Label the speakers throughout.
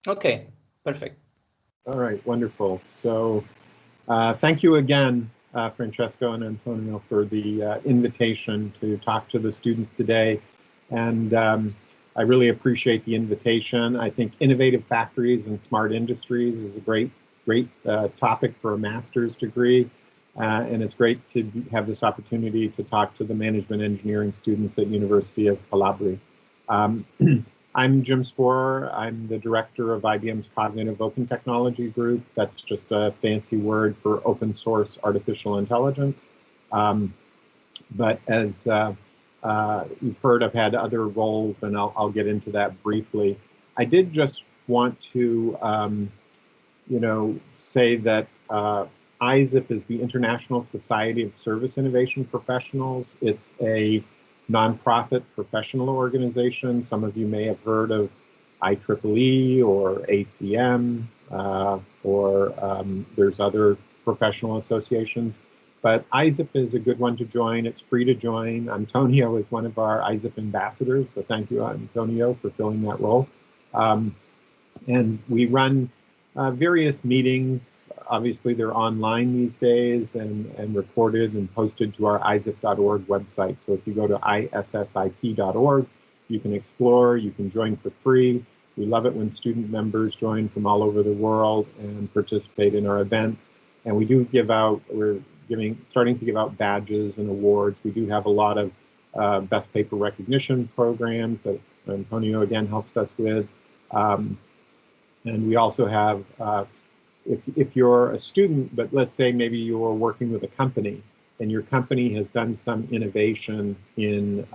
Speaker 1: Okay, perfect.
Speaker 2: All right, wonderful. So thank you again, Francesco and Antonio, for the invitation to talk to the students today. And I really appreciate the invitation. I think innovative factories and smart industries is a great topic for a master's degree. And it's great to have this opportunity to talk to the management engineering students at University of Calabria. I'm Jim Spohrer. I'm the director of IBM's Cognitive Open Technology Group. That's just a fancy word for open source artificial intelligence. But as you've heard, I've had other roles, and I'll get into that briefly. I did just want to, say that Isip is the International Society of Service Innovation Professionals. It's a nonprofit professional organization. Some of you may have heard of IEEE or ACM, or there's other professional associations. But Isip is a good one to join. It's free to join. Antonio is one of our Isip ambassadors, so thank you, Antonio, for filling that role. And we run various meetings. Obviously, they're online these days and recorded and posted to our isip.org website. So if you go to issip.org, you can explore, you can join for free. We love it when student members join from all over the world and participate in our events. And we do give out, starting to give out badges and awards. We do have a lot of best paper recognition programs that Antonio again helps us with. And we also have, if you're a student, but let's say maybe you're working with a company and your company has done some innovation in,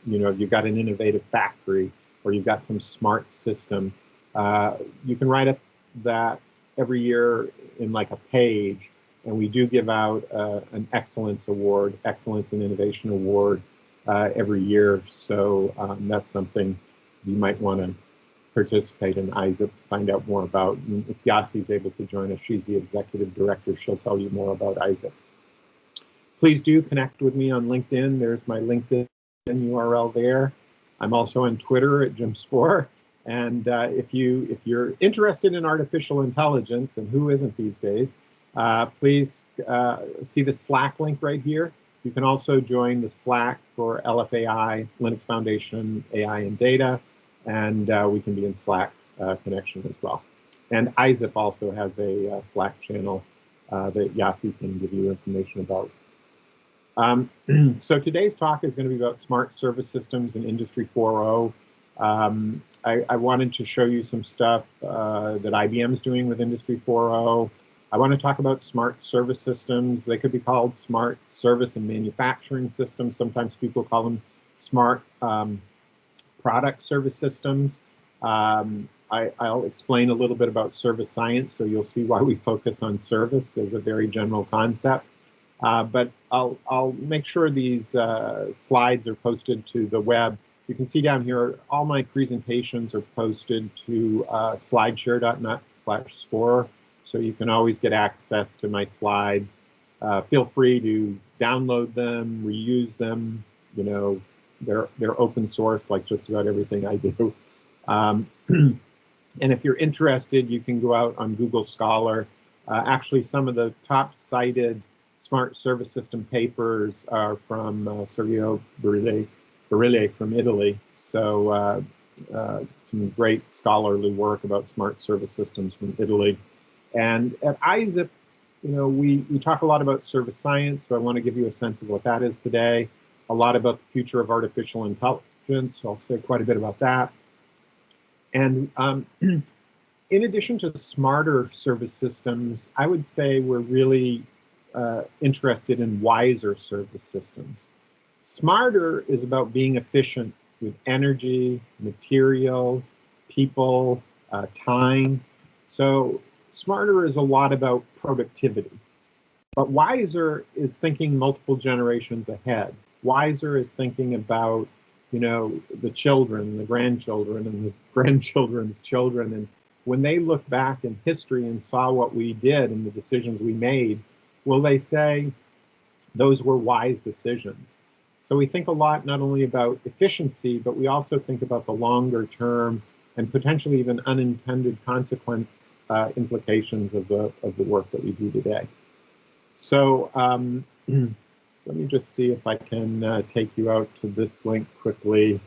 Speaker 2: you've got an innovative factory or you've got some smart system, you can write up that every year in like a page, and we do give out an excellence award, excellence in innovation award every year. So that's something you might want to participate in Isip, find out more about. And if Yassi is able to join us, she's the executive director, she'll tell you more about Isip. Please do connect with me on LinkedIn. There's my LinkedIn URL there. I'm also on Twitter at Jim Spohrer. And if you're interested in artificial intelligence, and who isn't these days, please see the Slack link right here. You can also join the Slack for LFAI, Linux Foundation, AI and Data. And we can be in Slack connection as well. And Isip also has a Slack channel that Yassi can give you information about. So today's talk is going to be about smart service systems in Industry 4.0. I wanted to show you some stuff that IBM is doing with Industry 4.0. I want to talk about smart service systems. They could be called smart service and manufacturing systems. Sometimes people call them smart product service systems. I'll explain a little bit about service science, so you'll see why we focus on service as a very general concept. But I'll make sure these slides are posted to the web. You can see down here, all my presentations are posted to slideshare.net/Spohrer, so you can always get access to my slides. Feel free to download them, reuse them, they're open source like just about everything I do. And if you're interested, you can go out on Google Scholar. Actually, some of the top cited smart service system papers are from Sergio Barile from Italy. So some great scholarly work about smart service systems from Italy. And at Isip, we talk a lot about service science, so I want to give you a sense of what that is today. A lot about the future of artificial intelligence. I'll say quite a bit about that. And in addition to smarter service systems, I would say we're really interested in wiser service systems. Smarter is about being efficient with energy, material, people, time. So smarter is a lot about productivity. But wiser is thinking multiple generations ahead. Wiser is thinking about, the children, the grandchildren, and the grandchildren's children. And when they look back in history and saw what we did and the decisions we made, will they say those were wise decisions? So we think a lot not only about efficiency, but we also think about the longer term and potentially even unintended consequence implications of the work that we do today. So let me just see if I can take you out to this link quickly.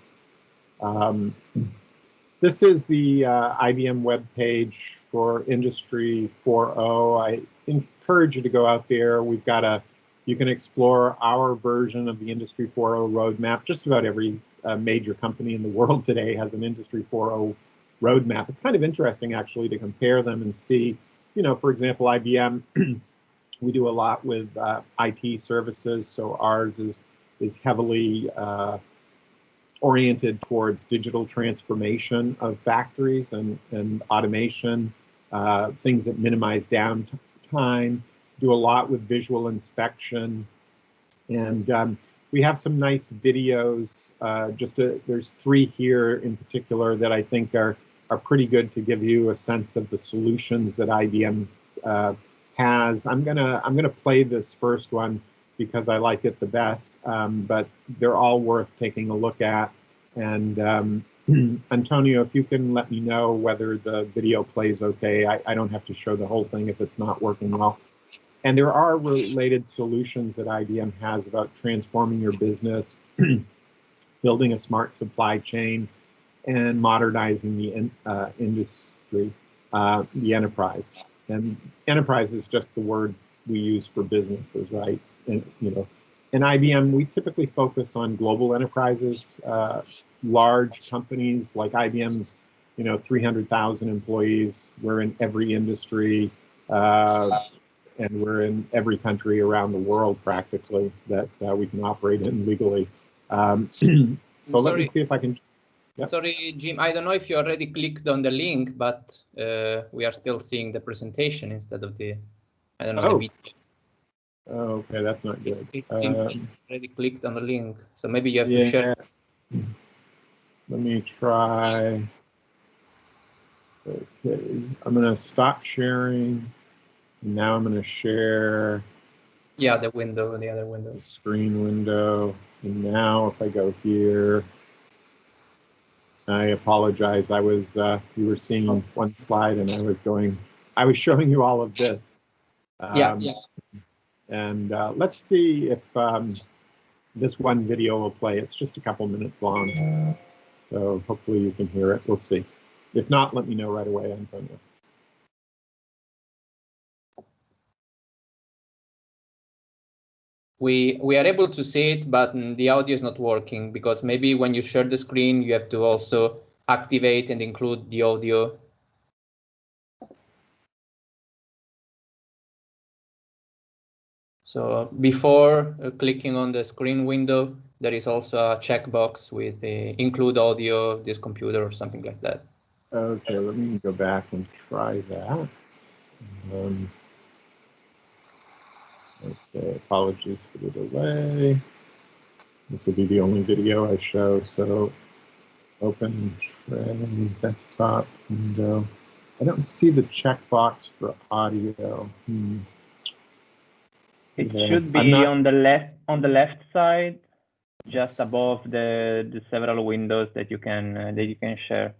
Speaker 2: This is the IBM web page for Industry 4.0. I encourage you to go out there. We've got you can explore our version of the Industry 4.0 roadmap. Just about every major company in the world today has an Industry 4.0 roadmap. It's kind of interesting, actually, to compare them and see, for example, IBM, we do a lot with IT services, so ours is heavily oriented towards digital transformation of factories and automation, things that minimize downtime, do a lot with visual inspection, and we have some nice videos. There's 3 here in particular that I think are pretty good to give you a sense of the solutions that IBM has. I'm gonna play this first one because I like it the best, but they're all worth taking a look at. And Antonio, if you can let me know whether the video plays okay. I don't have to show the whole thing if it's not working well. And there are related solutions that IBM has about transforming your business, building a smart supply chain, and modernizing the industry, the enterprise. And enterprise is just the word we use for businesses, right? And in IBM, we typically focus on global enterprises, large companies like IBM's, 300,000 employees. We're in every industry, and we're in every country around the world practically that we can operate in legally. So let me see if I can. Yep.
Speaker 1: Sorry, Jim, I don't know if you already clicked on the link, but we are still seeing the presentation instead of the, I don't know, the video.
Speaker 2: Oh, okay, that's not good.
Speaker 1: It seems you already clicked on the link, so maybe you have to share.
Speaker 2: Let me try. Okay, I'm going to stop sharing. And now I'm going to share.
Speaker 1: Yeah, the window, the other window.
Speaker 2: Screen window. And now if I go here, I apologize. You were seeing one slide and I was showing you all of this.
Speaker 1: Yeah.
Speaker 2: And let's see if this one video will play. It's just a couple minutes long. So hopefully you can hear it. We'll see. If not, let me know right away, Antonio.
Speaker 1: We are able to see it, but the audio is not working because maybe when you share the screen, you have to also activate and include the audio. So before clicking on the screen window, there is also a checkbox with include audio of this computer or something like that.
Speaker 2: Okay, let me go back and try that. Okay, apologies for the delay. This will be the only video I show. So open desktop window. I don't see the checkbox for audio.
Speaker 3: It should be on the left side, just above the several windows that you can share.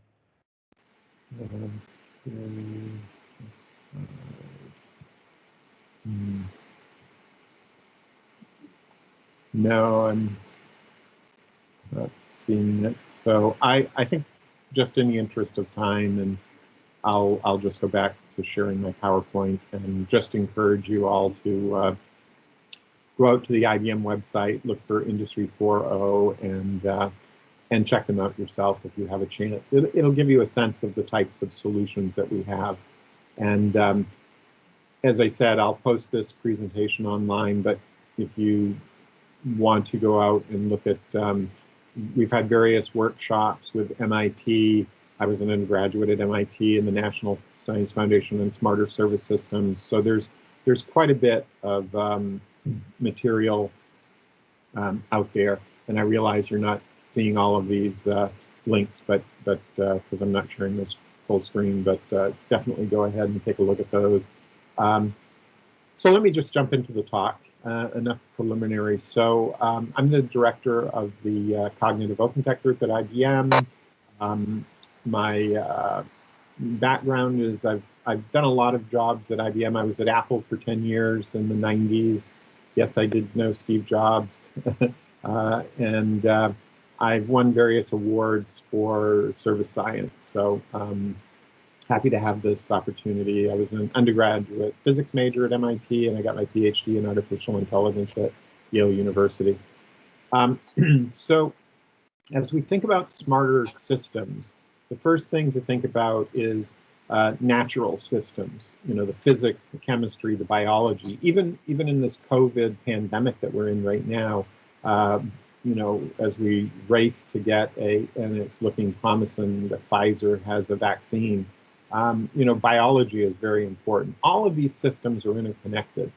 Speaker 2: No, I'm not seeing it. So I think just in the interest of time, and I'll just go back to sharing my PowerPoint and just encourage you all to go out to the IBM website, look for Industry 4.0, and check them out yourself if you have a chance. It'll give you a sense of the types of solutions that we have. And as I said, I'll post this presentation online, but if you want to go out and look at, we've had various workshops with MIT. I was an undergraduate at MIT in the National Science Foundation and Smarter Service Systems. So there's quite a bit of material out there, and I realize you're not seeing all of these links, but because I'm not sharing this full screen, but definitely go ahead and take a look at those. So let me just jump into the talk. Enough preliminary. So I'm the director of the CognitiveOpenTech group at IBM. my background is I've done a lot of jobs at IBM. I was at Apple for 10 years in the 90s. Yes, I did know Steve Jobs. And I've won various awards for service science. So happy to have this opportunity. I was an undergraduate physics major at MIT, and I got my PhD in artificial intelligence at Yale University. So as we think about smarter systems, the first thing to think about is natural systems, the physics, the chemistry, the biology. Even in this COVID pandemic that we're in right now, as we race to get and it's looking promising that Pfizer has a vaccine, biology is very important. All of these systems are interconnected.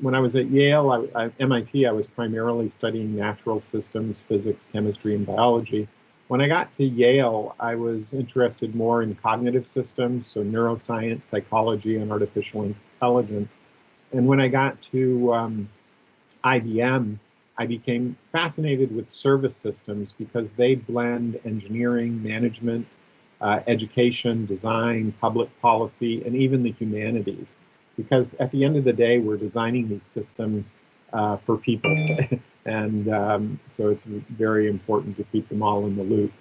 Speaker 2: When I was at Yale, MIT, I was primarily studying natural systems, physics, chemistry, and biology. When I got to Yale, I was interested more in cognitive systems, so neuroscience, psychology, and artificial intelligence. And when I got to IBM, I became fascinated with service systems because they blend engineering, management, education, design, public policy, and even the humanities. Because at the end of the day, we're designing these systems for people. And so it's very important to keep them all in the loop.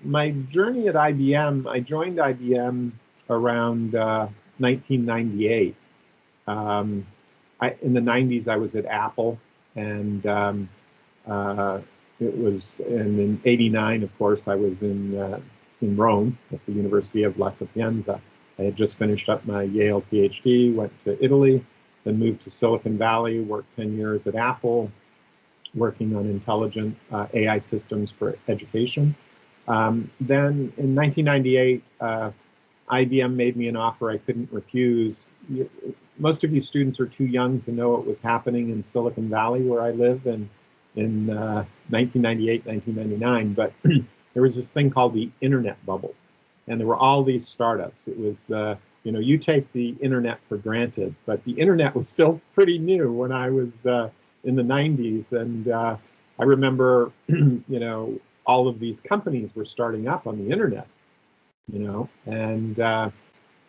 Speaker 2: My journey at IBM, I joined IBM around 1998. In the 90s, I was at Apple, and it was, and in '89, of course, I was in Rome at the University of La Sapienza. I had just finished up my Yale PhD, went to Italy, then moved to Silicon Valley, worked 10 years at Apple, working on intelligent AI systems for education. Then in 1998, IBM made me an offer I couldn't refuse. Most of you students are too young to know what was happening in Silicon Valley, where I live, in 1998, 1999, but there was this thing called the internet bubble. And there were all these startups. It was you take the internet for granted, but the internet was still pretty new when I was in the 90s. And I remember, all of these companies were starting up on the internet, and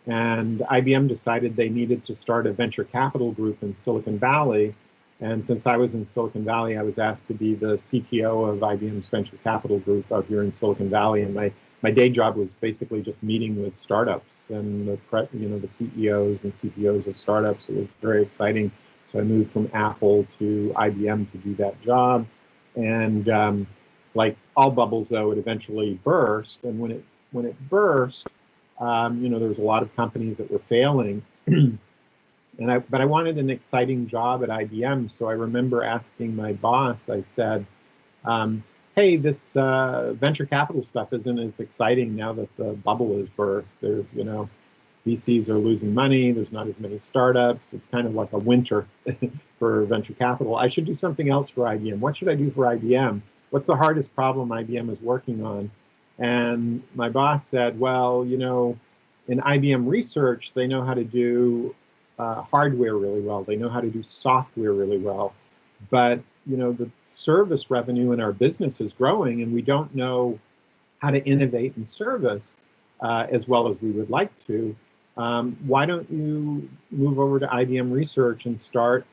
Speaker 2: IBM decided they needed to start a venture capital group in Silicon Valley. And since I was in Silicon Valley, I was asked to be the CTO of IBM's venture capital group out here in Silicon Valley. And my day job was basically just meeting with startups and the CEOs and CTOs of startups. It was very exciting. So I moved from Apple to IBM to do that job. And like all bubbles, though, it eventually burst. And when it burst, there was a lot of companies that were failing. But I wanted an exciting job at IBM. So I remember asking my boss, I said, hey, this venture capital stuff isn't as exciting now that the bubble has burst. There's, VCs are losing money. There's not as many startups. It's kind of like a winter for venture capital. I should do something else for IBM. What should I do for IBM? What's the hardest problem IBM is working on? And my boss said, well, in IBM research, they know how to do hardware really well. They know how to do software really well. But, the service revenue in our business is growing, and we don't know how to innovate in service as well as we would like to. Why don't you move over to IBM Research and start,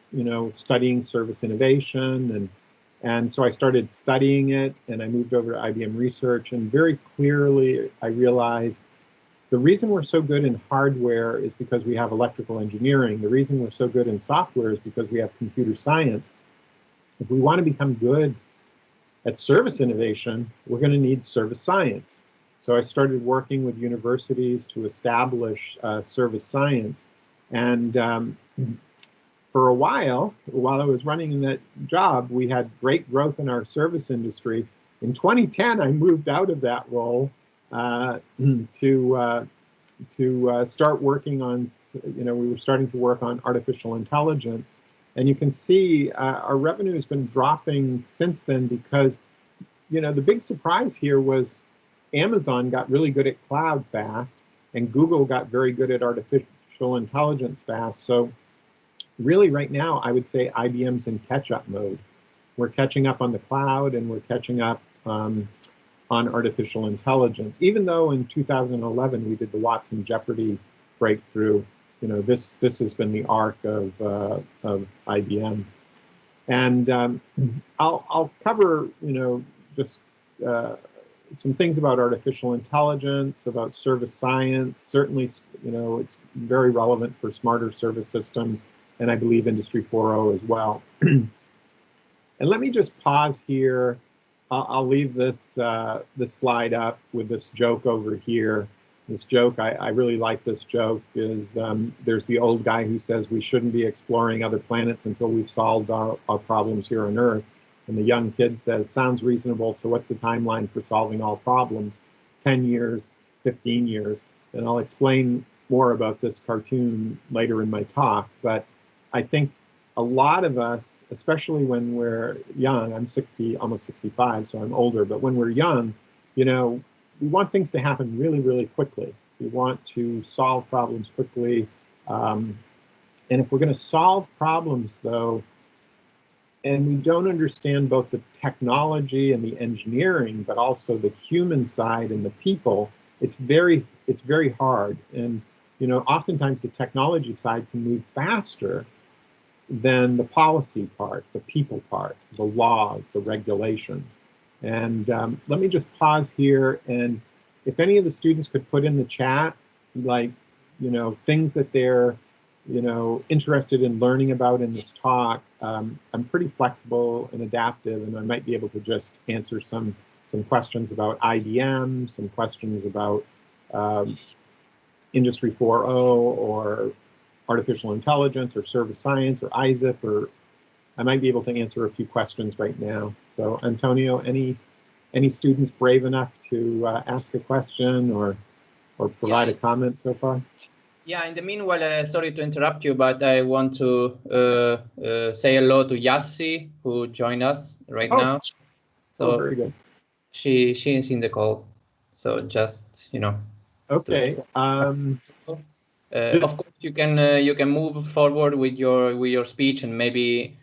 Speaker 2: studying service innovation? And so I started studying it, and I moved over to IBM Research, and very clearly I realized the reason we're so good in hardware is because we have electrical engineering. The reason we're so good in software is because we have computer science. If we want to become good at service innovation, we're going to need service science. So I started working with universities to establish service science. And for a while I was running in that job, we had great growth in our service industry. In 2010, I moved out of that role to start working on, we were starting to work on artificial intelligence. And you can see our revenue has been dropping since then because, the big surprise here was Amazon got really good at cloud fast, and Google got very good at artificial intelligence fast. So really right now, I would say IBM's in catch-up mode. We're catching up on the cloud, and we're catching up on artificial intelligence. Even though in 2011 we did the Watson Jeopardy breakthrough, you know, this has been the arc of IBM. And I'll cover, you know, just some things about artificial intelligence, about service science. Certainly, you know, it's very relevant for smarter service systems, and I believe Industry 4.0 as well. And let me just pause here. I'll leave this this slide up with this joke over here. This joke, I really like this joke, is there's the old guy who says we shouldn't be exploring other planets until we've solved our problems here on Earth. And the young kid says, sounds reasonable, so what's the timeline for solving all problems? 10 years, 15 years. And I'll explain more about this cartoon later in my talk, but I think a lot of us, especially when we're young, I'm 60, almost 65, so I'm older, but when we're young, you know, we want things to happen really, really quickly. We want to solve problems quickly. And if we're going to solve problems, though, and we don't understand both the technology and the engineering, but also the human side and the people, it's very hard. And, you know, oftentimes the technology side can move faster than the policy part, the people part, the laws, the regulations. And let me just pause here, and if any of the students could put in the chat, like, you know, things that they're, you know, interested in learning about in this talk. I'm pretty flexible and adaptive, and I might be able to just answer some questions about IBM, some questions about Industry 4.0 or artificial intelligence or service science or Isip, or I might be able to answer a few questions right now. So Antonio, any students brave enough to ask a question or provide a comment so far?
Speaker 1: Yeah, in the meanwhile, sorry to interrupt you, but I want to say hello to Yassi, who joined us right now. So
Speaker 2: very good.
Speaker 1: She is in the call. So just, you know.
Speaker 2: Okay.
Speaker 1: Of course, you can move forward with your speech, and maybe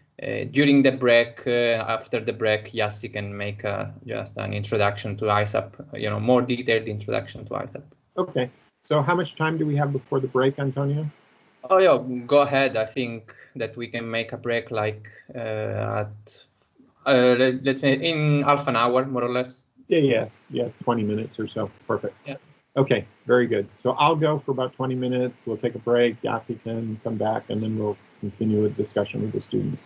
Speaker 1: during the break, after the break, Yassi can make just an introduction to Isap, you know, more detailed introduction to Isap.
Speaker 2: Okay. So how much time do we have before the break, Antonio?
Speaker 1: Oh yeah, go ahead. I think that we can make a break like at let's say in half an hour, more or less.
Speaker 2: Yeah, 20 minutes or so. Perfect.
Speaker 1: Yeah.
Speaker 2: Okay, very good. So I'll go for about 20 minutes. We'll take a break. Yassi can come back, and then we'll continue with discussion with the students.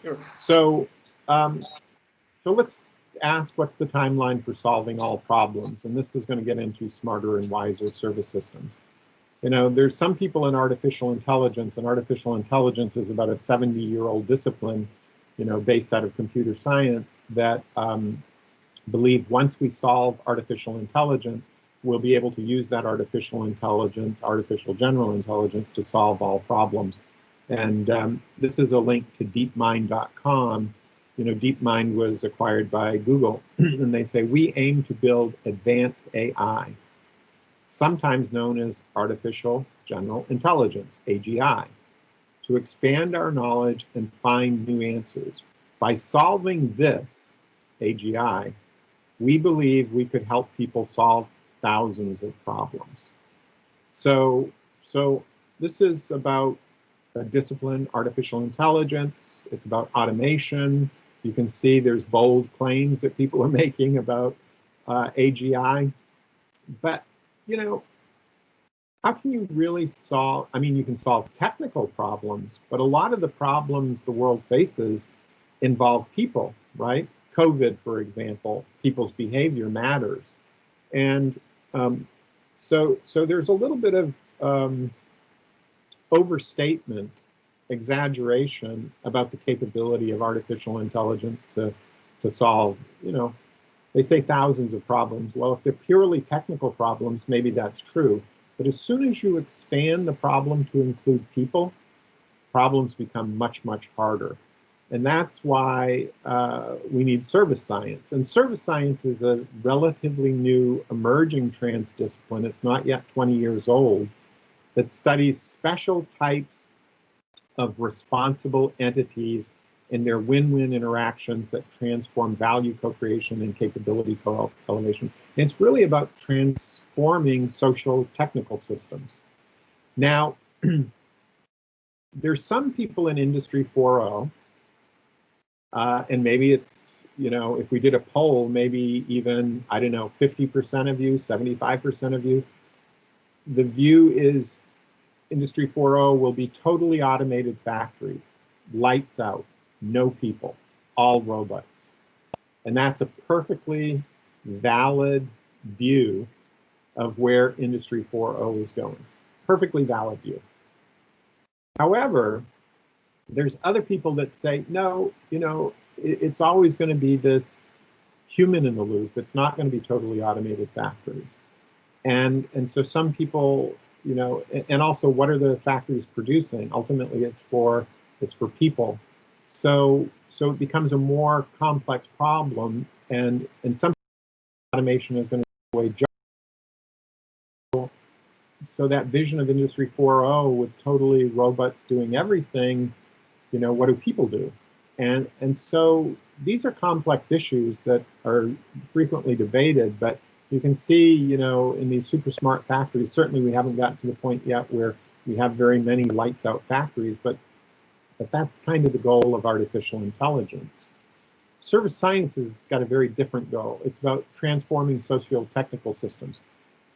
Speaker 1: Sure.
Speaker 2: So, so let's ask, what's the timeline for solving all problems? And this is going to get into smarter and wiser service systems. You know, there's some people in artificial intelligence, and artificial intelligence is about a 70-year-old discipline, you know, based out of computer science, that believe once we solve artificial intelligence, we'll be able to use that artificial intelligence, artificial general intelligence, to solve all problems. And this is a link to DeepMind.com. You know, DeepMind was acquired by Google, and they say, we aim to build advanced AI, sometimes known as artificial general intelligence, AGI, to expand our knowledge and find new answers. By solving this, AGI, we believe we could help people solve thousands of problems. So this is about a discipline, artificial intelligence. It's about automation. You can see there's bold claims that people are making about AGI. But, you know, how can you really solve, I mean, you can solve technical problems, but a lot of the problems the world faces involve people, right? COVID, for example, people's behavior matters. And so there's a little bit of overstatement, exaggeration about the capability of artificial intelligence to solve, you know, they say thousands of problems. Well, if they're purely technical problems, maybe that's true. But as soon as you expand the problem to include people, problems become much, much harder. And that's why we need service science. And service science is a relatively new emerging transdiscipline. It's not yet 20 years old, that studies special types of responsible entities and they're win-win interactions that transform value co-creation and capability co-elevation. And it's really about transforming social technical systems. Now, there's some people in Industry 4.0, and maybe it's, you know, if we did a poll, maybe even, I don't know, 50% of you, 75% of you, the view is Industry 4.0 will be totally automated factories, lights out, no people, all robots. And that's a perfectly valid view of where Industry 4.0 is going. Perfectly valid view. However, there's other people that say, no, you know, it's always going to be this human in the loop. It's not going to be totally automated factories. And so some people, you know, and also what are the factories producing? Ultimately, it's for people. So it becomes a more complex problem, and some automation is going to take away jobs. So that vision of Industry 4.0 with totally robots doing everything, you know, what do people do? And so these are complex issues that are frequently debated, but you can see, you know, in these super smart factories, certainly we haven't gotten to the point yet where we have very many lights out factories, but that's kind of the goal of artificial intelligence. Service science has got a very different goal. It's about transforming socio-technical systems.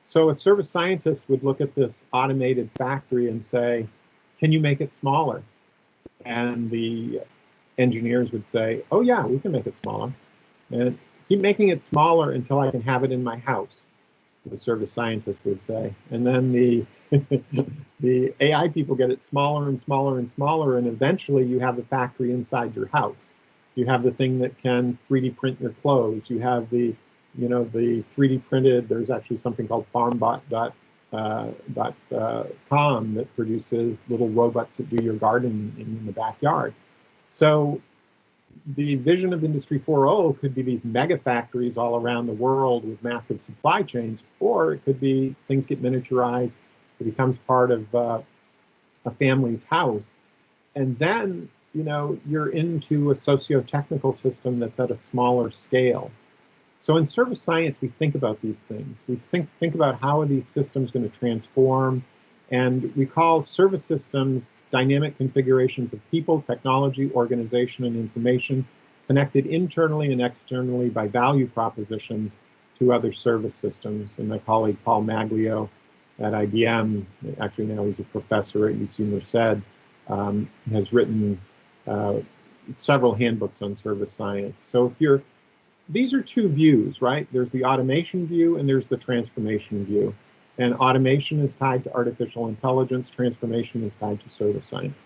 Speaker 2: So a service scientist would look at this automated factory and say, can you make it smaller? And the engineers would say, oh yeah, we can make it smaller. And keep making it smaller until I can have it in my house, the service scientist would say. And then the AI people get it smaller and smaller and smaller, and eventually you have the factory inside your house. You have the thing that can 3D print your clothes. You have the, you know, the 3D printed, there's actually something called Farmbot.com that produces little robots that do your gardening in the backyard. So the vision of Industry 4.0 could be these mega factories all around the world with massive supply chains, or it could be things get miniaturized, it becomes part of a family's house. And then, you know, you're into a socio-technical system that's at a smaller scale. So in service science, we think about these things. We think about how are these systems going to transform, and we call service systems dynamic configurations of people, technology, organization, and information connected internally and externally by value propositions to other service systems. And my colleague Paul Maglio at IBM, actually now he's a professor at UC Merced, has written several handbooks on service science. So if these are two views, right? There's the automation view and there's the transformation view. And automation is tied to artificial intelligence, transformation is tied to service science.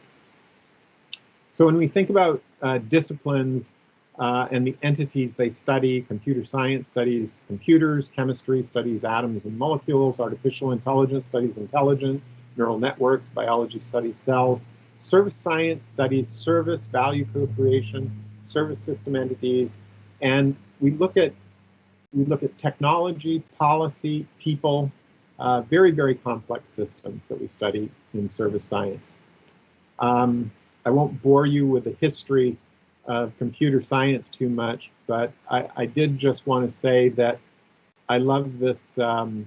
Speaker 2: So when we think about disciplines and the entities they study, computer science studies computers, chemistry studies atoms and molecules, artificial intelligence studies intelligence, neural networks, biology studies cells, service science studies service, value co-creation, service system entities, and we look at technology, policy, people, very, very complex systems that we study in service science. I won't bore you with the history of computer science too much, but I did just want to say that I love this when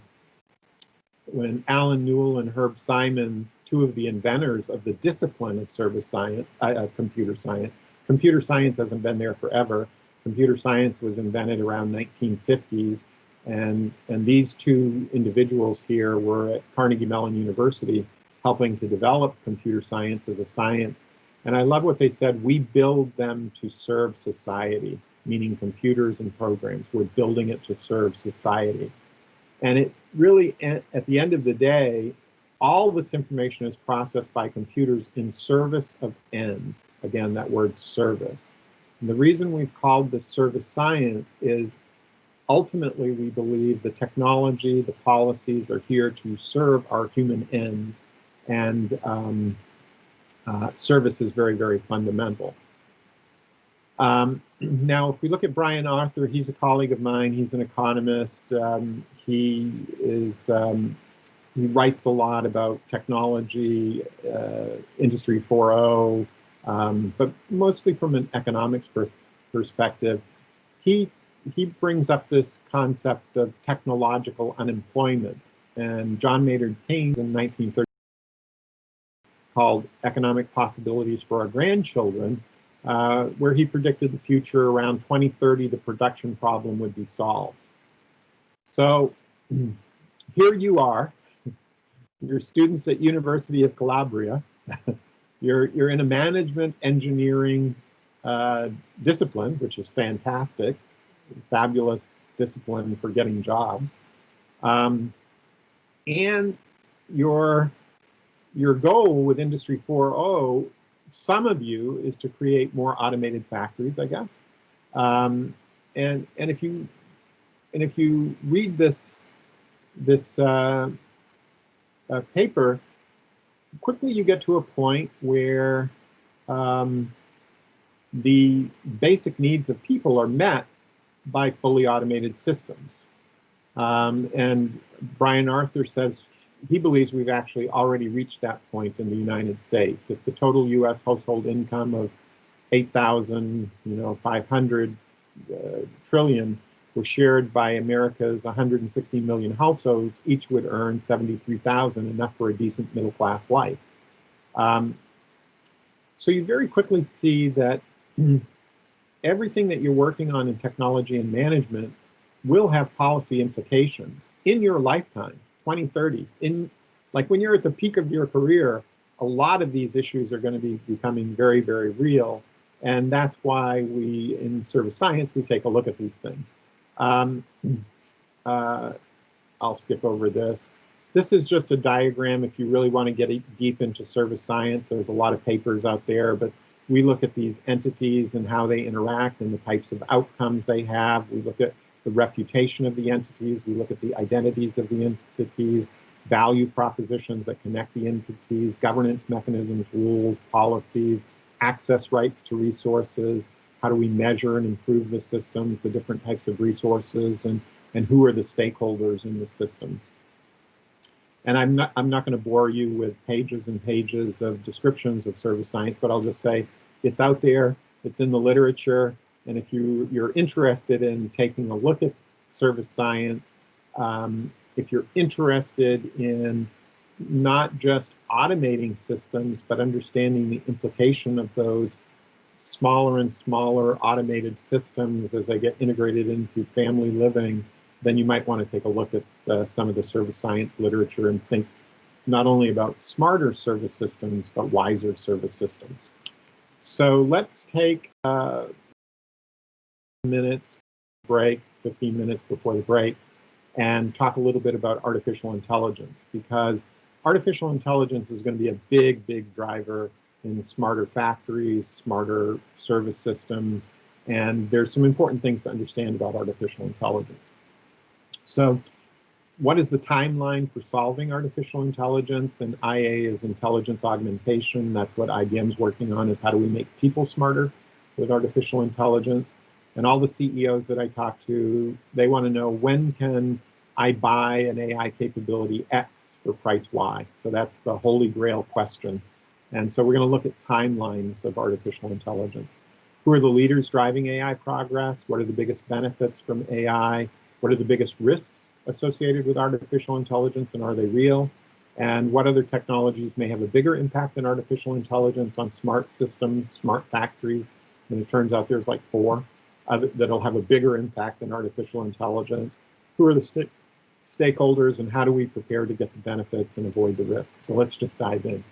Speaker 2: Alan Newell and Herb Simon, two of the inventors of the discipline of service science, computer science hasn't been there forever. Computer science was invented around 1950s, and these two individuals here were at Carnegie Mellon University helping to develop computer science as a science. And I love what they said, we build them to serve society, meaning computers and programs. We're building it to serve society. And it really, at the end of the day, all this information is processed by computers in service of ends. Again, that word service. And the reason we've called this service science is ultimately we believe the technology, the policies are here to serve our human ends, and service is very, very fundamental. Now, if we look at Brian Arthur, he's a colleague of mine. He's an economist. He writes a lot about technology, Industry 4.0, but mostly from an economics perspective. He brings up this concept of technological unemployment, and John Maynard Keynes in 1930 called Economic Possibilities for Our Grandchildren, where he predicted the future around 2030, the production problem would be solved. So here you are, you're students at University of Calabria, you're in a management engineering discipline, which is fantastic, fabulous discipline for getting jobs. And your goal with Industry 4.0, some of you, is to create more automated factories, I guess. And if you read this paper, quickly you get to a point where the basic needs of people are met by fully automated systems. And Brian Arthur says he believes we've actually already reached that point in the United States. If the total U.S. household income of 8,500 trillion were shared by America's 160 million households, each would earn 73,000, enough for a decent middle-class life. So you very quickly see that everything that you're working on in technology and management will have policy implications in your lifetime, 2030. Like when you're at the peak of your career, a lot of these issues are going to be becoming very, very real. And that's why we, in service science, we take a look at these things. I'll skip over this. This is just a diagram if you really want to get deep into service science. There's a lot of papers out there, but we look at these entities and how they interact and the types of outcomes they have. We look at the reputation of the entities. We look at the identities of the entities, value propositions that connect the entities, governance mechanisms, rules, policies, access rights to resources, how do we measure and improve the systems, the different types of resources, and who are the stakeholders in the systems. And I'm not going to bore you with pages and pages of descriptions of service science, but I'll just say it's out there, it's in the literature, and if you're interested in taking a look at service science, if you're interested in not just automating systems, but understanding the implication of those smaller and smaller automated systems as they get integrated into family living, then you might want to take a look at some of the service science literature and think not only about smarter service systems, but wiser service systems. So let's take a minutes break, 15 minutes before the break, and talk a little bit about artificial intelligence, because artificial intelligence is going to be a big, big driver in smarter factories, smarter service systems, and there's some important things to understand about artificial intelligence. So what is the timeline for solving artificial intelligence? And IA is intelligence augmentation. That's what IBM's working on, is how do we make people smarter with artificial intelligence? And all the CEOs that I talk to, they want to know, when can I buy an AI capability X for price Y? So that's the holy grail question. And so we're going to look at timelines of artificial intelligence. Who are the leaders driving AI progress? What are the biggest benefits from AI? What are the biggest risks associated with artificial intelligence, and are they real? And what other technologies may have a bigger impact than artificial intelligence on smart systems, smart factories? And it turns out there's like 4 that'll have a bigger impact than artificial intelligence. Who are the stakeholders, and how do we prepare to get the benefits and avoid the risks? So let's just dive in.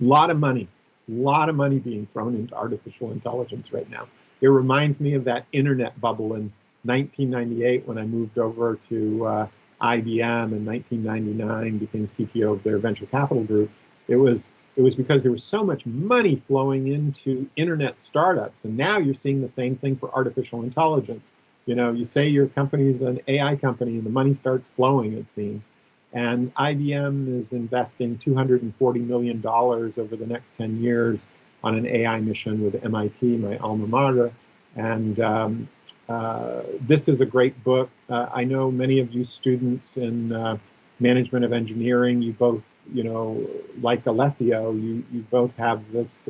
Speaker 2: A lot of money being thrown into artificial intelligence right now. It reminds me of that internet bubble in 1998 when I moved over to IBM in 1999, became CTO of their venture capital group. It was because there was so much money flowing into internet startups, and now you're seeing the same thing for artificial intelligence. You know, you say your company's an AI company, and the money starts flowing, it seems. And IBM is investing $240 million over the next 10 years on an AI mission with MIT, my alma mater. And this is a great book. I know many of you students in management of engineering, you both, you know, like Alessio, you both have this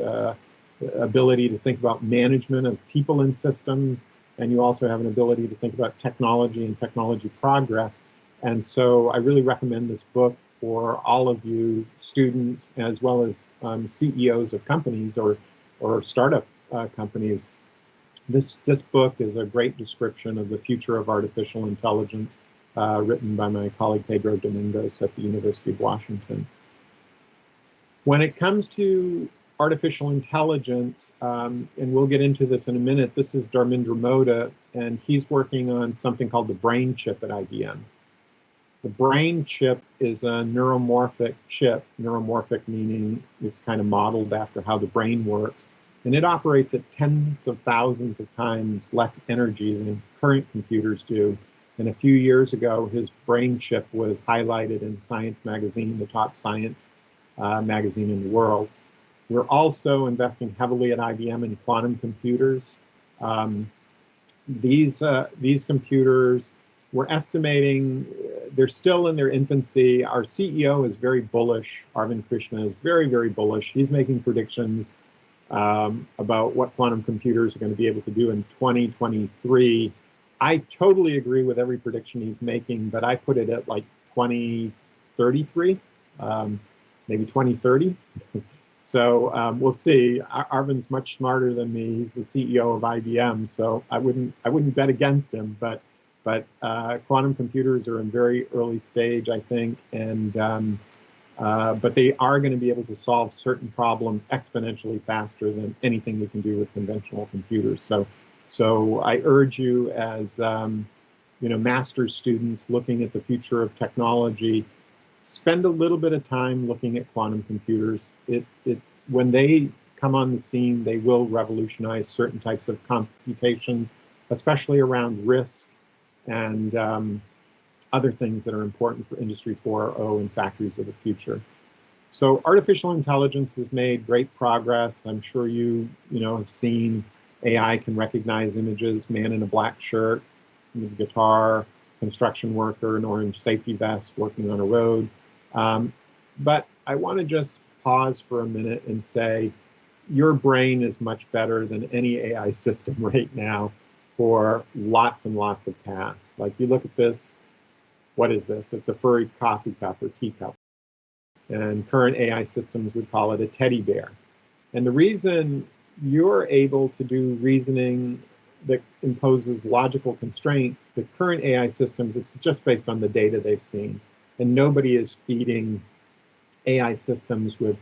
Speaker 2: ability to think about management of people and systems, and you also have an ability to think about technology and technology progress. And so I really recommend this book for all of you students, as well as CEOs of companies or startup companies. This book is a great description of the future of artificial intelligence, written by my colleague Pedro Domingos at the University of Washington. When it comes to artificial intelligence, and we'll get into this in a minute, this is Dharmendra Mota, and he's working on something called the Brainchip at IBM. The Brainchip is a neuromorphic chip, neuromorphic meaning it's kind of modeled after how the brain works, and it operates at tens of thousands of times less energy than current computers do. And a few years ago, his Brainchip was highlighted in Science magazine, the top science magazine in the world. We're also investing heavily at IBM in quantum computers. These computers, we're estimating, they're still in their infancy. Our CEO is very bullish. Arvind Krishna is very, very bullish. He's making predictions about what quantum computers are going to be able to do in 2023. I totally agree with every prediction he's making, but I put it at like 2033, maybe 2030. So we'll see. Arvind's much smarter than me. He's the CEO of IBM, so I wouldn't bet against him. But quantum computers are in very early stage, I think, and but they are going to be able to solve certain problems exponentially faster than anything we can do with conventional computers. So I urge you, as master's students looking at the future of technology, spend a little bit of time looking at quantum computers. When they come on the scene, they will revolutionize certain types of computations, especially around risk and other things that are important for Industry 4.0 and factories of the future. So artificial intelligence has made great progress. I'm sure you have seen AI can recognize images, man in a black shirt, with a guitar, construction worker, an orange safety vest working on a road. But I want to just pause for a minute and say, your brain is much better than any AI system right now for lots and lots of tasks. Like, you look at this, what is this? It's a furry coffee cup or teacup. And current AI systems would call it a teddy bear. And the reason you're able to do reasoning that imposes logical constraints, the current AI systems, it's just based on the data they've seen. And nobody is feeding AI systems with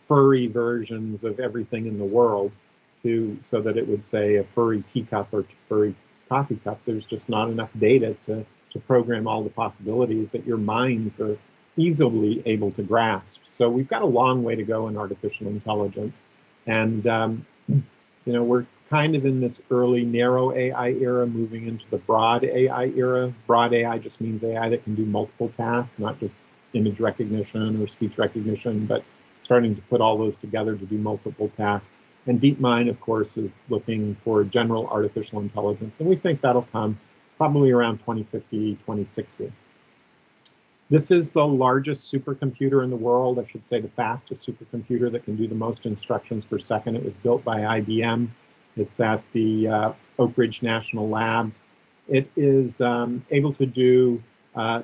Speaker 2: furry versions of everything in the world so that it would say a furry teacup or furry coffee cup. There's just not enough data to program all the possibilities that your minds are easily able to grasp. So we've got a long way to go in artificial intelligence. And we're kind of in this early narrow AI era, moving into the broad AI era. Broad AI just means AI that can do multiple tasks, not just image recognition or speech recognition, but starting to put all those together to do multiple tasks. And DeepMind, of course, is looking for general artificial intelligence. And we think that'll come probably around 2050, 2060. This is the largest supercomputer in the world. I should say the fastest supercomputer that can do the most instructions per second. It was built by IBM. It's at the Oak Ridge National Labs. It is able to do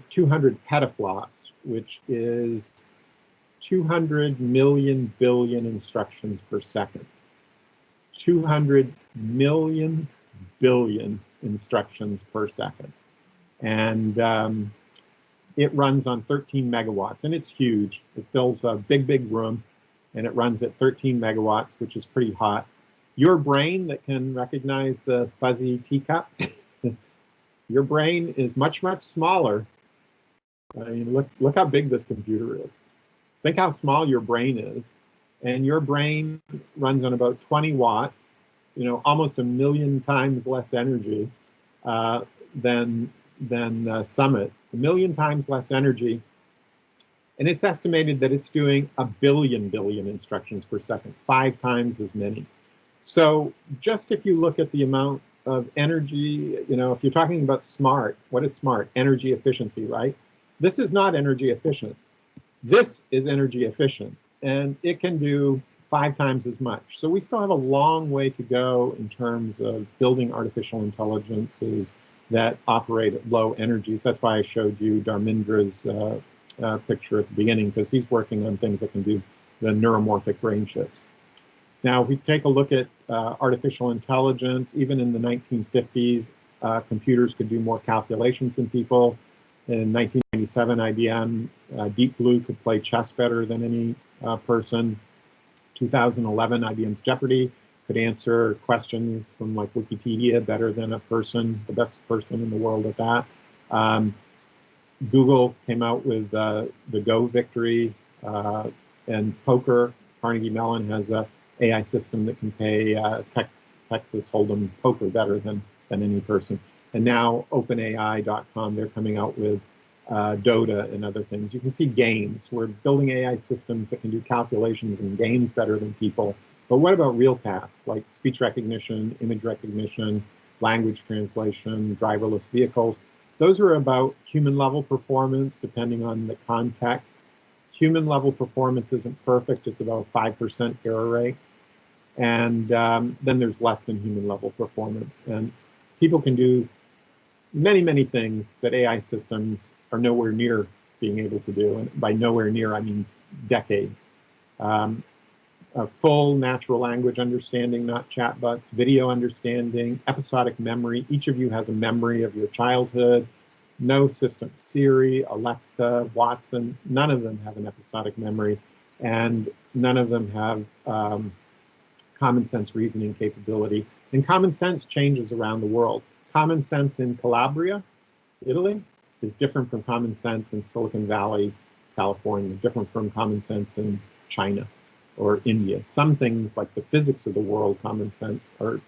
Speaker 2: 200 petaflops, which is 200 million billion instructions per second. 200 million billion instructions per second. And it runs on 13 megawatts, and it's huge. It fills a big, big room, and it runs at 13 megawatts, which is pretty hot. Your brain that can recognize the fuzzy teacup, your brain is much, much smaller. I mean, look how big this computer is. Think how small your brain is. And your brain runs on about 20 watts, almost 1 million times less energy than Summit. 1 million times less energy. And it's estimated that it's doing 1 billion instructions per second, 5 times as many. So just if you look at the amount of energy, if you're talking about smart, what is smart? Energy efficiency, right? This is not energy efficient. This is energy efficient. And it can do 5 times as much. So we still have a long way to go in terms of building artificial intelligences that operate at low energies. That's why I showed you Dharmendra's picture at the beginning, because he's working on things that can do the neuromorphic brain chips. Now, if we take a look at artificial intelligence, even in the 1950s, computers could do more calculations than people. In 1997, IBM Deep Blue could play chess better than any person. 2011, IBM's Jeopardy could answer questions from like Wikipedia better than a person, the best person in the world at that. Google came out with the Go victory, and poker. Carnegie Mellon has a AI system that can play Texas Hold'em poker better than any person. And now OpenAI.com, they're coming out with Dota and other things. You can see games. We're building AI systems that can do calculations and games better than people. But what about real tasks like speech recognition, image recognition, language translation, driverless vehicles? Those are about human level performance depending on the context. Human level performance isn't perfect. It's about a 5% error rate. And then there's less than human level performance. And people can do many, many things that AI systems are nowhere near being able to do. And by nowhere near, I mean decades. A full natural language understanding, not chatbots, video understanding, episodic memory. Each of you has a memory of your childhood. No system, Siri, Alexa, Watson, none of them have an episodic memory, and none of them have common sense reasoning capability. And common sense changes around the world. Common sense in Calabria, Italy, is different from common sense in Silicon Valley, California, different from common sense in China or India. Some things like the physics of the world, common sense are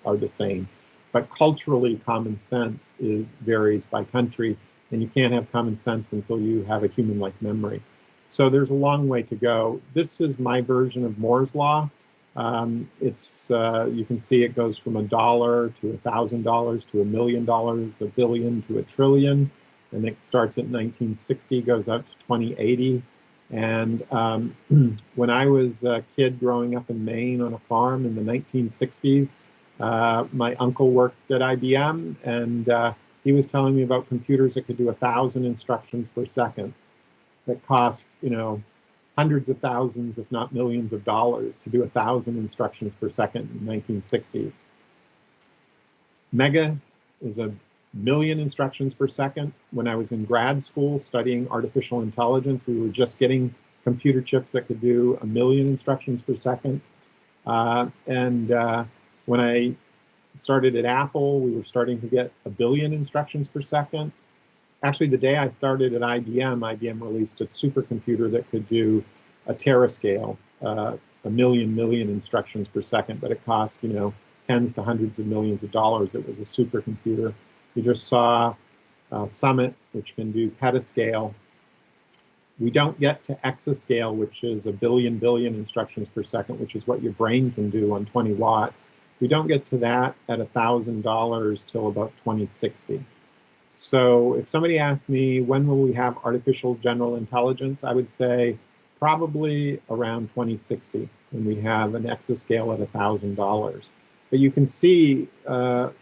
Speaker 2: the same. But culturally, common sense varies by country, and you can't have common sense until you have a human-like memory. So there's a long way to go. This is my version of Moore's Law. You can see it goes from $1 to $1,000 to $1 million, $1 billion to $1 trillion, and it starts at 1960, goes up to 2080. And when I was a kid growing up in Maine on a farm in the 1960s, my uncle worked at IBM, and he was telling me about computers that could do 1,000 instructions per second that cost, hundreds of thousands, if not millions of dollars to do 1,000 instructions per second in the 1960s. Mega is 1 million instructions per second. When I was in grad school studying artificial intelligence, we were just getting computer chips that could do 1 million instructions per second. When I started at Apple, we were starting to get 1 billion instructions per second. Actually, the day I started at IBM released a supercomputer that could do a terascale, 1 million instructions per second, but it cost, tens to hundreds of millions of dollars. It was a supercomputer. You just saw Summit, which can do petascale. We don't get to exascale, which is 1 billion instructions per second, which is what your brain can do on 20 watts. We don't get to that at $1,000 till about 2060. So if somebody asked me, when will we have artificial general intelligence, I would say probably around 2060, when we have an exascale at $1,000. But you can see,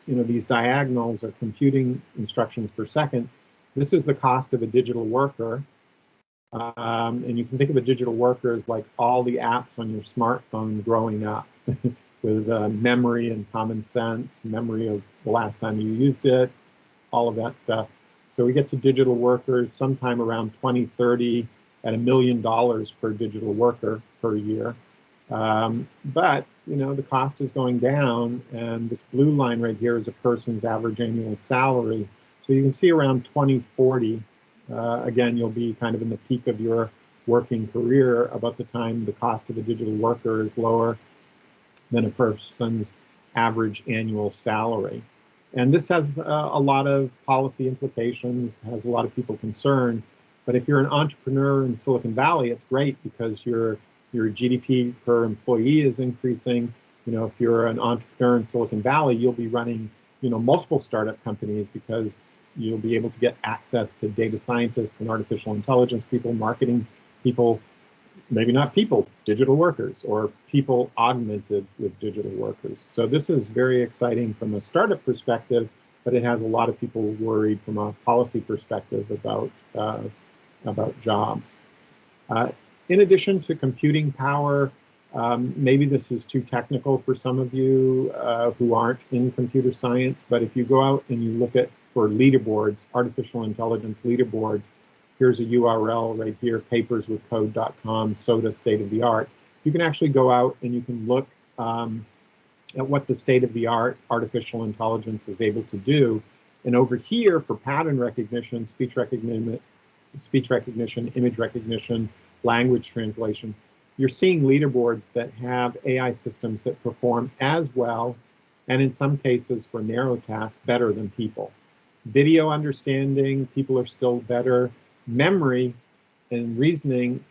Speaker 2: these diagonals are computing instructions per second. This is the cost of a digital worker. And you can think of a digital worker as like all the apps on your smartphone growing up with memory and common sense, memory of the last time you used it, all of that stuff. So we get to digital workers sometime around 2030 at $1 million per digital worker per year. But, the cost is going down, and this blue line right here is a person's average annual salary. So you can see around 2040, again, you'll be kind of in the peak of your working career about the time the cost of a digital worker is lower than a person's average annual salary. And this has a lot of policy implications, has a lot of people concerned. But if you're an entrepreneur in Silicon Valley, it's great because your GDP per employee is increasing. If you're an entrepreneur in Silicon Valley, you'll be running, multiple startup companies because you'll be able to get access to data scientists and artificial intelligence people, marketing people, maybe not people, digital workers, or people augmented with digital workers. So this is very exciting from a startup perspective, but it has a lot of people worried from a policy perspective about jobs. In addition to computing power, maybe this is too technical for some of you who aren't in computer science, but if you go out and you look at for leaderboards, artificial intelligence leaderboards, here's a URL right here, paperswithcode.com, SOTA state of the art. You can actually go out and you can look at what the state of the art artificial intelligence is able to do. And over here for pattern recognition, speech recognition, image recognition, language translation, you're seeing leaderboards that have AI systems that perform as well, and in some cases for narrow tasks, better than people. Video understanding, people are still better. Memory and reasoning,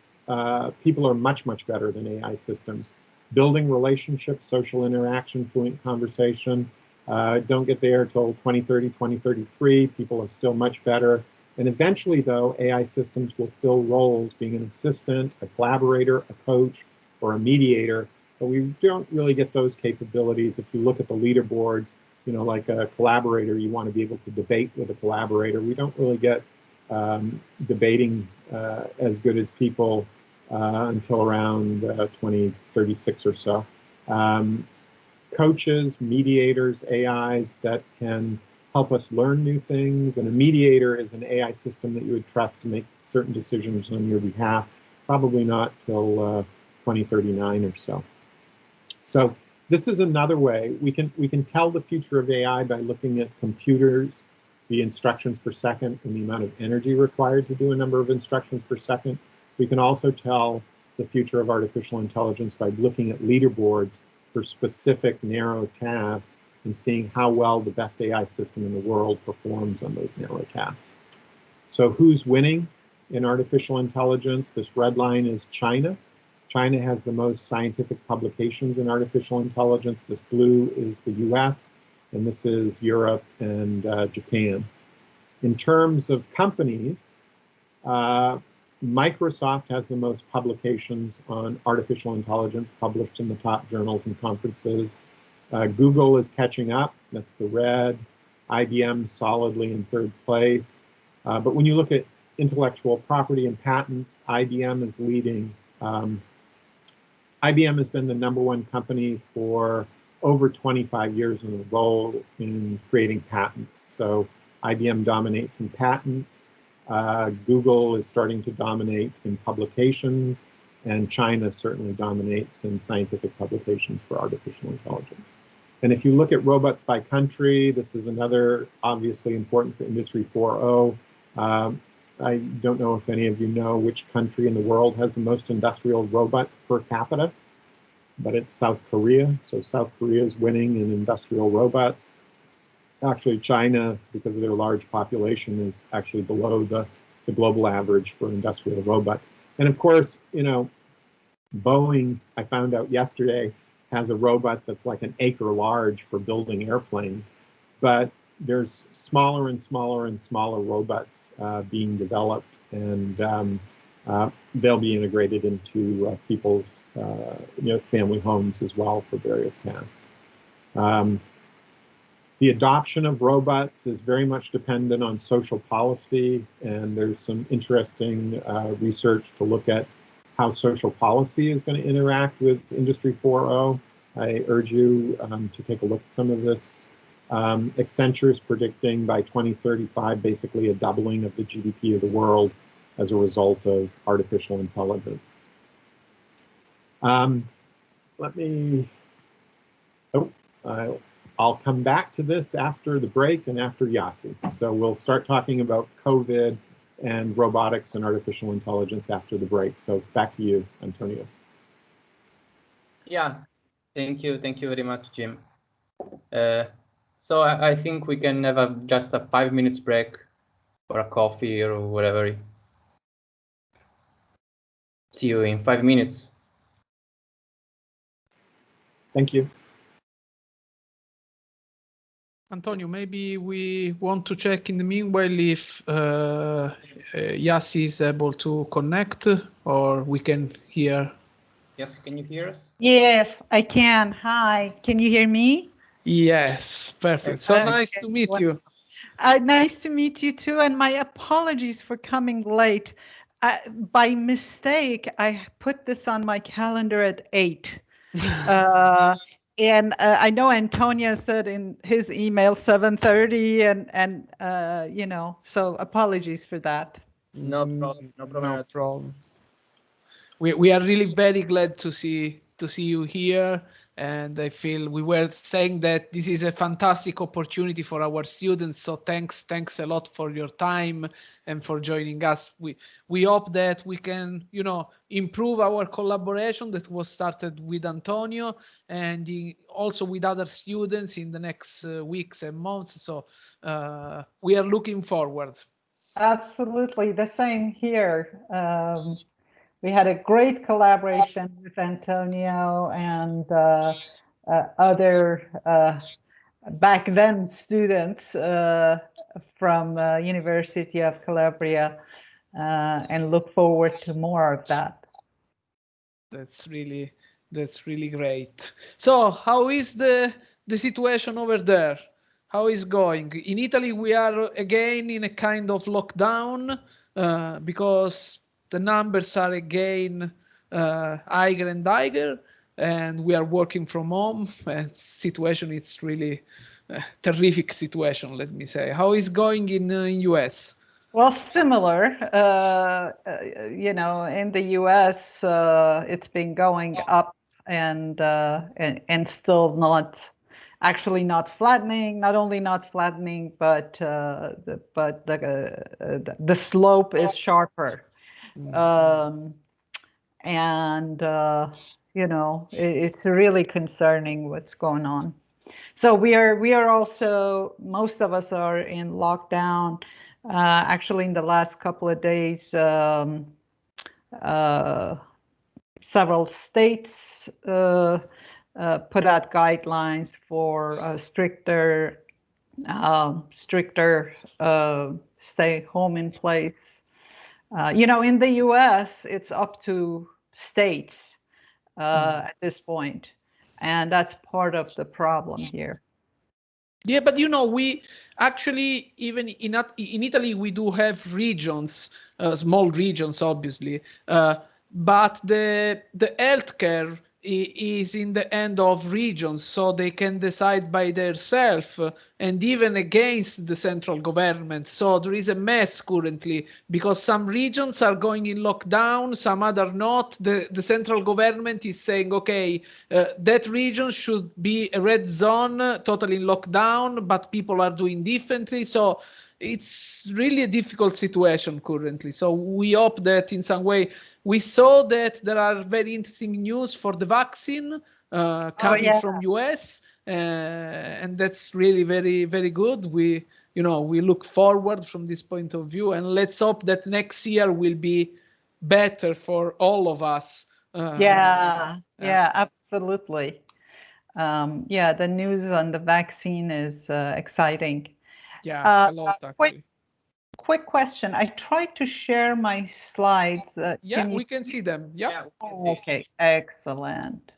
Speaker 2: people are much, much better than AI systems. Building relationships, social interaction, fluent conversation, don't get there till 2030, 2033. People are still much better. And eventually, though, AI systems will fill roles being an assistant, a collaborator, a coach, or a mediator. But we don't really get those capabilities. If you look at the leaderboards, you know, like a collaborator, you want to be able to debate with a collaborator. We don't really get debating as good as people until around 2036 or so. Coaches, mediators, AIs that can help us learn new things, and a mediator is an AI system that you would trust to make certain decisions on your behalf, probably not till 2039 or so. So this is another way we can tell the future of AI by looking at computers, the instructions per second, and the amount of energy required to do a number of instructions per second. We can also tell the future of artificial intelligence by looking at leaderboards for specific narrow tasks and seeing how well the best AI system in the world performs on those narrow tasks. So who's winning in artificial intelligence? This red line is China. China has the most scientific publications in artificial intelligence. This blue is the US, and this is Europe and Japan. In terms of companies, Microsoft has the most publications on artificial intelligence published in the top journals and conferences. Google is catching up, that's the red. IBM solidly in third place. But when you look at intellectual property and patents, IBM is leading. IBM has been the #1 company for over 25 years in a row in creating patents. So IBM dominates in patents. Google is starting to dominate in publications, and China certainly dominates in scientific publications for artificial intelligence. And if you look at robots by country, this is another obviously important for Industry 4.0. I don't know if any of you know which country in the world has the most industrial robots per capita, but it's South Korea. So South Korea is winning in industrial robots. Actually, China, because of their large population, is actually below the global average for industrial robots. And of course, you know, Boeing, I found out yesterday, has a robot that's like an acre large for building airplanes. But there's smaller and smaller and smaller robots being developed, and they'll be integrated into people's family homes as well for various tasks. The adoption of robots is very much dependent on social policy, and there's some interesting research to look at how social policy is going to interact with Industry 4.0. I urge you to take a look at some of this. Accenture is predicting by 2035 basically a doubling of the GDP of the world as a result of artificial intelligence. I'll come back to this after the break and after Yassi. So we'll start talking about COVID and robotics and artificial intelligence after the break. So back to you, Antonio.
Speaker 1: Yeah, thank you very much, Jim. So I think we can have just a 5 minutes break for a coffee or whatever. See you in 5 minutes.
Speaker 2: Thank you.
Speaker 4: Antonio, maybe we want to check in the meanwhile if Yassi is able to connect, or we can hear.
Speaker 1: Yes, can you hear us?
Speaker 5: Yes, I can. Hi, can you hear me?
Speaker 4: Yes, perfect. So nice to meet you.
Speaker 5: Nice to meet you too, and my apologies for coming late. By mistake, I put this on my calendar at 8. And I know Antonio said in his email 7:30, and you know, so apologies for that.
Speaker 1: No problem. No problem.
Speaker 4: No problem. We are really very glad to see you here, and I feel we were saying that this is a fantastic opportunity for our students. So thanks a lot for your time and for joining us. We hope that we can, you know, improve our collaboration that was started with Antonio and also with other students in the next weeks and months. So we are looking forward.
Speaker 5: Absolutely, the same here. We had a great collaboration with Antonio and other back then students from University of Calabria, and look forward to more of that.
Speaker 4: That's really great. So how is the situation over there? How is going? In Italy, we are again in a kind of lockdown because the numbers are again higher and higher, and we are working from home. And situation is really terrific situation, let me say. How is going in US?
Speaker 5: Well, similar. You know, in the US, it's been going up and still not. Actually, not flattening. Not only not flattening, but the slope is sharper, and you know, it's really concerning what's going on. So we are also, most of us are in lockdown. Actually, in the last couple of days, several states put out guidelines for stricter stay home in place. You know, in the US, it's up to states at this point, and that's part of the problem here.
Speaker 4: Yeah, but you know, we actually, even in Italy, we do have regions, small regions, obviously, but the healthcare is in the end of regions, so they can decide by themselves and even against the central government. So there is a mess currently because some regions are going in lockdown, some other not. The central government is saying, okay, that region should be a red zone, totally in lockdown, but people are doing differently. So it's really a difficult situation currently. So we hope that in some way, we saw that there are very interesting news for the vaccine coming from US, and that's really very, very good. We look forward from this point of view, and let's hope that next year will be better for all of us.
Speaker 5: Yeah, absolutely. Yeah, the news on the vaccine is exciting.
Speaker 4: Yeah, a lot actually.
Speaker 5: Quick question. I tried to share my slides.
Speaker 4: Yeah, we can see them. Yeah.
Speaker 5: Okay. Excellent.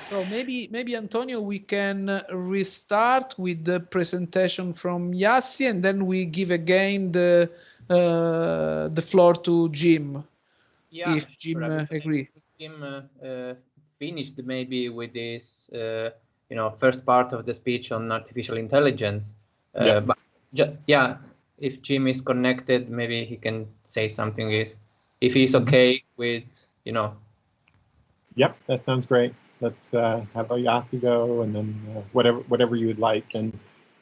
Speaker 4: So maybe Antonio, we can restart with the presentation from Yassi, and then we give again the floor to Jim.
Speaker 1: Yeah,
Speaker 4: if Jim agree.
Speaker 1: Jim finished maybe with this first part of the speech on artificial intelligence. But if Jim is connected, maybe he can say something if he's okay with,
Speaker 2: Yep, that sounds great. Let's have a Yassi go, and then whatever you would like. And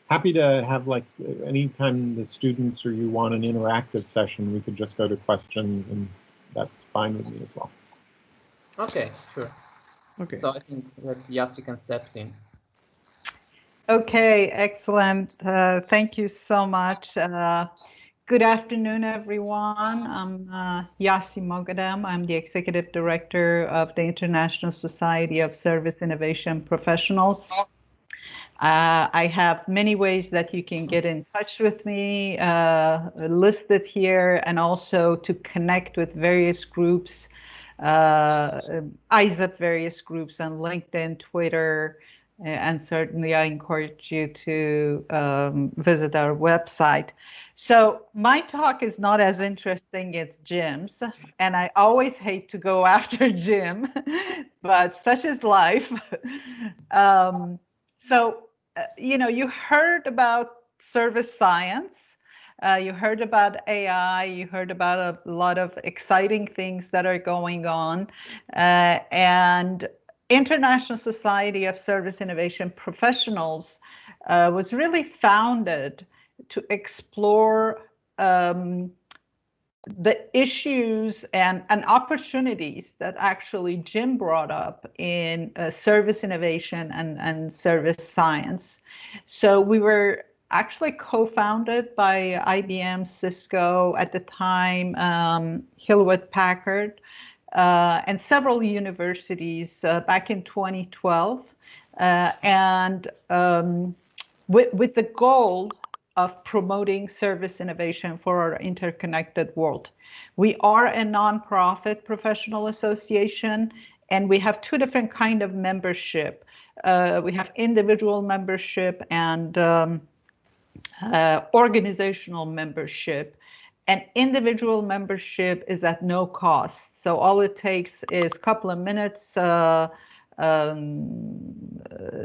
Speaker 2: happy to have, like, anytime the students or you want an interactive session, we could just go to questions, and that's fine with me as well.
Speaker 1: Okay, sure.
Speaker 4: Okay.
Speaker 1: So I think that Yassi can step in.
Speaker 5: Okay, excellent. Thank you so much. Good afternoon, everyone. I'm Yassi Moghaddam. I'm the Executive Director of the International Society of Service Innovation Professionals. I have many ways that you can get in touch with me listed here, and also to connect with various groups, Isip various groups on LinkedIn, Twitter, and certainly I encourage you to visit our website. So my talk is not as interesting as Jim's, and I always hate to go after Jim, but such is life. You heard about service science, you heard about AI, you heard about a lot of exciting things that are going on, and International Society of Service Innovation Professionals was really founded to explore the issues and opportunities that actually Jim brought up in service innovation and service science. So we were actually co-founded by IBM, Cisco at the time, Hewlett-Packard, and several universities back in 2012, with the goal of promoting service innovation for our interconnected world. We are a nonprofit professional association, and we have two different kinds of membership. We have individual membership and organizational membership. And individual membership is at no cost. So all it takes is a couple of minutes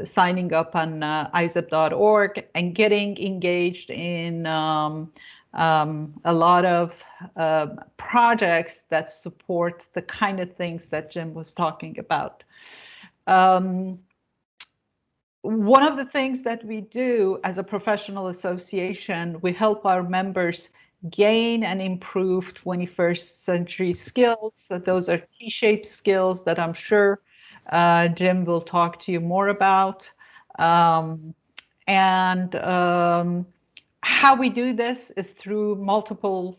Speaker 5: signing up on isip.org and getting engaged in a lot of projects that support the kind of things that Jim was talking about. One of the things that we do as a professional association, we help our members gain and improve 21st century skills. So those are T-shaped skills that I'm sure Jim will talk to you more about. How we do this is through multiple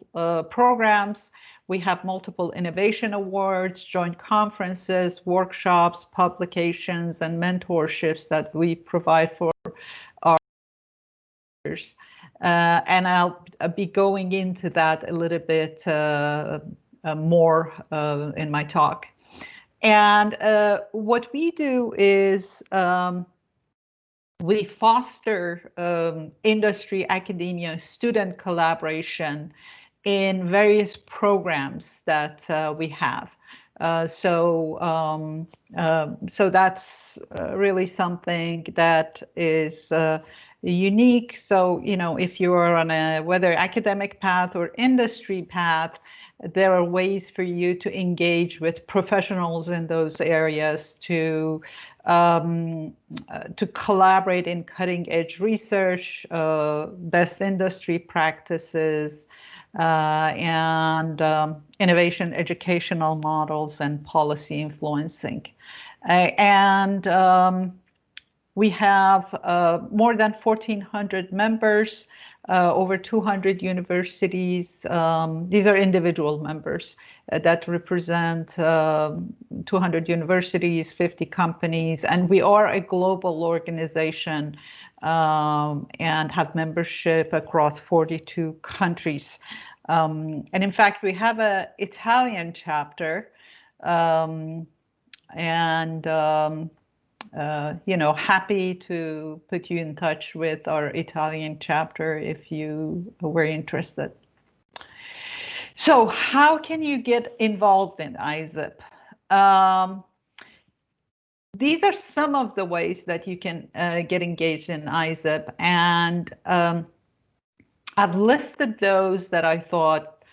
Speaker 5: programs. We have multiple innovation awards, joint conferences, workshops, publications, and mentorships that we provide for our members. And I'll be going into that a little bit more in my talk. And what we do is we foster industry, academia, student collaboration in various programs that we have. So that's really something that is unique. So, if you are on a whether academic path or industry path, there are ways for you to engage with professionals in those areas to collaborate in cutting edge research, best industry practices, and innovation educational models and policy influencing. We have more than 1,400 members, over 200 universities. These are individual members that represent 200 universities, 50 companies, and we are a global organization and have membership across 42 countries. And in fact, we have an Italian chapter, happy to put you in touch with our Italian chapter if you were interested. So how can you get involved in ISIP? These are some of the ways that you can get engaged in ISIP, and I've listed those that I thought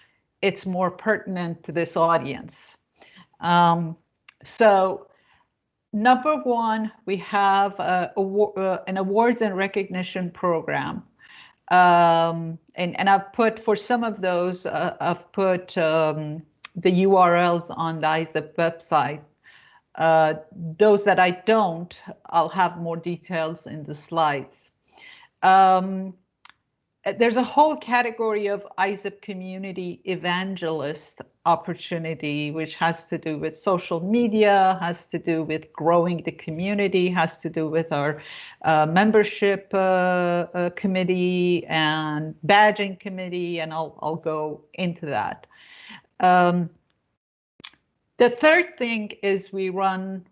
Speaker 5: it's more pertinent to this audience. So number one, we have an awards and recognition program. And I've put, for some of those, I've put the URLs on the ISIP website. Those that I don't, I'll have more details in the slides. there's a whole category of Isip community evangelist opportunity, which has to do with social media, has to do with growing the community, has to do with our membership committee and badging committee, and I'll go into that. The third thing is we run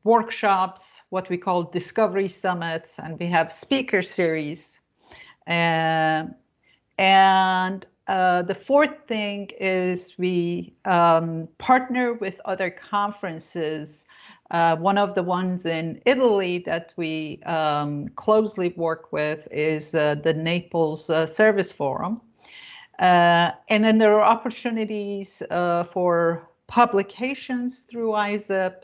Speaker 5: workshops, what we call discovery summits, and we have speaker series. And the fourth thing is we partner with other conferences. One of the ones in Italy that we closely work with is the Naples Service Forum. And then there are opportunities for publications through Isip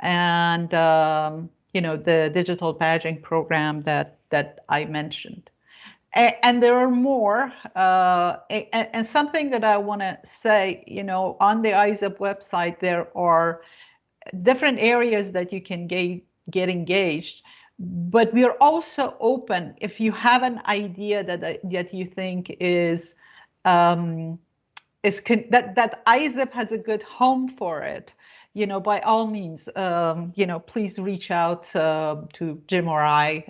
Speaker 5: and the digital badging program that I mentioned. And there are more, and something that I want to say, on the Isip website, there are different areas that you can get engaged, but we are also open. If you have an idea that you think is that Isip has a good home for it, by all means, please reach out to Jim or I.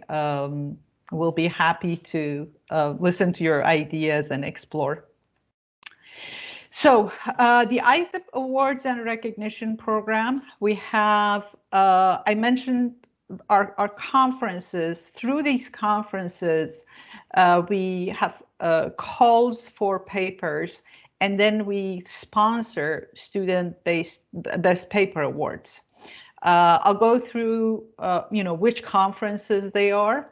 Speaker 5: We'll be happy to listen to your ideas and explore. So the ISIP Awards and Recognition Program, we have, I mentioned our conferences. Through these conferences, we have calls for papers, and then we sponsor student-based best paper awards. I'll go through, which conferences they are.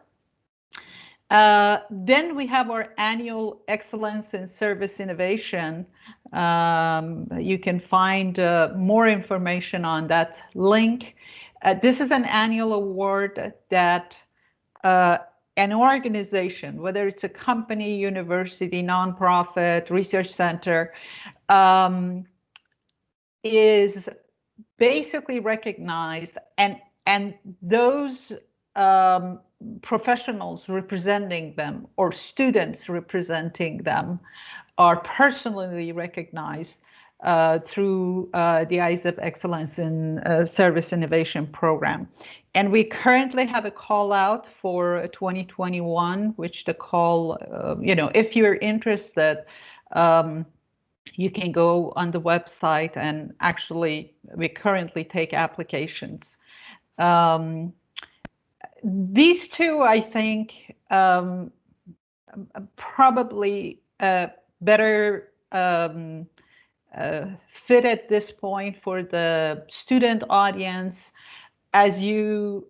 Speaker 5: Then we have our annual Excellence in Service Innovation. You can find more information on that link. This is an annual award that an organization, whether it's a company, university, nonprofit, research center, is basically recognized, and those professionals representing them or students representing them are personally recognized through the Isip Excellence in Service Innovation Program. And we currently have a call out for 2021, which the call, if you're interested, you can go on the website, and actually we currently take applications. These two, I think, probably better fit at this point for the student audience as you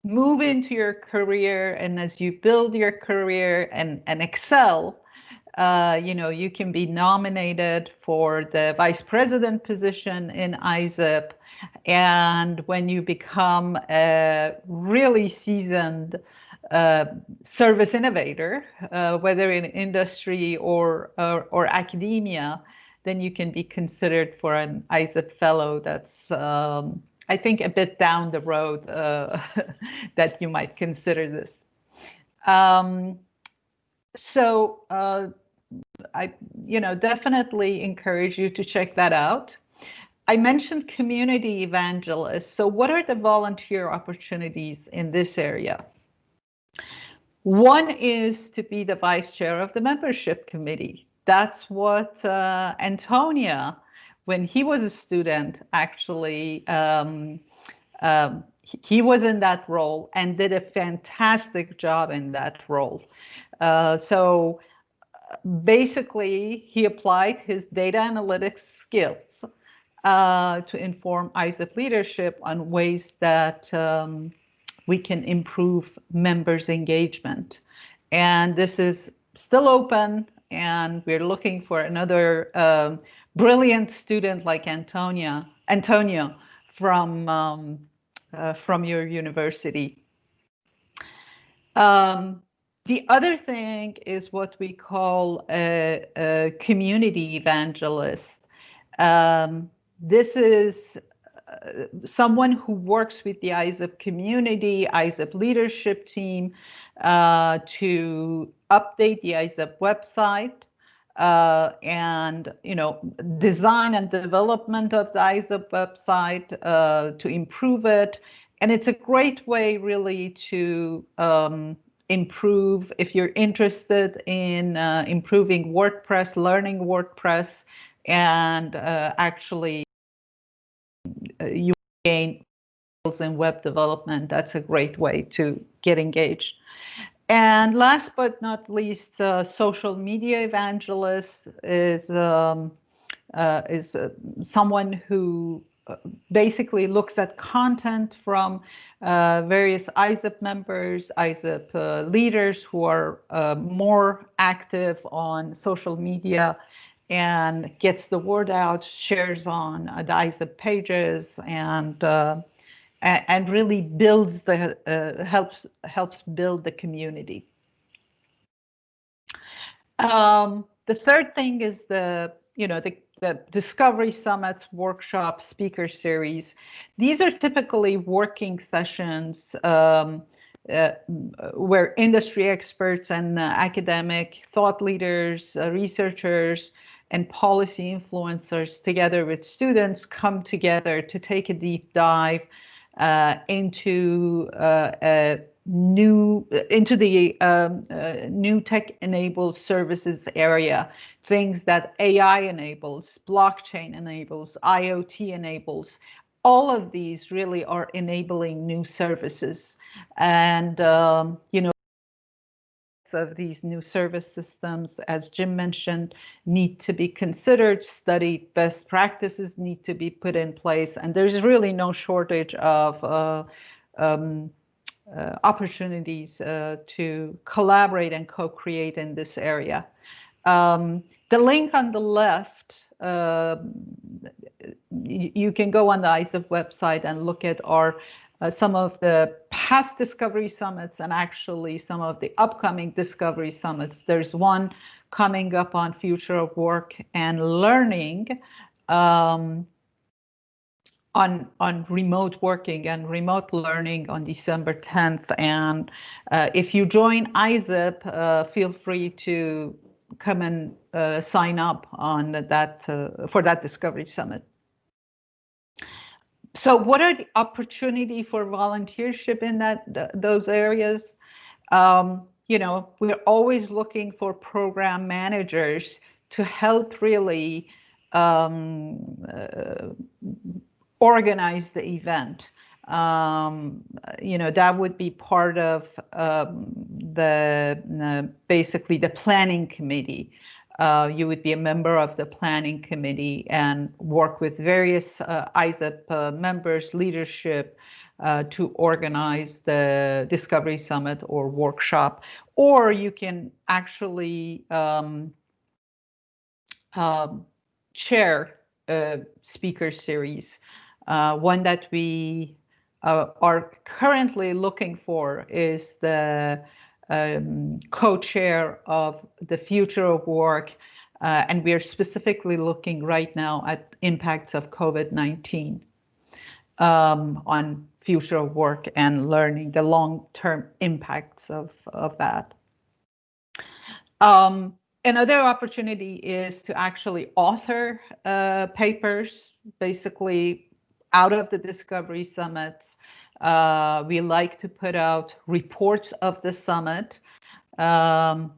Speaker 5: move into your career and as you build your career and excel. You can be nominated for the vice president position in Isip, and when you become a really seasoned service innovator, whether in industry or academia, then you can be considered for an Isip fellow. That's I think a bit down the road that you might consider this. So I definitely encourage you to check that out. I mentioned community evangelists. So what are the volunteer opportunities in this area? One is to be the vice chair of the membership committee. That's what Antonia, when he was a student, actually, he was in that role and did a fantastic job in that role. So basically, he applied his data analytics skills to inform Isip leadership on ways that we can improve members' engagement. And this is still open, and we're looking for another brilliant student like Antonia from your university. The other thing is what we call a community evangelist. This is someone who works with the Isip community, Isip leadership team, to update the Isip website, and design and development of the Isip website to improve it. And it's a great way really to improve, if you're interested in improving WordPress, learning WordPress, and actually you gain skills in web development. That's a great way to get engaged. And last but not least, social media evangelist is someone who basically looks at content from various Isip members, Isip leaders who are more active on social media, and gets the word out, shares on the Isip pages, and really builds the helps build the community. The third thing is the Discovery Summits, workshop, speaker series. These are typically working sessions where industry experts and academic thought leaders, researchers, and policy influencers, together with students, come together to take a deep dive into the new tech-enabled services area, things that AI enables, blockchain enables, IoT enables. All of these really are enabling new services, and of these new service systems, as Jim mentioned, need to be considered, studied, best practices need to be put in place, and there's really no shortage of opportunities to collaborate and co-create in this area. The link on the left, you can go on the Isip website and look at our some of the past Discovery Summits and actually some of the upcoming Discovery Summits. There's one coming up on future of work and learning, on remote working and remote learning on December 10th. And if you join Isip, feel free to come and sign up on that for that Discovery Summit. So what are the opportunity for volunteership in those areas? We're always looking for program managers to help really organize the event. That would be part of basically the planning committee. You would be a member of the planning committee and work with various Isip members, leadership, to organize the Discovery Summit or workshop. Or you can actually chair a speaker series. One that we are currently looking for is the co-chair of the future of work, and we are specifically looking right now at impacts of COVID-19 on future of work and learning, the long-term impacts of that. Another opportunity is to actually author papers, basically out of the Discovery Summits. We like to put out reports of the summit, and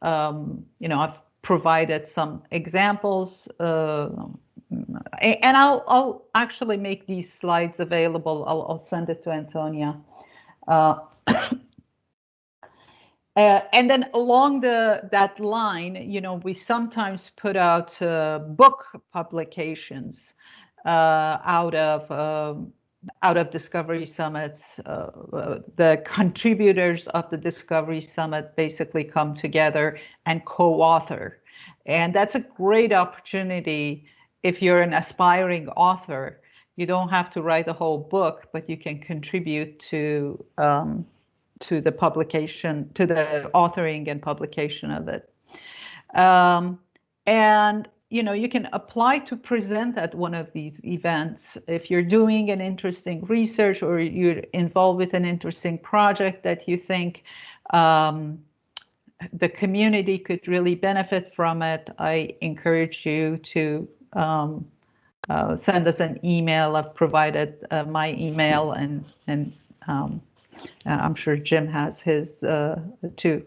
Speaker 5: I've provided some examples, and I'll actually make these slides available. I'll send it to Antonia. And then along that line, we sometimes put out book publications out of Discovery Summits. The contributors of the Discovery Summit basically come together and co-author. And that's a great opportunity if you're an aspiring author. You don't have to write a whole book, but you can contribute to the publication, to the authoring and publication of it. And you can apply to present at one of these events. If you're doing an interesting research or you're involved with an interesting project that you think the community could really benefit from it, I encourage you to send us an email. I've provided my email, and I'm sure Jim has his too.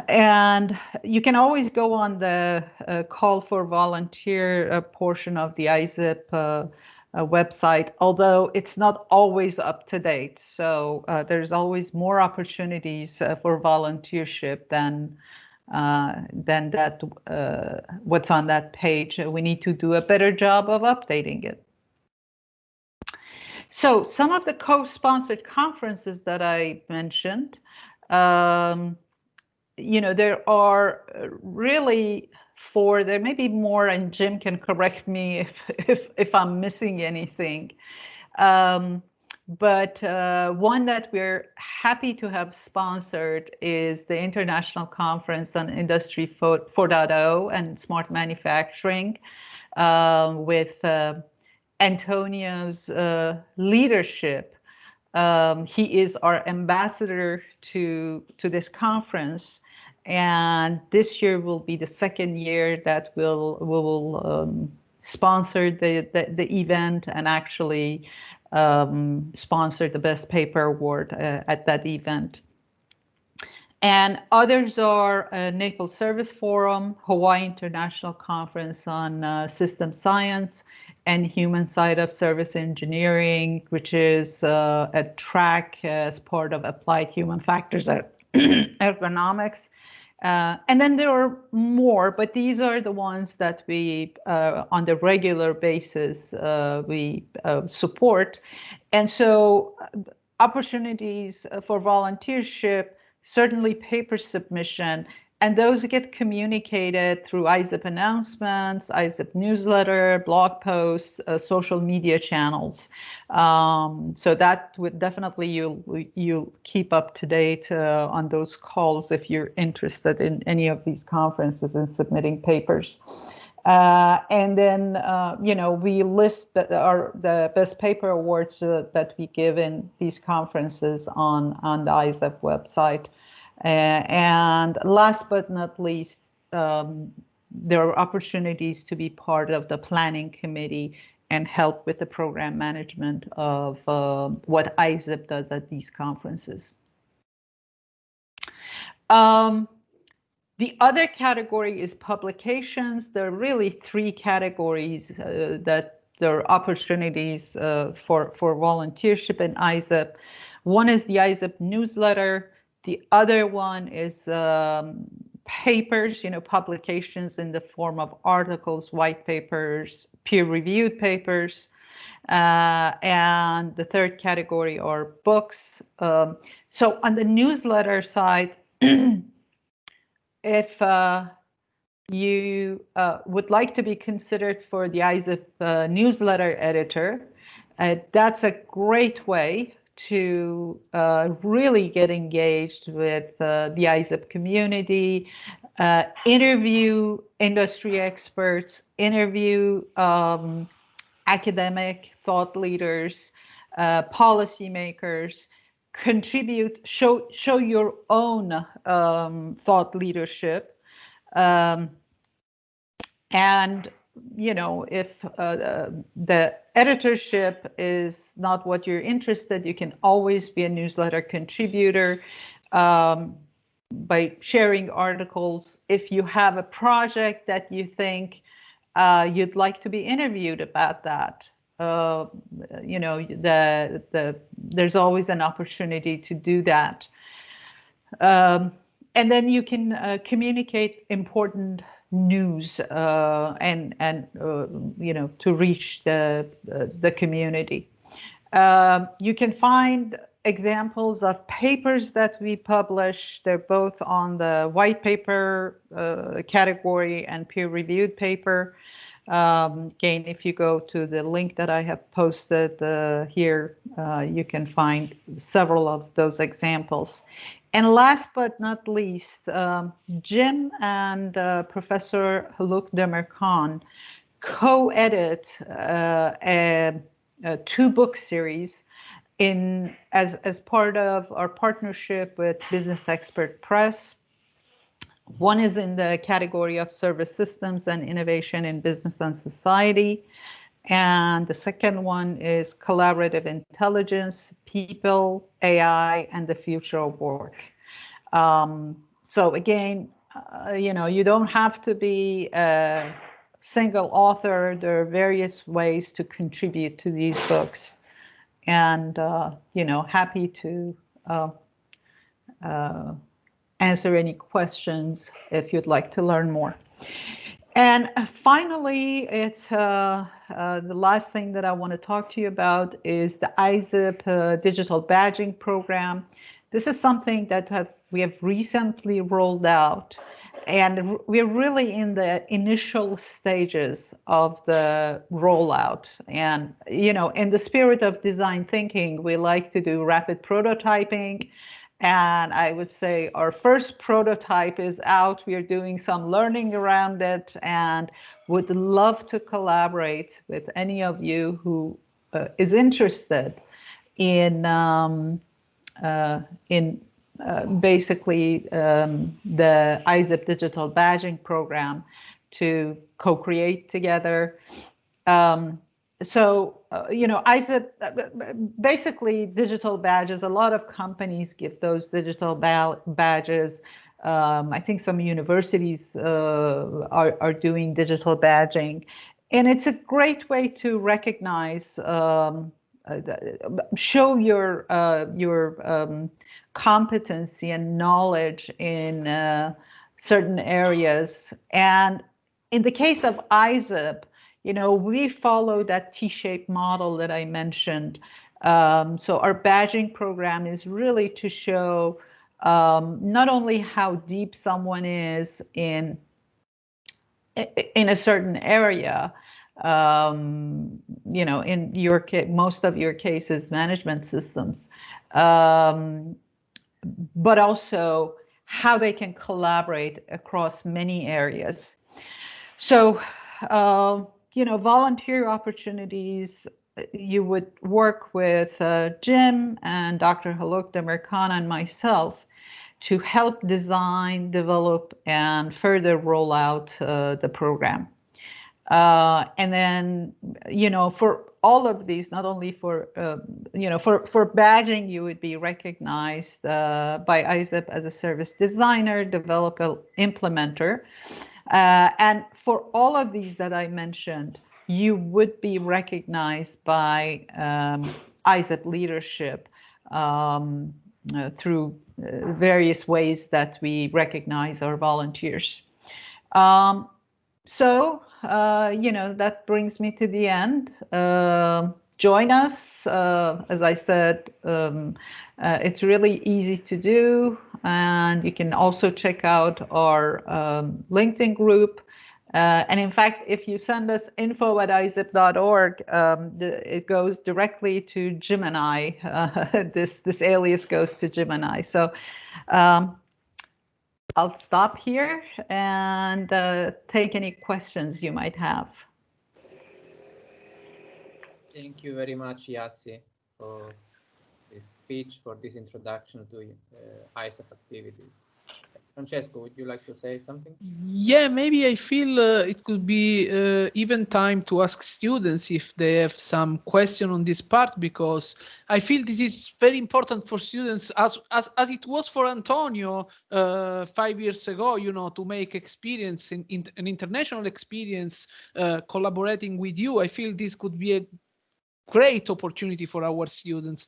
Speaker 5: And you can always go on the call for volunteer portion of the Isip website, although it's not always up to date. So there's always more opportunities for volunteership than that what's on that page. We need to do a better job of updating it. So some of the co-sponsored conferences that I mentioned, there are really 4. There may be more, and Jim can correct me if I'm missing anything. But one that we're happy to have sponsored is the International Conference on Industry 4.0 and Smart Manufacturing with Antonio's leadership. He is our ambassador to this conference, and this year will be the second year that we will sponsor the event and actually sponsor the Best Paper Award at that event. And others are Naples Service Forum, Hawaii International Conference on System Science, and Human Side of Service Engineering, which is a track as part of Applied Human Factors Ergonomics. And then there are more, but these are the ones that we, on the regular basis, we support. And so opportunities for volunteership, certainly paper submission, and those get communicated through Isip announcements, Isip newsletter, blog posts, social media channels. So that would definitely, you'll keep up to date on those calls if you're interested in any of these conferences and submitting papers. And then, we list the best paper awards that we give in these conferences on the Isip website. And last but not least, there are opportunities to be part of the planning committee and help with the program management of what Isip does at these conferences. The other category is publications. There are really 3 categories that there are opportunities for volunteership in Isip. One is the Isip newsletter. The other one is papers, publications in the form of articles, white papers, peer-reviewed papers. And the third category are books. So on the newsletter side, if you would like to be considered for the Isip newsletter editor, that's a great way to really get engaged with the Isip community, interview industry experts, interview academic thought leaders, policymakers, contribute, show your own thought leadership, and if the editorship is not what you're interested, you can always be a newsletter contributor by sharing articles. If you have a project that you think you'd like to be interviewed about that, there's always an opportunity to do that. And then you can communicate important news and to reach the community. You can find examples of papers that we publish. They're both on the white paper category and peer-reviewed paper. Again, if you go to the link that I have posted here, you can find several of those examples. And last but not least, Jim and Professor Haluk Demirkan co-edit a two-book series as part of our partnership with Business Expert Press. One is in the category of service systems and innovation in business and society. And the second one is collaborative intelligence, people, AI, and the future of work. So again, you don't have to be a single author. There are various ways to contribute to these books. And, happy to answer any questions if you'd like to learn more. And finally, it's the last thing that I want to talk to you about is the Isip digital badging program. This is something that we have recently rolled out, and we're really in the initial stages of the rollout. And, in the spirit of design thinking, we like to do rapid prototyping. And I would say our first prototype is out. We are doing some learning around it and would love to collaborate with any of you who is interested in basically the Isip digital badging program to co-create together. Isip, basically digital badges, a lot of companies give those digital badges. I think some universities are doing digital badging. And it's a great way to recognize, show your competency and knowledge in certain areas. And in the case of Isip, we follow that T-shaped model that I mentioned. So our badging program is really to show not only how deep someone is in a certain area, in your case, most of your cases, management systems, but also how they can collaborate across many areas. So, volunteer opportunities, you would work with Jim and Dr. Haluk Demirkan and myself to help design, develop, and further roll out the program. And then, for all of these, not only for badging, you would be recognized by Isip as a service designer, developer, implementer. And for all of these that I mentioned, you would be recognized by Isip leadership through various ways that we recognize our volunteers. That brings me to the end. Join us. As I said, it's really easy to do. And you can also check out our LinkedIn group. And in fact, if you send us info@isip.org, it goes directly to Jim and I. This alias goes to Jim and I. So I'll stop here and take any questions you might have.
Speaker 1: Thank you very much, Yassi, for this speech, for this introduction to ISAP activities. Francesco, would you like to say something?
Speaker 4: Yeah, maybe I feel it could be even time to ask students if they have some question on this part, because I feel this is very important for students as it was for Antonio 5 years ago, to make experience in an international experience collaborating with you. I feel this could be a great opportunity for our students.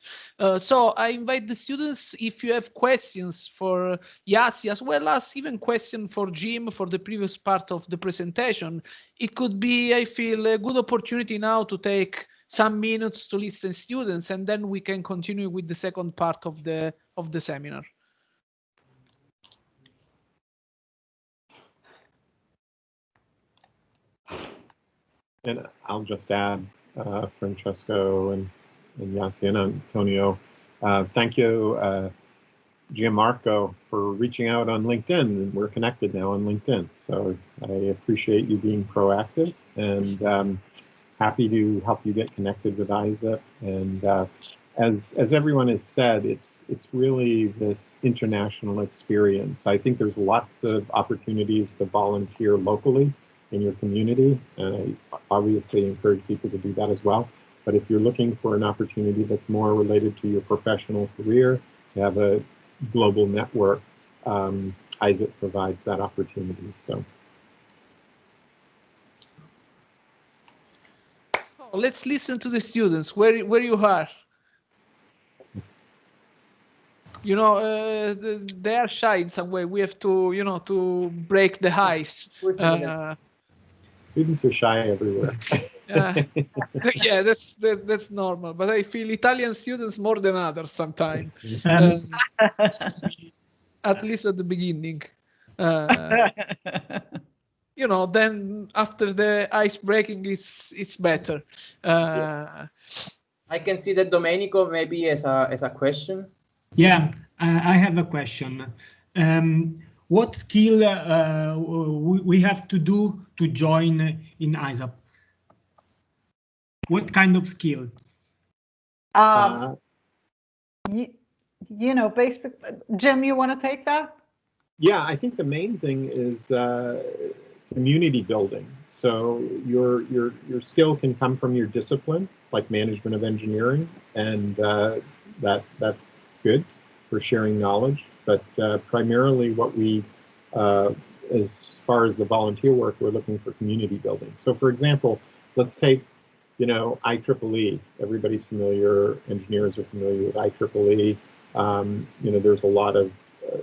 Speaker 4: So I invite the students, if you have questions for Yassi, as well as even question for Jim for the previous part of the presentation, it could be, I feel, a good opportunity now to take some minutes to listen students, and then we can continue with the second part of the seminar.
Speaker 2: And I'll just add, Francesco and Yassi and Antonio, thank you, Gianmarco, for reaching out on LinkedIn. And we're connected now on LinkedIn. So I appreciate you being proactive, and happy to help you get connected with Isip. And as everyone has said, it's really this international experience. I think there's lots of opportunities to volunteer locally in your community, and I obviously encourage people to do that as well. But if you're looking for an opportunity that's more related to your professional career, to have a global network, Isip provides that opportunity. So
Speaker 4: let's listen to the students. Where you are? You know, they are shy in some way. We have to, you know, to break the ice.
Speaker 2: Students are shy everywhere.
Speaker 4: Yeah, that's normal. But I feel Italian students more than others sometimes. At least at the beginning. You know, then after the ice breaking, it's better.
Speaker 1: I can see that Domenico maybe as a question.
Speaker 6: Yeah, I have a question. What skill we have to do to join in Isap? What kind of skill?
Speaker 5: You know, basic. Jim, you want to take that?
Speaker 2: Yeah, I think the main thing is community building. So your skill can come from your discipline, like management of engineering, and that's good for sharing knowledge. But primarily, what we, as far as the volunteer work, we're looking for community building. So, for example, let's take, you know, IEEE. Everybody's familiar. Engineers are familiar with IEEE. You know, there's a lot of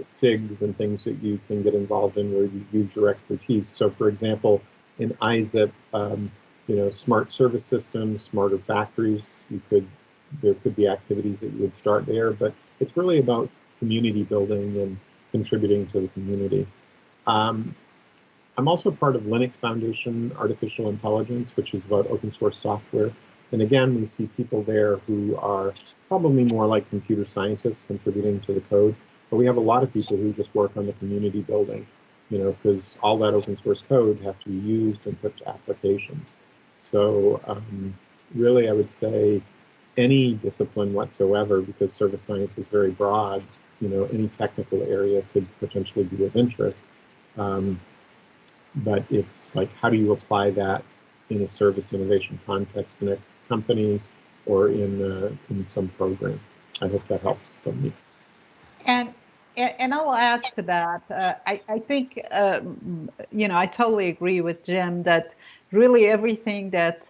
Speaker 2: SIGs and things that you can get involved in where you use your expertise. So, for example, in Isip, you know, smart service systems, smarter factories, there could be activities that you would start there, but it's really about community building and contributing to the community. I'm also part of Linux Foundation Artificial Intelligence, which is about open source software. And again, we see people there who are probably more like computer scientists contributing to the code. But we have a lot of people who just work on the community building, you know, because all that open source code has to be used and put to applications. So really, I would say any discipline whatsoever, because service science is very broad, you know, any technical area could potentially be of interest. But it's like, how do you apply that in a service innovation context in a company or in some program? I hope that helps me.
Speaker 5: And I'll add to that. I think, you know, I totally agree with Jim that really everything that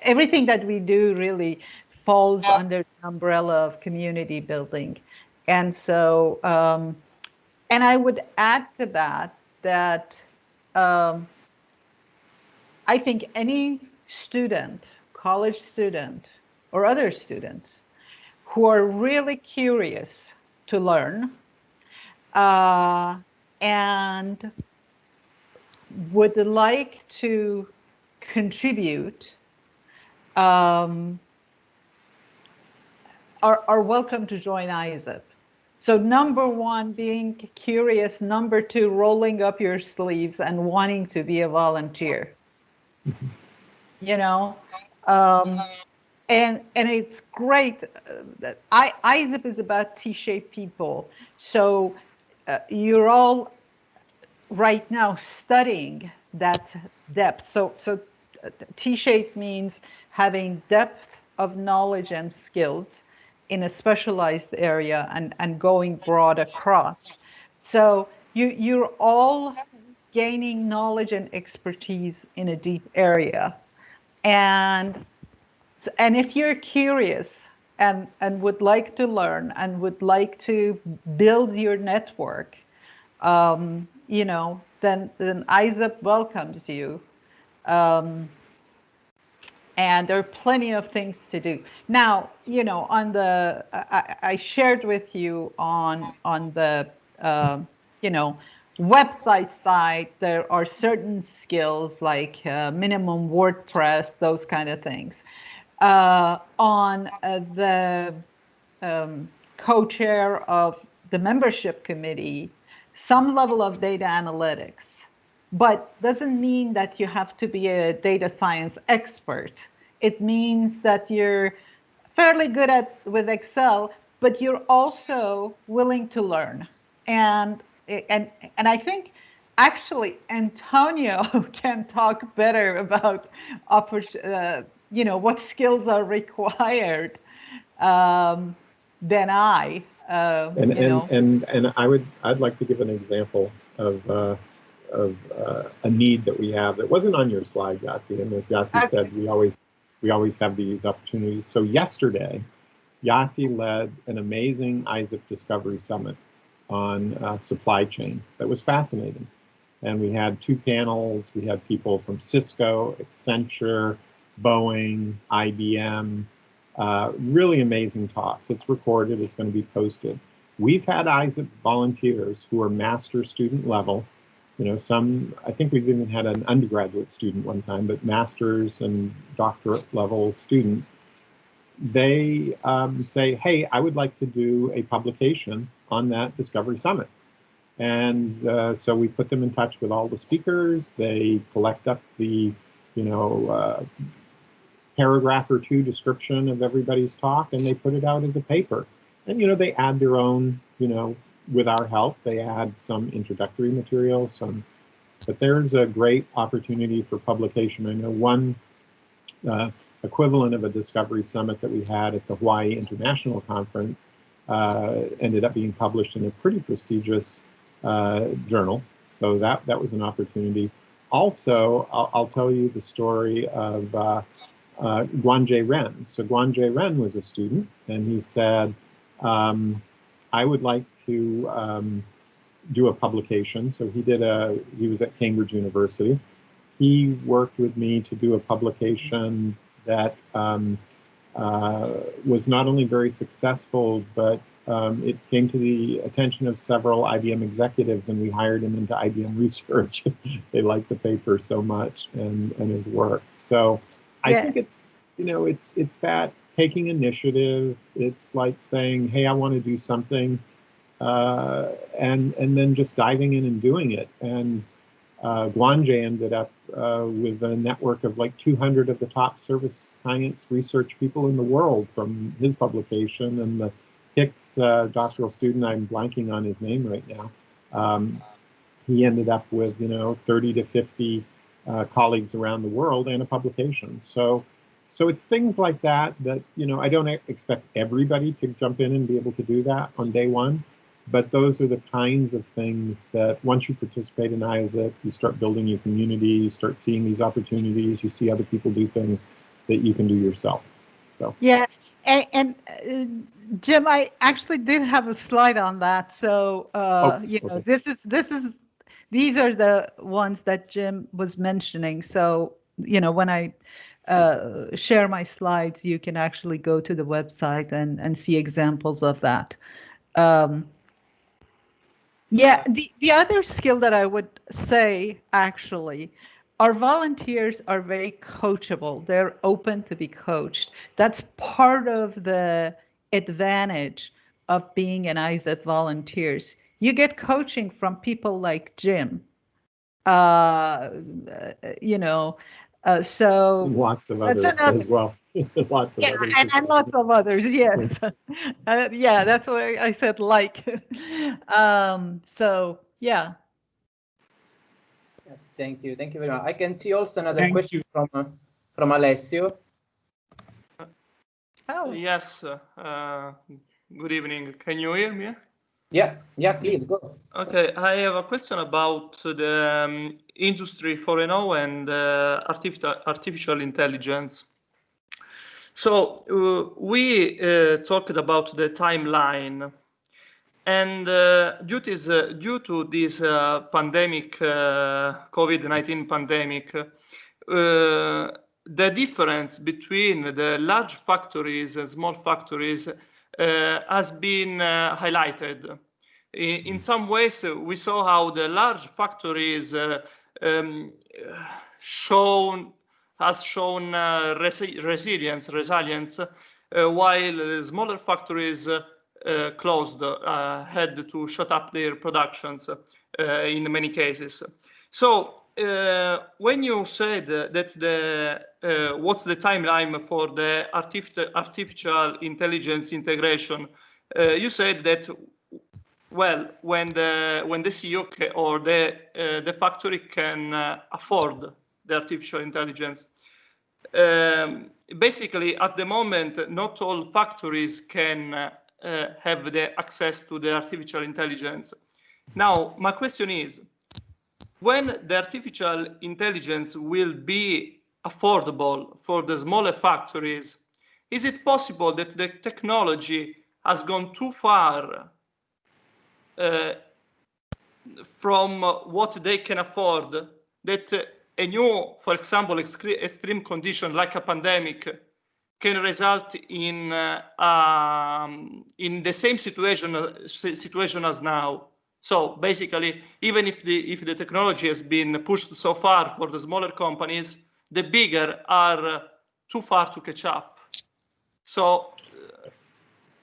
Speaker 5: everything that we do really falls under the umbrella of community building. And so, and I would add to that I think any student, college student, or other students who are really curious to learn and would like to contribute are welcome to join Isip. So number one, being curious. Number two, rolling up your sleeves and wanting to be a volunteer. You know, and it's great that Isip is about T-shaped people. So you're all right now studying that depth. So T-shaped means having depth of knowledge and skills in a specialized area and going broad across. So you're all gaining knowledge and expertise in a deep area. And if you're curious and would like to learn and would like to build your network, you know, then Isip welcomes you. And there are plenty of things to do. Now, you know, on the I shared with you on the website side, there are certain skills like minimum WordPress, those kind of things. On the co-chair of the membership committee, some level of data analytics, but doesn't mean that you have to be a data science expert. It means that you're fairly good with Excel, but you're also willing to learn. And I think actually Antonio can talk better about what skills are required than I.
Speaker 2: And I'd like to give an example of a need that we have that wasn't on your slide, Yassi. And as Yassi said, we always have these opportunities. So yesterday, Yassi led an amazing Isip Discovery Summit on supply chain that was fascinating. And we had 2 panels. We had people from Cisco, Accenture, Boeing, IBM, really amazing talks. It's recorded, it's going to be posted. We've had Isip volunteers who are master student level. I think we've even had an undergraduate student one time, but master's and doctorate level students. They say, hey, I would like to do a publication on that Discovery Summit. And so we put them in touch with all the speakers. They collect up the, paragraph or 2 description of everybody's talk, and they put it out as a paper. And, they add their own, with our help, they add some introductory material, but there's a great opportunity for publication. I know one equivalent of a Discovery Summit that we had at the Hawaii International Conference ended up being published in a pretty prestigious journal. So that was an opportunity. Also, I'll tell you the story of Guanjie Ren. So Guanjie Ren was a student, and he said, I would like to do a publication. So he was at Cambridge University. He worked with me to do a publication that was not only very successful, but it came to the attention of several IBM executives, and we hired him into IBM Research. They liked the paper so much and his work. So I think it's that taking initiative. It's like saying, hey, I want to do something, and then just diving in and doing it. And Guanjie ended up with a network of like 200 of the top service science research people in the world from his publication. And the Hicks doctoral student, I'm blanking on his name right now, he ended up with 30 to 50 colleagues around the world and a publication. So it's things like that I don't expect everybody to jump in and be able to do that on day one. But those are the kinds of things that once you participate in Isip, you start building your community, you start seeing these opportunities, you see other people do things that you can do yourself. So
Speaker 5: yeah, and Jim, I actually did have a slide on that. So okay. These are the ones that Jim was mentioning. So when I share my slides, you can actually go to the website and see examples of that. Yeah, the other skill that I would say, actually, our volunteers are very coachable. They're open to be coached. That's part of the advantage of being an Isip volunteers. You get coaching from people like Jim. So
Speaker 2: lots of others as well. Lots of others.
Speaker 5: And lots of others, yes. Yeah, that's why I said like. So yeah.
Speaker 1: Thank you very much. I can see also another question from Alessio.
Speaker 5: Oh
Speaker 7: yes. Good evening. Can you hear me?
Speaker 1: Yeah, please go.
Speaker 7: Okay, I have a question about the Industry 4.0 and artificial intelligence. So we talked about the timeline, and due to this pandemic, COVID-19 pandemic, the difference between the large factories and small factories has been highlighted. in some ways, we saw how the large factories shown resilience, while smaller factories closed, had to shut up their productions in many cases. So when you said that what's the timeline for the artificial intelligence integration, you said that, well, when the CEO or the factory can afford the artificial intelligence. Basically, at the moment, not all factories can have the access to the artificial intelligence. Now, my question is, when the artificial intelligence will be affordable for the smaller factories, is it possible that the technology has gone too far from what they can afford, that a new, for example, extreme condition like a pandemic can result in the same situation as now? So basically, even if the technology has been pushed so far for the smaller companies, the bigger are too far to catch up. So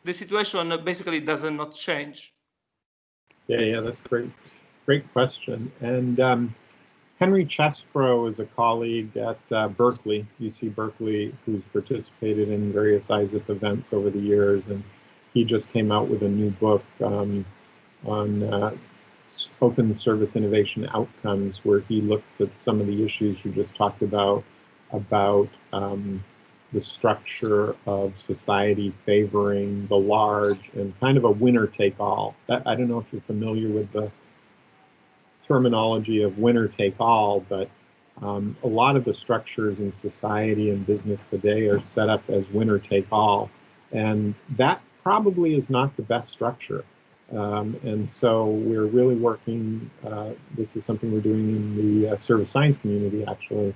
Speaker 7: the situation basically does not change.
Speaker 2: Yeah, that's great question. And Henry Chesbrough is a colleague at Berkeley, UC Berkeley, who's participated in various ISIP events over the years, and he just came out with a new book on open service innovation outcomes, where he looks at some of the issues you just talked about the structure of society favoring the large and kind of a winner-take-all. I don't know if you're familiar with the terminology of winner-take-all, but a lot of the structures in society and business today are set up as winner-take-all, and that probably is not the best structure. And so we're really working, this is something we're doing in the service science community, actually,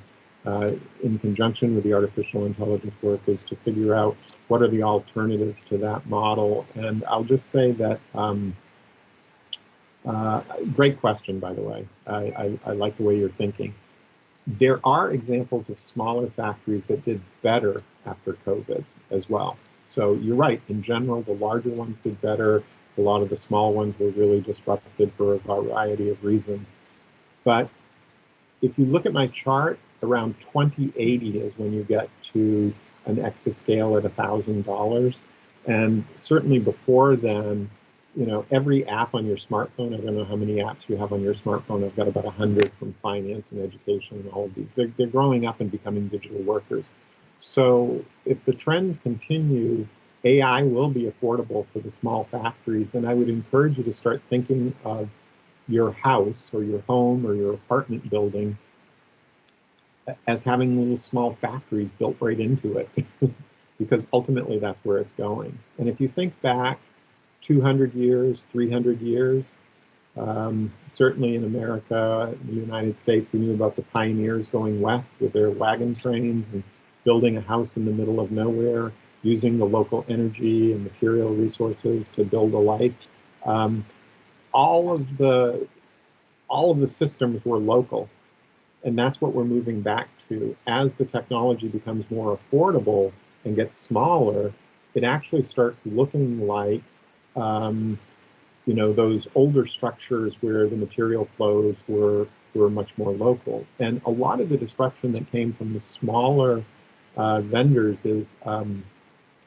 Speaker 2: in conjunction with the artificial intelligence work, is to figure out what are the alternatives to that model. And I'll just say that, great question, by the way. I like the way you're thinking. There are examples of smaller factories that did better after COVID as well. So you're right, in general, the larger ones did better. A lot of the small ones were really disrupted for a variety of reasons. But if you look at my chart, around 2080 is when you get to an exascale at $1,000. And certainly before then, you know, every app on your smartphone, I don't know how many apps you have on your smartphone. I've got about 100 from finance and education and all of these. They're growing up and becoming digital workers. So if the trends continue, AI will be affordable for the small factories. And I would encourage you to start thinking of your house or your home or your apartment building as having little small factories built right into it, because ultimately that's where it's going. And if you think back 200 years, 300 years, certainly in America, in the United States, we knew about the pioneers going west with their wagon trains and building a house in the middle of nowhere, using the local energy and material resources to build a life. All of the systems were local. And that's what we're moving back to. As the technology becomes more affordable and gets smaller, it actually starts looking like, you know, those older structures where the material flows were much more local. And a lot of the disruption that came from the smaller vendors is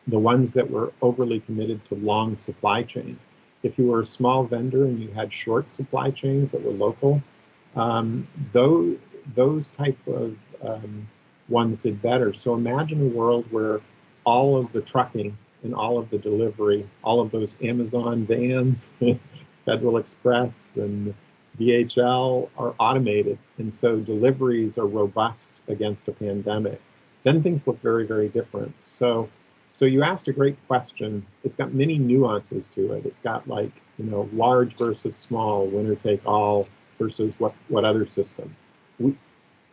Speaker 2: the ones that were overly committed to long supply chains. If you were a small vendor and you had short supply chains that were local, those type of ones did better. So imagine a world where all of the trucking and all of the delivery, all of those Amazon vans, Federal Express and DHL are automated. And so deliveries are robust against a pandemic. Then things look very, very different. So you asked a great question. It's got many nuances to it. It's got, like, you know, large versus small, winner take all versus what other system.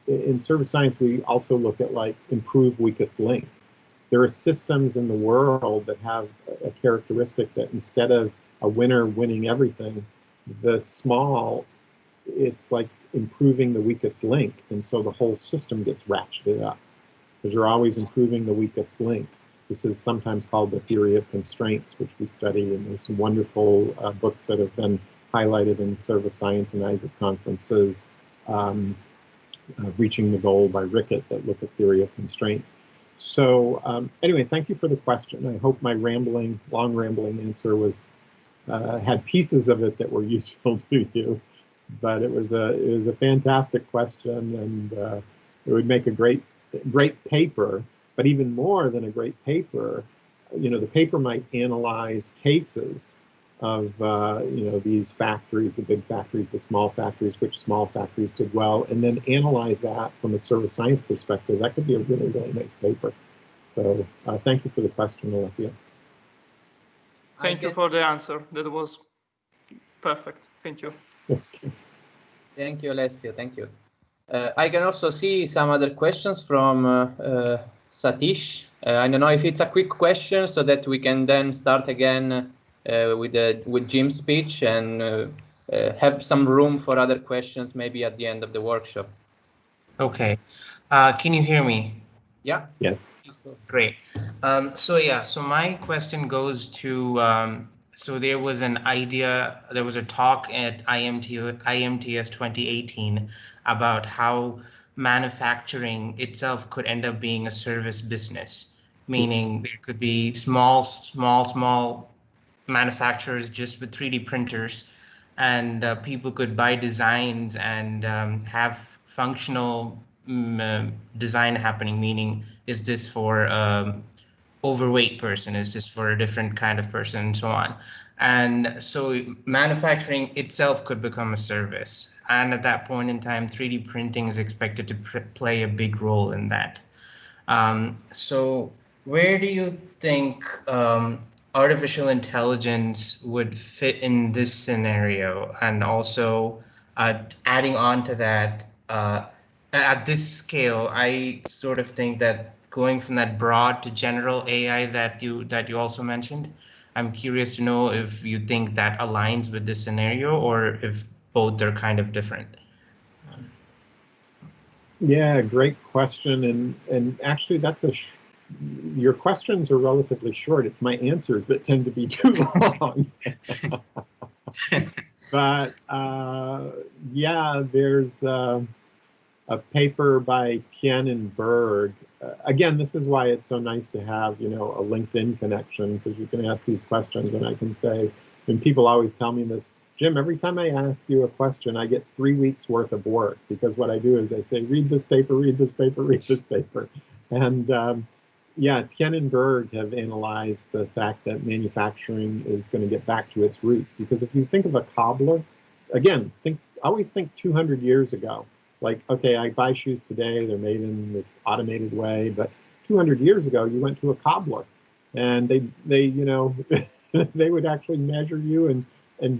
Speaker 2: In service science, we also look at, like, improve weakest link. There are systems in the world that have a characteristic that instead of a winner winning everything. The small, it's like improving the weakest link, and so the whole system gets ratcheted up because you're always improving the weakest link. This is sometimes called the theory of constraints, which we study, and there's some wonderful books that have been highlighted in service science and Isip conferences, Reaching the Goal by Rickett, that look at theory of constraints. So anyway, thank you for the question. I hope my long rambling answer was had pieces of it that were useful to you, but it was a fantastic question, and it would make a great paper. But even more than a great paper, the paper might analyze cases of these factories, the big factories, the small factories, which small factories did well, and then analyze that from a service science perspective. That could be a really, really nice paper. So thank you for the question, Alessia.
Speaker 7: Thank you for the answer. That was perfect. Thank you.
Speaker 1: Thank you, Alessio. Thank you. I can also see some other questions from Satish. I don't know if it's a quick question so that we can then start again with Jim's speech and have some room for other questions maybe at the end of the workshop.
Speaker 8: Okay. Can you hear me?
Speaker 1: Yeah.
Speaker 2: Yes.
Speaker 8: Great. So my question goes to, so there was an idea, there was a talk at IMTS 2018 about how manufacturing itself could end up being a service business, meaning there could be small manufacturers just with 3D printers, and people could buy designs and have functional design happening, meaning is this for overweight person, is this for a different kind of person, and so on. And so manufacturing itself could become a service, and at that point in time 3D printing is expected to play a big role in that. So where do you think artificial intelligence would fit in this scenario? And also adding on to that, at this scale, I sort of think that going from that broad to general AI that you also mentioned, I'm curious to know if you think that aligns with this scenario or if both are kind of different.
Speaker 2: Yeah, great question. And actually, that's your questions are relatively short. It's my answers that tend to be too long. But yeah, there's a paper by Tien and Berg. Again, this is why it's so nice to have, a LinkedIn connection, because you can ask these questions and I can say, and people always tell me this, Jim, every time I ask you a question, I get 3 weeks worth of work, because what I do is I say, read this paper, read this paper, read this paper. And yeah, Tien and Berg have analyzed the fact that manufacturing is going to get back to its roots, because if you think of a cobbler, again, always think 200 years ago. Like, okay, I buy shoes today, they're made in this automated way, but 200 years ago, you went to a cobbler, and they they would actually measure you and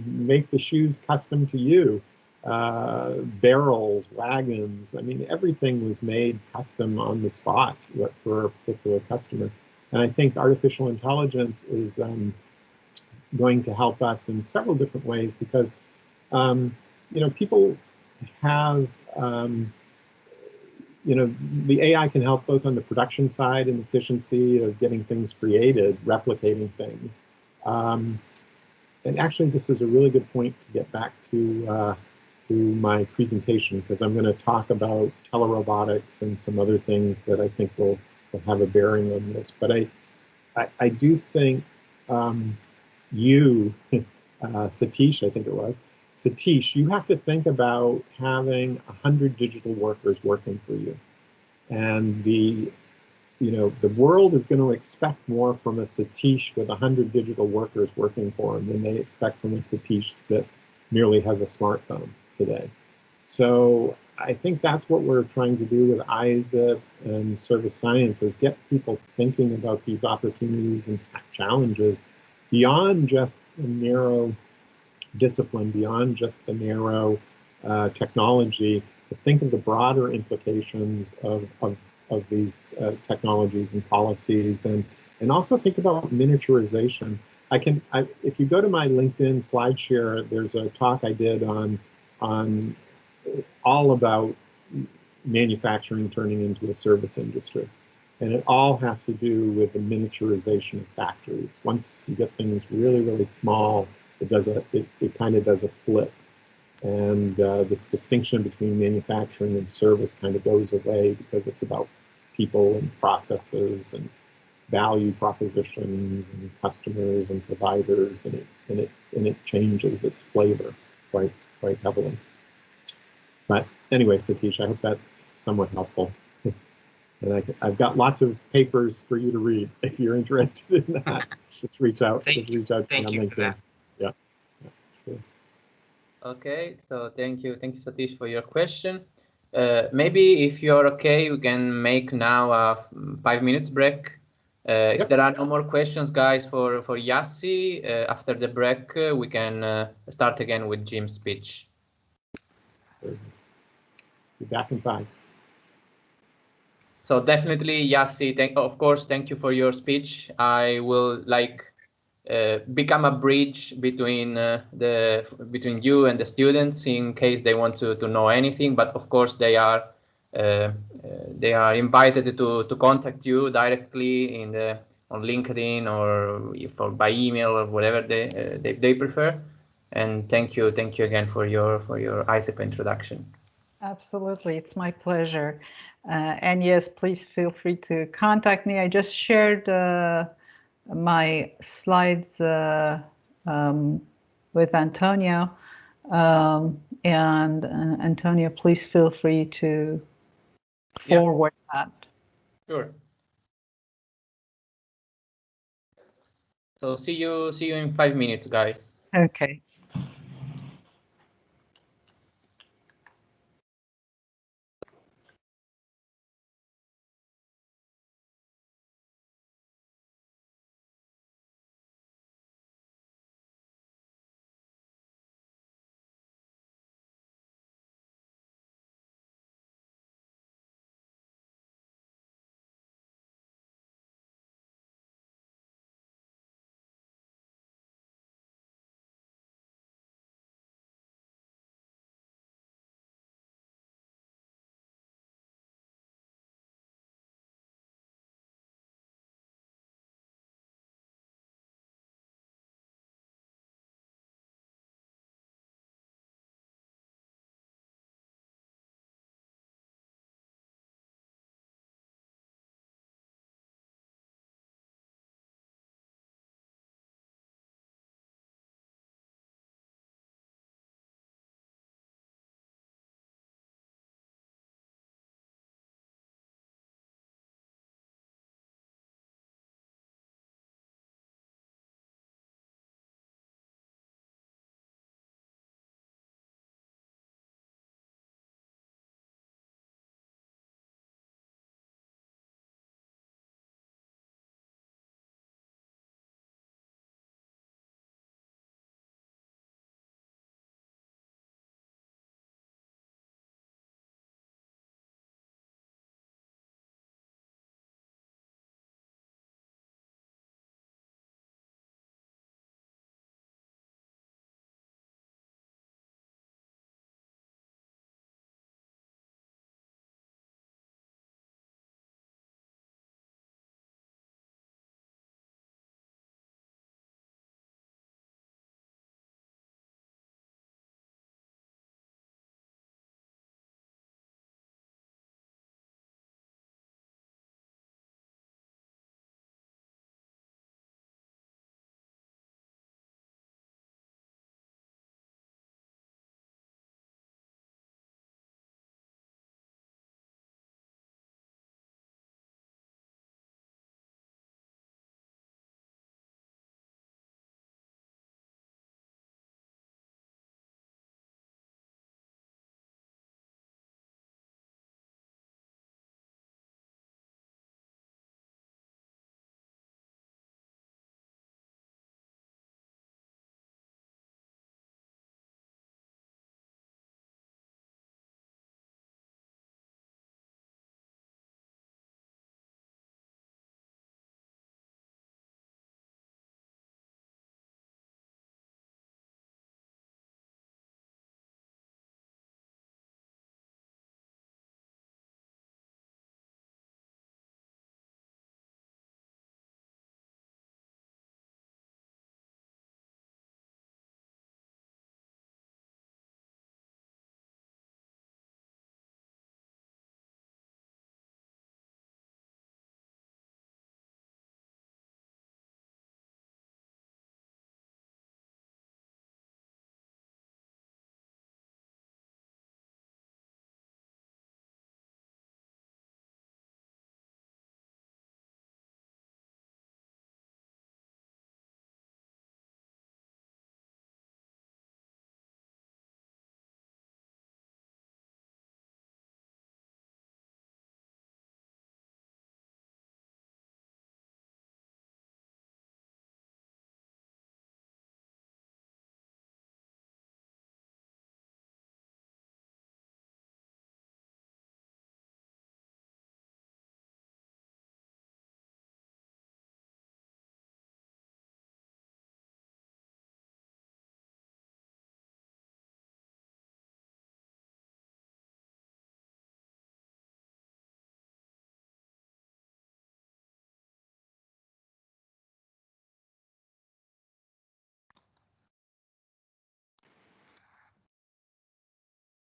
Speaker 2: make the shoes custom to you. Barrels, wagons, I mean, everything was made custom on the spot for a particular customer. And I think artificial intelligence is going to help us in several different ways, because, people have, the AI can help both on the production side and efficiency of getting things created, replicating things. And actually, this is a really good point to get back to my presentation, because I'm going to talk about telerobotics and some other things that I think will have a bearing on this. But I do think you, Satish, I think it was, Satish, you have to think about having 100 digital workers working for you. And the world is going to expect more from a Satish with 100 digital workers working for them than they expect from a Satish that merely has a smartphone today. So I think that's what we're trying to do with Isip and service science, is get people thinking about these opportunities and challenges beyond just the narrow discipline, beyond just the narrow technology, to think of the broader implications of these technologies and policies, and also think about miniaturization. if you go to my LinkedIn SlideShare, there's a talk I did on all about manufacturing turning into a service industry. And it all has to do with the miniaturization of factories. Once you get things really, really small, it kind of does a flip. And this distinction between manufacturing and service kind of goes away because it's about people and processes and value propositions and customers and providers, and it changes its flavor quite heavily. But anyway, Satish, I hope that's somewhat helpful. And I've got lots of papers for you to read if you're interested in that. Just reach out.
Speaker 8: Thank you for that.
Speaker 2: Yeah. Sure.
Speaker 1: Okay, so thank you, Satish, for your question. Maybe if you're okay, we can make now a 5 minutes break.
Speaker 2: Yep.
Speaker 1: If there are no more questions, guys, for Yassi, after the break, we can start again with Jim's speech.
Speaker 2: Be back in 5.
Speaker 1: So definitely, Yassi, of course, thank you for your speech. I will become a bridge between between you and the students in case they want to know anything. But of course, they are invited to contact you directly on LinkedIn or by email or whatever they prefer. And thank you again for your ISIP introduction.
Speaker 5: Absolutely, it's my pleasure. And yes, please feel free to contact me. I just shared my slides with Antonio. And Antonio, please feel free to forward that.
Speaker 1: Sure. So see you in 5 minutes, guys.
Speaker 5: Okay.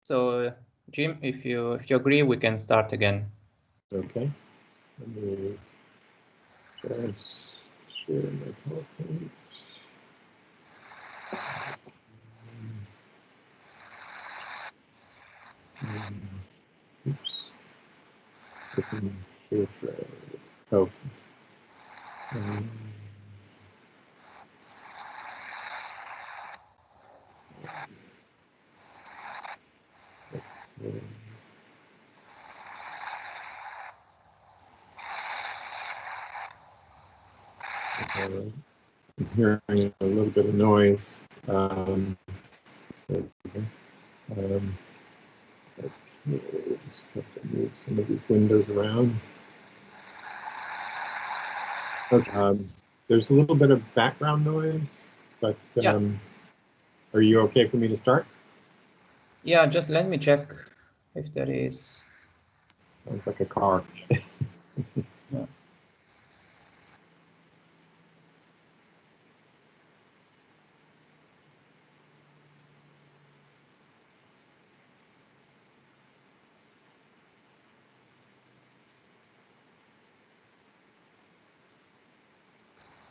Speaker 1: So, Jim, if you agree, we can start again.
Speaker 2: Okay. Let me just share my PowerPoint. Oops. Share thread. Okay. I'm hearing a little bit of noise. Just have to move some of these windows around. Okay. There's a little bit of background noise, but
Speaker 1: Yeah.
Speaker 2: Are you okay for me to start?
Speaker 1: Yeah, just let me check if there is.
Speaker 2: Sounds like a car.
Speaker 1: Yeah.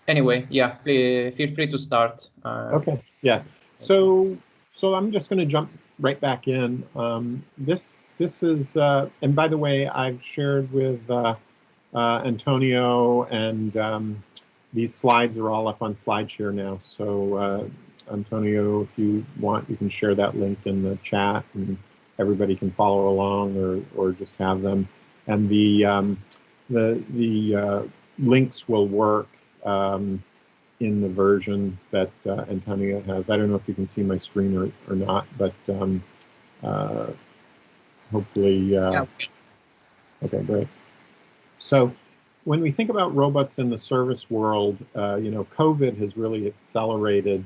Speaker 1: Anyway, yeah, please feel free to start.
Speaker 2: Okay, yeah. So I'm just going to jump right back in. This is, and by the way, I've shared with Antonio, and these slides are all up on SlideShare now. So Antonio, if you want, you can share that link in the chat, and everybody can follow along, or just have them. And the links will work in the version that Antonio has. I don't know if you can see my screen or not, but hopefully,
Speaker 1: Yeah.
Speaker 2: Okay, great. So when we think about robots in the service world, you know, COVID has really accelerated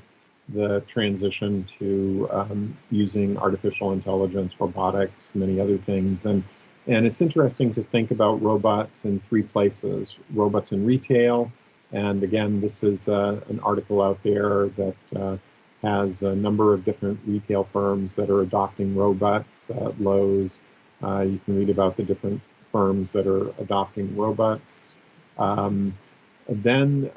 Speaker 2: the transition to using artificial intelligence, robotics, many other things. And it's interesting to think about robots in three places: robots in retail. And again, this is an article out there that has a number of different retail firms that are adopting robots. Lowe's, you can read about the different firms that are adopting robots. Then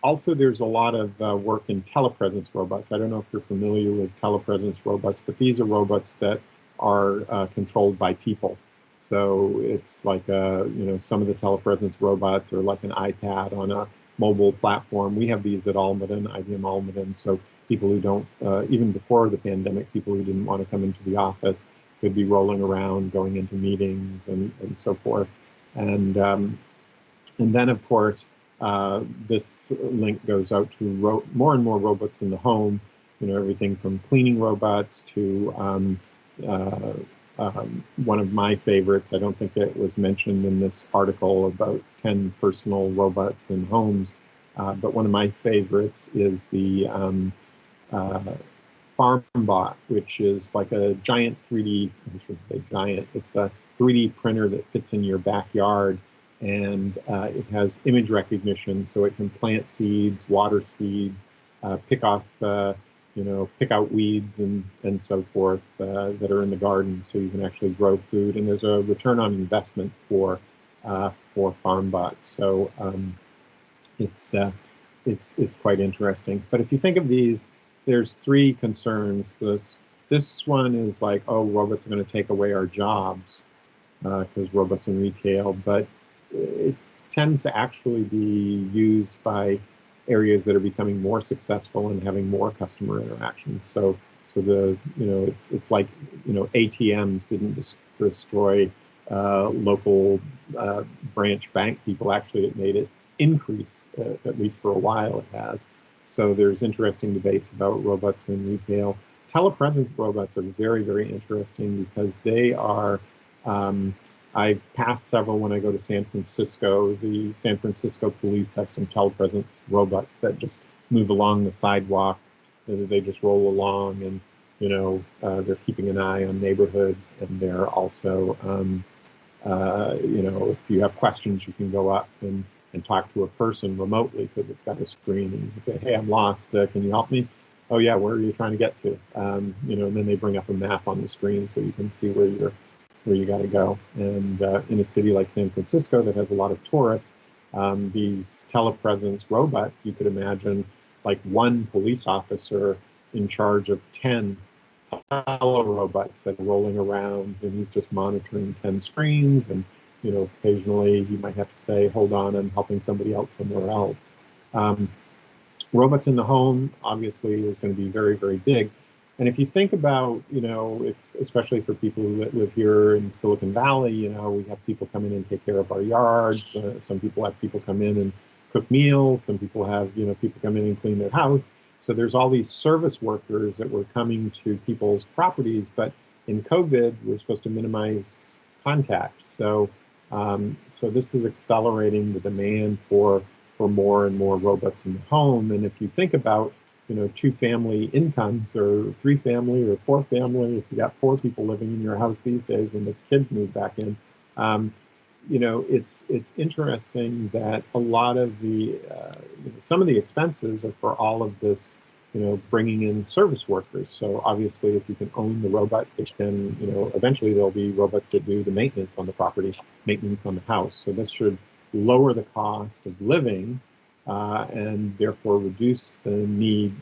Speaker 2: also there's a lot of work in telepresence robots. I don't know if you're familiar with telepresence robots, but these are robots that are controlled by people. So it's like, you know, some of the telepresence robots are like an iPad on a mobile platform. We have these at Almaden, IBM Almaden. So people who don't, even before the pandemic, people who didn't want to come into the office could be rolling around, going into meetings and so forth. And then, of course, this link goes out to more and more robots in the home, you know, everything from cleaning robots to one of my favorites. I don't think it was mentioned in this article about 10 personal robots in homes, but one of my favorites is the Farmbot, which is like a giant 3D, I should say giant, it's a 3D printer that fits in your backyard, and it has image recognition, so it can plant seeds, water seeds, pick out weeds and so forth that are in the garden, so you can actually grow food. And there's a return on investment for Farmbot. So it's quite interesting. But if you think of these, there's three concerns. This one is like, oh, robots are going to take away our jobs because robots in retail, but it tends to actually be used by areas that are becoming more successful and having more customer interactions. So it's like, you know, ATMs didn't destroy local branch bank people. Actually, it made it increase, at least for a while it has. So there's interesting debates about robots in retail. Telepresence robots are very, very interesting because they are, I pass several when I go to San Francisco. The San Francisco police have some telepresence robots that just move along the sidewalk. They just roll along, and, you know, they're keeping an eye on neighborhoods, and they're also, you know, if you have questions, you can go up and talk to a person remotely because it's got a screen, and you can say, hey, I'm lost, can you help me? oh yeah, where are you trying to get to? You know, and then they bring up a map on the screen so you can see where you got to go. And in a city like San Francisco that has a lot of tourists, these telepresence robots, you could imagine like one police officer in charge of 10 robots that are rolling around, and he's just monitoring 10 screens. And you know, occasionally you might have to say, hold on, I'm helping somebody else somewhere else. Robots in the home obviously is going to be very, very big. And if you think about, you know, especially for people who live here in Silicon Valley, you know, we have people come in and take care of our yards. Some people have people come in and cook meals. Some people have, you know, people come in and clean their house. So there's all these service workers that were coming to people's properties. But in COVID, we're supposed to minimize contact. So, so this is accelerating the demand for more and more robots in the home. And if you think about, you know, 2 family incomes or 3 family or 4 family, if you got 4 people living in your house these days when the kids move back in, you know, it's interesting that a lot of the, you know, some of the expenses are for all of this, you know, bringing in service workers. So obviously, if you can own the robot, it can, you know, eventually there'll be robots that do the maintenance on the property, maintenance on the house. So this should lower the cost of living and therefore reduce the need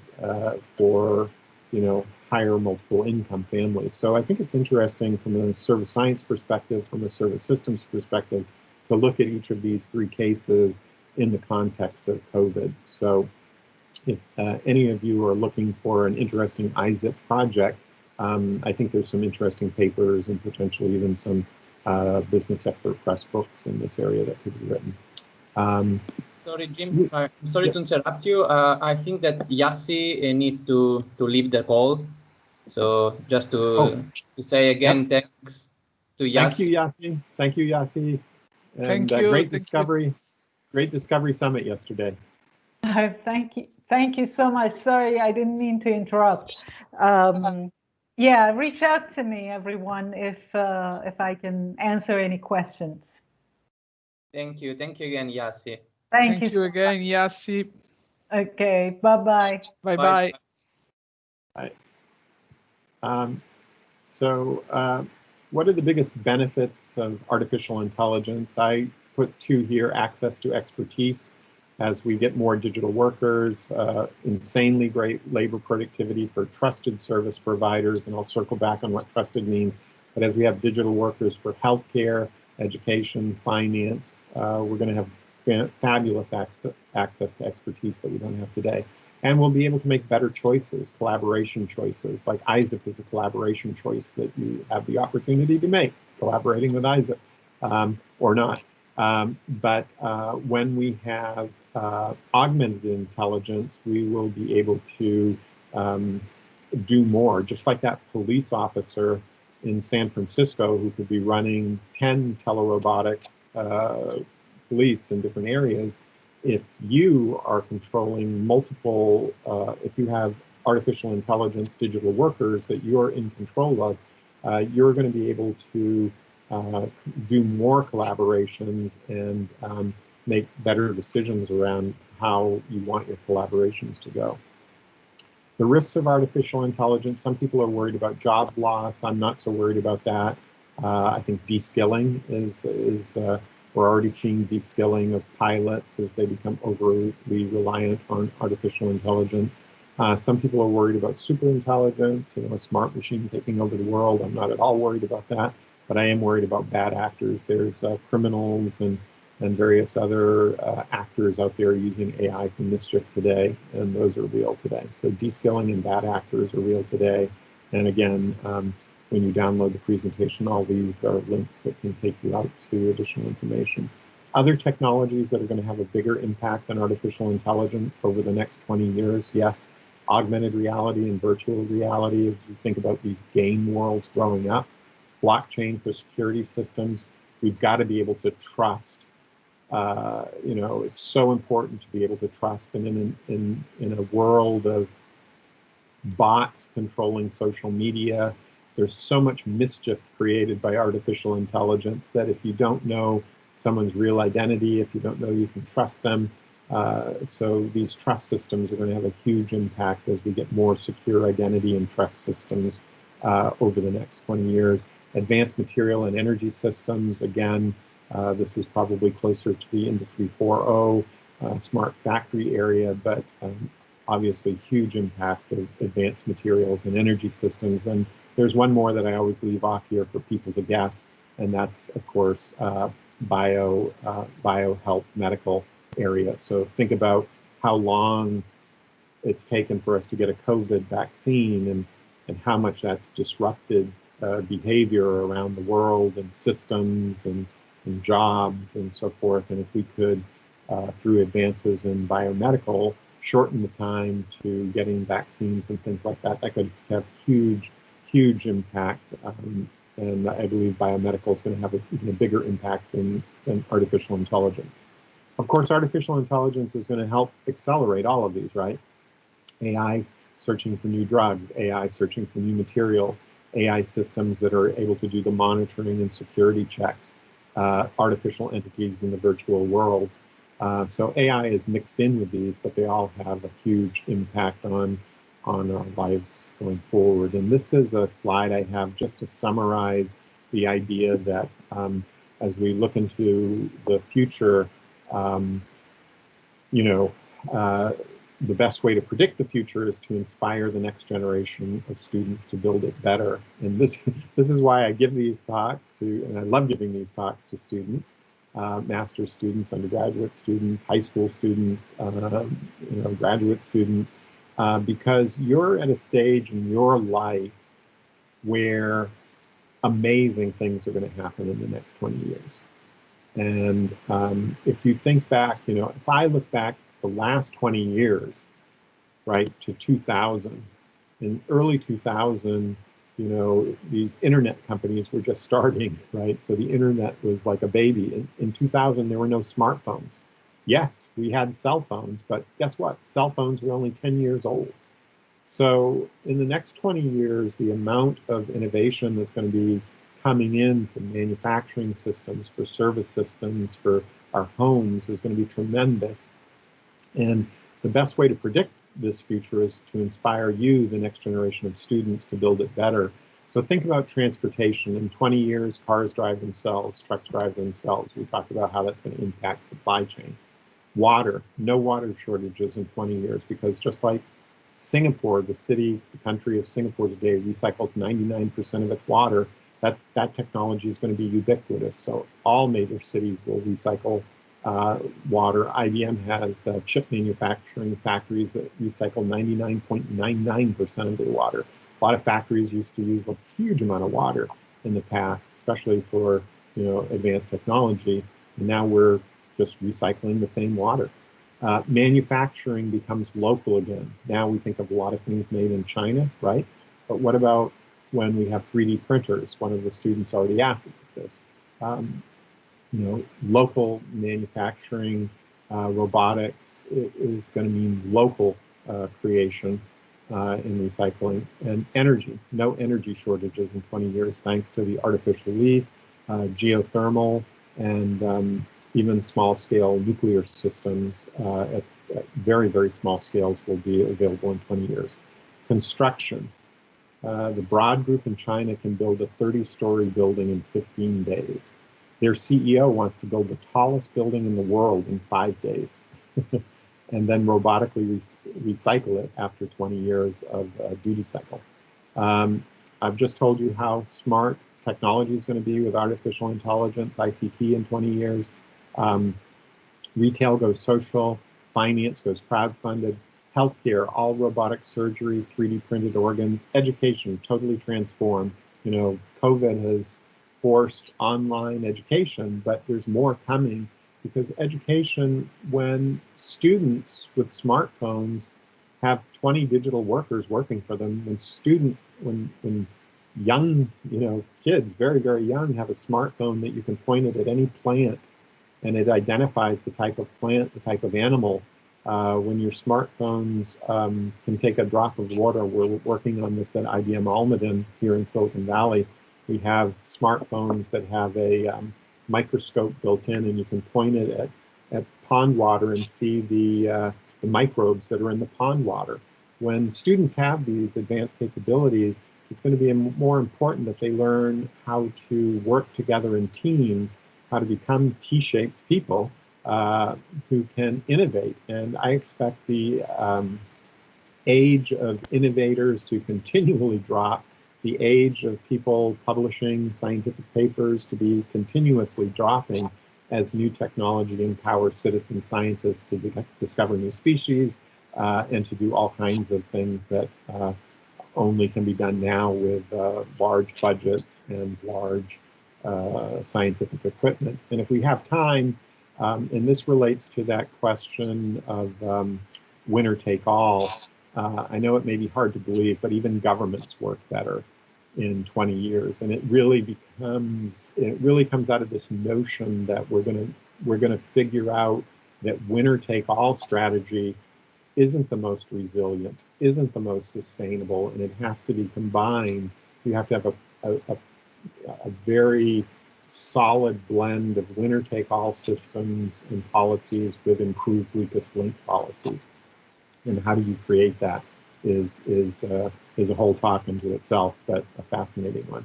Speaker 2: for, you know, higher multiple income families. So I think it's interesting from a service science perspective, from a service systems perspective, to look at each of these 3 cases in the context of COVID. So if any of you are looking for an interesting Isip project, I think there's some interesting papers and potentially even some business expert press books in this area that could be written.
Speaker 1: Sorry, Jim. I'm sorry to interrupt you. I think that Yassi needs to leave the call. So just to say again, thanks to Yassi.
Speaker 2: Thank you, Yassi. Thank you, Yassi. And
Speaker 4: thank you.
Speaker 2: Great discovery. Great discovery summit yesterday.
Speaker 5: Thank you so much. Sorry, I didn't mean to interrupt. Yeah, reach out to me, everyone, if I can answer any questions.
Speaker 1: Thank you
Speaker 4: Thank
Speaker 1: again, Yassi.
Speaker 4: you again, Yassi.
Speaker 5: Okay, bye-bye.
Speaker 4: Bye-bye.
Speaker 2: Bye. So what are the biggest benefits of artificial intelligence? I put 2 here: access to expertise. As we get more digital workers, insanely great labor productivity for trusted service providers, and I'll circle back on what trusted means. But as we have digital workers for healthcare, education, finance, we're going to have fabulous access to expertise that we don't have today. And we'll be able to make better choices, collaboration choices, like Isip is a collaboration choice that you have the opportunity to make, collaborating with Isip or not. But when we have augmented intelligence, we will be able to do more, just like that police officer in San Francisco who could be running 10 telerobotic police in different areas. If you are controlling multiple, if you have artificial intelligence digital workers that you're in control of, you're going to be able to do more collaborations and make better decisions around how you want your collaborations to go. The risks of artificial intelligence, some people are worried about job loss. I'm not so worried about that. I think de-skilling is we're already seeing de-skilling of pilots as they become overly reliant on artificial intelligence. Some people are worried about superintelligence, you know, a smart machine taking over the world. I'm not at all worried about that, but I am worried about bad actors. There's criminals and various other actors out there using AI for mischief today, and those are real today. So de-skilling and bad actors are real today. And again, when you download the presentation, all these are links that can take you out to additional information. Other technologies that are going to have a bigger impact on artificial intelligence over the next 20 years, yes, augmented reality and virtual reality, as you think about these game worlds growing up, blockchain for security systems, we've got to be able to trust. You know, it's so important to be able to trust. And in a world of bots controlling social media, there's so much mischief created by artificial intelligence that if you don't know someone's real identity, if you don't know you can trust them, So these trust systems are going to have a huge impact as we get more secure identity and trust systems over the next 20 years. Advanced material and energy systems, again, this is probably closer to the Industry 4.0 smart factory area, but obviously huge impact of advanced materials and energy systems. And there's one more that I always leave off here for people to guess, and that's, of course, bio-health medical area. So think about how long it's taken for us to get a COVID vaccine and how much that's disrupted behavior around the world and systems and jobs and so forth. And if we could, through advances in biomedical, shorten the time to getting vaccines and things like that, that could have huge impact. And I believe biomedical is going to have even a bigger impact than artificial intelligence. Of course, artificial intelligence is going to help accelerate all of these, right? AI searching for new drugs, AI searching for new materials, AI systems that are able to do the monitoring and security checks, artificial entities in the virtual worlds. So AI is mixed in with these, but they all have a huge impact on our lives going forward. And this is a slide I have just to summarize the idea that as we look into the future, the best way to predict the future is to inspire the next generation of students to build it better. And this is why I give these talks and I love giving these talks to students, master's students, undergraduate students, high school students, graduate students, because you're at a stage in your life where amazing things are going to happen in the next 20 years. And if you think back, if I look back the last 20 years, right, to 2000, in early 2000, these internet companies were just starting, right? So the internet was like a baby. In 2000, there were no smartphones. Yes, we had cell phones, but guess what? Cell phones were only 10 years old. So in the next 20 years, the amount of innovation that's going to be coming in from manufacturing systems, for service systems, for our homes is going to be tremendous. And the best way to predict this future is to inspire you, the next generation of students, to build it better. So think about transportation. In 20 years, cars drive themselves, trucks drive themselves. We talked about how that's going to impact supply chain. Water, no water shortages in 20 years, because just like Singapore, the country of Singapore today recycles 99% of its water, that technology is going to be ubiquitous. So all major cities will recycle water. IBM has chip manufacturing factories that recycle 99.99% of their water. A lot of factories used to use a huge amount of water in the past, especially for advanced technology. And now we're just recycling the same water. Manufacturing becomes local again. Now we think of a lot of things made in China, right? But what about when we have 3D printers? One of the students already asked this. Local manufacturing, robotics is going to mean local creation in recycling. And energy, no energy shortages in 20 years, thanks to the artificial leaf, geothermal, and even small-scale nuclear systems at very, very small scales will be available in 20 years. Construction. The Broad Group in China can build a 30-story building in 15 days. Their CEO wants to build the tallest building in the world in 5 days and then robotically recycle it after 20 years of duty cycle. I've just told you how smart technology is going to be with artificial intelligence, ICT in 20 years. Retail goes social, finance goes crowdfunded, healthcare, all robotic surgery, 3D printed organs, education totally transformed. COVID has forced online education, but there's more coming, because education, when students with smartphones have 20 digital workers working for them, when young, kids, very, very young, have a smartphone that you can point it at any plant and it identifies the type of plant, the type of animal. When your smartphones can take a drop of water, we're working on this at IBM Almaden here in Silicon Valley. We have smartphones that have a microscope built in, and you can point it at pond water and see the microbes that are in the pond water. When students have these advanced capabilities, it's going to be more important that they learn how to work together in teams, how to become T-shaped people who can innovate. And I expect the age of innovators to continually drop, the age of people publishing scientific papers to be continuously dropping as new technology empowers citizen scientists to discover new species and to do all kinds of things that only can be done now with large budgets and large scientific equipment. And if we have time, and this relates to that question of winner take all, I know it may be hard to believe, but even governments work better in 20 years, and it really comes out of this notion that we're gonna figure out that winner take all strategy isn't the most resilient, isn't the most sustainable, and it has to be combined. You have to have a very solid blend of winner take all systems and policies with improved weakest link policies. And how do you create that is a whole talk into itself, but a fascinating one.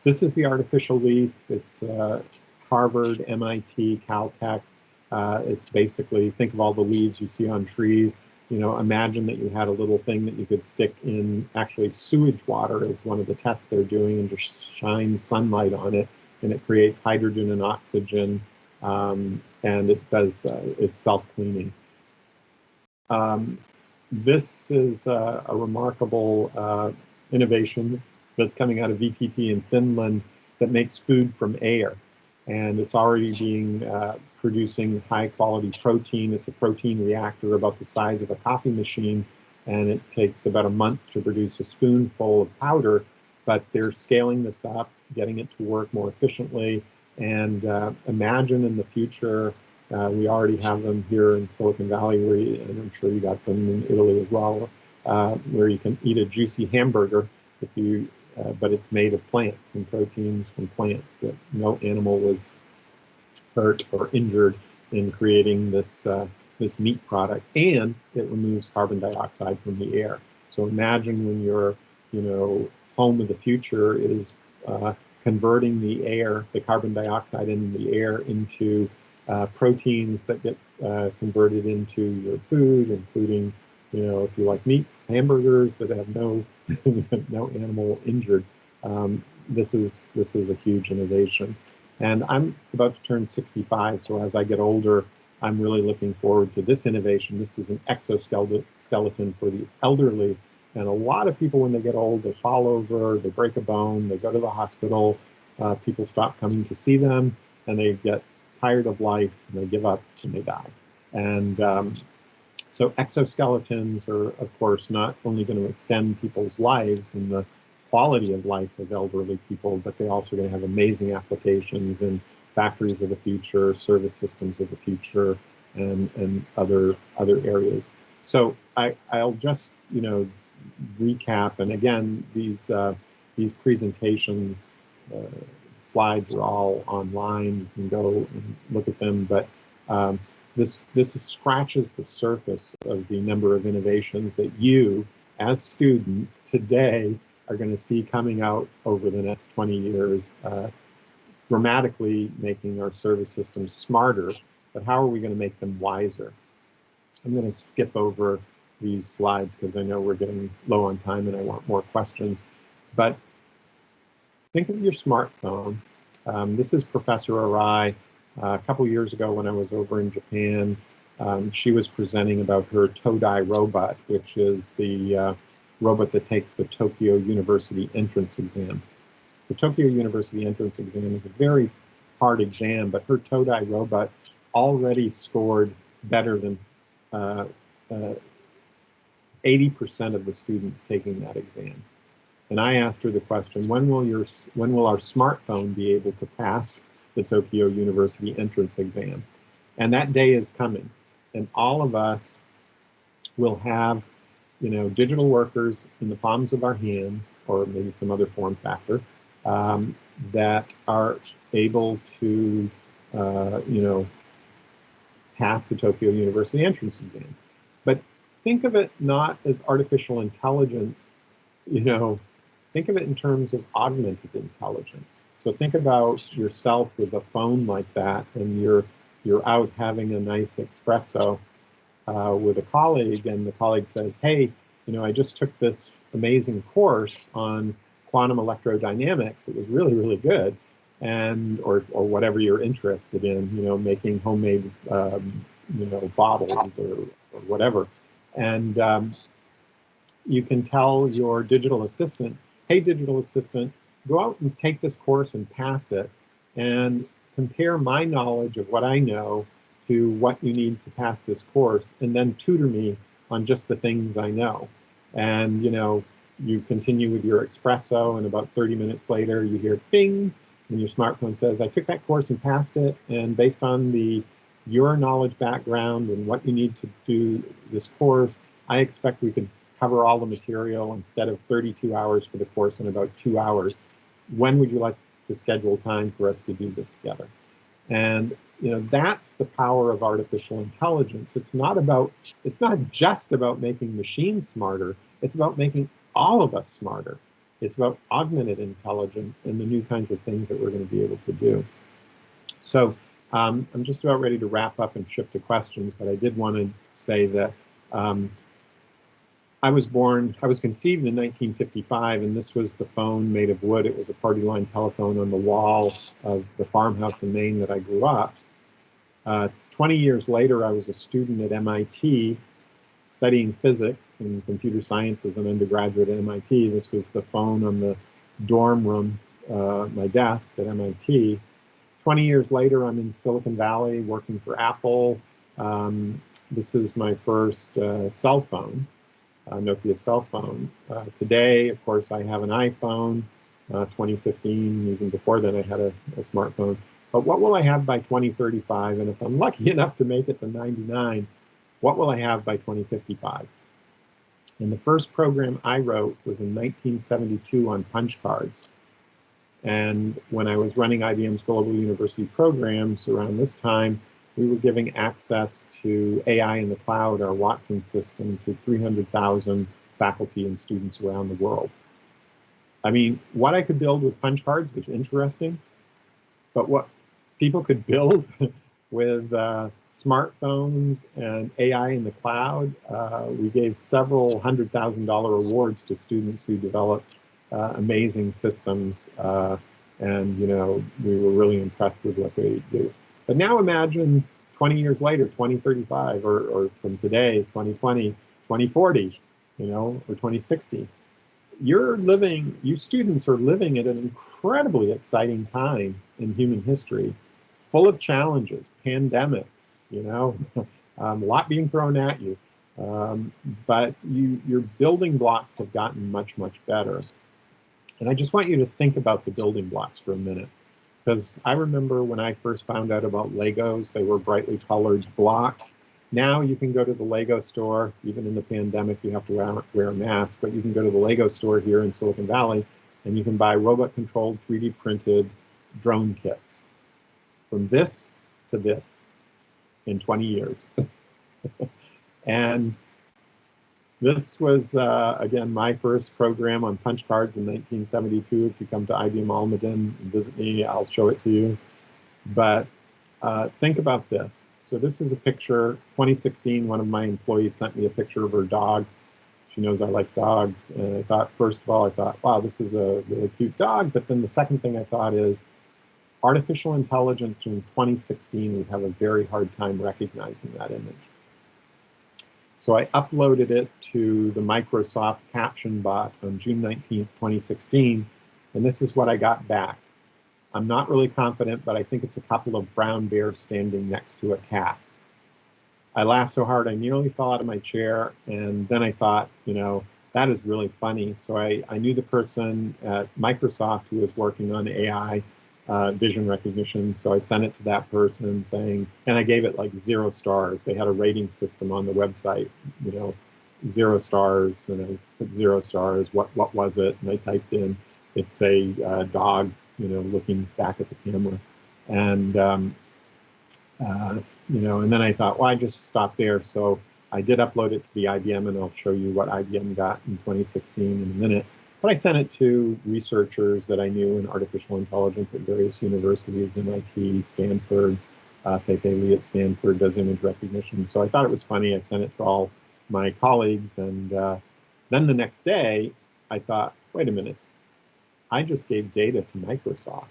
Speaker 2: This is the artificial leaf. It's Harvard, MIT, Caltech. It's basically, think of all the leaves you see on trees. You know, imagine that you had a little thing that you could stick in actually sewage water as one of the tests they're doing, and just shine sunlight on it, and it creates hydrogen and oxygen, and it does, it's self-cleaning. This is a remarkable innovation that's coming out of VTT in Finland that makes food from air. And it's already being producing high quality protein. It's a protein reactor about the size of a coffee machine, and it takes about a month to produce a spoonful of powder, but they're scaling this up, getting it to work more efficiently. And imagine in the future, we already have them here in Silicon Valley, and I'm sure you got them in Italy as well, where you can eat a juicy hamburger if you, but it's made of plants and proteins from plants, that no animal was hurt or injured in creating this this meat product, and it removes carbon dioxide from the air. So imagine when your, you know, home of the future is converting the air, the carbon dioxide in the air, into proteins that get converted into your food, including, you know, if you like meats, hamburgers that have no no animal injured. This is a huge innovation, and I'm about to turn 65. So as I get older, I'm really looking forward to this innovation. This is an exoskeleton for the elderly, and a lot of people, when they get old, they fall over, they break a bone, they go to the hospital. People stop coming to see them, and they get tired of life, and they give up, and they die. And so exoskeletons are, of course, not only going to extend people's lives and the quality of life of elderly people, but they're also going to have amazing applications in factories of the future, service systems of the future, and other areas. So I'll just, you know, recap. And again, these presentations, slides are all online. You can go and look at them, but this scratches the surface of the number of innovations that you, as students today, are going to see coming out over the next 20 years, dramatically making our service systems smarter. But how are we going to make them wiser? I'm going to skip over these slides because I know we're getting low on time and I want more questions. But think of your smartphone. This is Professor Arai. A couple years ago when I was over in Japan, she was presenting about her Todai robot, which is the robot that takes the Tokyo University entrance exam. The Tokyo University entrance exam is a very hard exam, but her Todai robot already scored better than 80% of the students taking that exam. And I asked her the question, when will our smartphone be able to pass the Tokyo University entrance exam? And that day is coming. And all of us will have, you know, digital workers in the palms of our hands, or maybe some other form factor, that are able to, you know, pass the Tokyo University entrance exam. But think of it not as artificial intelligence, you know, think of it in terms of augmented intelligence. So think about yourself with a phone like that, and you're out having a nice espresso with a colleague, and the colleague says, hey, you know, I just took this amazing course on quantum electrodynamics. It was really, really good. And, or whatever you're interested in, you know, making homemade, you know, bottles or whatever. And you can tell your digital assistant, hey, digital assistant, go out and take this course and pass it, and compare my knowledge of what I know to what you need to pass this course, and then tutor me on just the things I know. And, you know, you continue with your espresso, and about 30 minutes later, you hear bing, and your smartphone says, I took that course and passed it, and based on your knowledge background and what you need to do this course, I expect we could cover all the material instead of 32 hours for the course in about 2 hours. When would you like to schedule time for us to do this together? And, you know, that's the power of artificial intelligence. It's not just about making machines smarter. It's about making all of us smarter. It's about augmented intelligence and the new kinds of things that we're going to be able to do. So I'm just about ready to wrap up and shift to questions, but I did want to say that I was conceived in 1955, and this was the phone made of wood. It was a party line telephone on the wall of the farmhouse in Maine that I grew up. 20 years later, I was a student at MIT studying physics and computer science as an undergraduate at MIT. This was the phone on the dorm room, my desk at MIT. 20 years later, I'm in Silicon Valley working for Apple. This is my first cell phone. Nokia cell phone. Today, of course, I have an iPhone. 2015, even before then, I had a smartphone. But what will I have by 2035? And if I'm lucky enough to make it to 99, what will I have by 2055? And the first program I wrote was in 1972 on punch cards. And when I was running IBM's global university programs around this time, we were giving access to AI in the cloud, our Watson system, to 300,000 faculty and students around the world. I mean, what I could build with punch cards was interesting, but what people could build with smartphones and AI in the cloud, we gave several $100,000 awards to students who developed amazing systems, and you know, we were really impressed with what they do. But now imagine 20 years later, 2035, or from today, 2020, 2040, you know, or 2060. You students are living at an incredibly exciting time in human history, full of challenges, pandemics, you know, a lot being thrown at you. But your building blocks have gotten much, much better. And I just want you to think about the building blocks for a minute. Because I remember when I first found out about Legos, they were brightly colored blocks. Now you can go to the Lego store, even in the pandemic, you have to wear a mask, but you can go to the Lego store here in Silicon Valley, and you can buy robot-controlled 3D printed drone kits. From this to this in 20 years. And this was, again, my first program on punch cards in 1972. If you come to IBM Almaden and visit me, I'll show it to you. But think about this. So this is a picture, 2016, one of my employees sent me a picture of her dog. She knows I like dogs. And I thought, first of all, wow, this is a really cute dog. But then the second thing I thought is, artificial intelligence in 2016 would have a very hard time recognizing that image. So I uploaded it to the Microsoft caption bot on June 19th, 2016, and this is what I got back. I'm not really confident, but I think it's a couple of brown bears standing next to a cat. I laughed so hard I nearly fell out of my chair, and then I thought, you know, that is really funny. So I knew the person at Microsoft who was working on AI vision recognition. So I sent it to that person saying, and I gave it like 0 stars. They had a rating system on the website, you know, 0 stars, and I put 0 stars. What was it? And I typed in, it's a dog, you know, looking back at the camera. And You know, and then I thought, well, I just stopped there. So I did upload it to the IBM, and I'll show you what IBM got in 2016 in a minute. But I sent it to researchers that I knew in artificial intelligence at various universities, MIT, Stanford, Feifei Li at Stanford does image recognition. So I thought it was funny. I sent it to all my colleagues, and then the next day, I thought, wait a minute, I just gave data to Microsoft.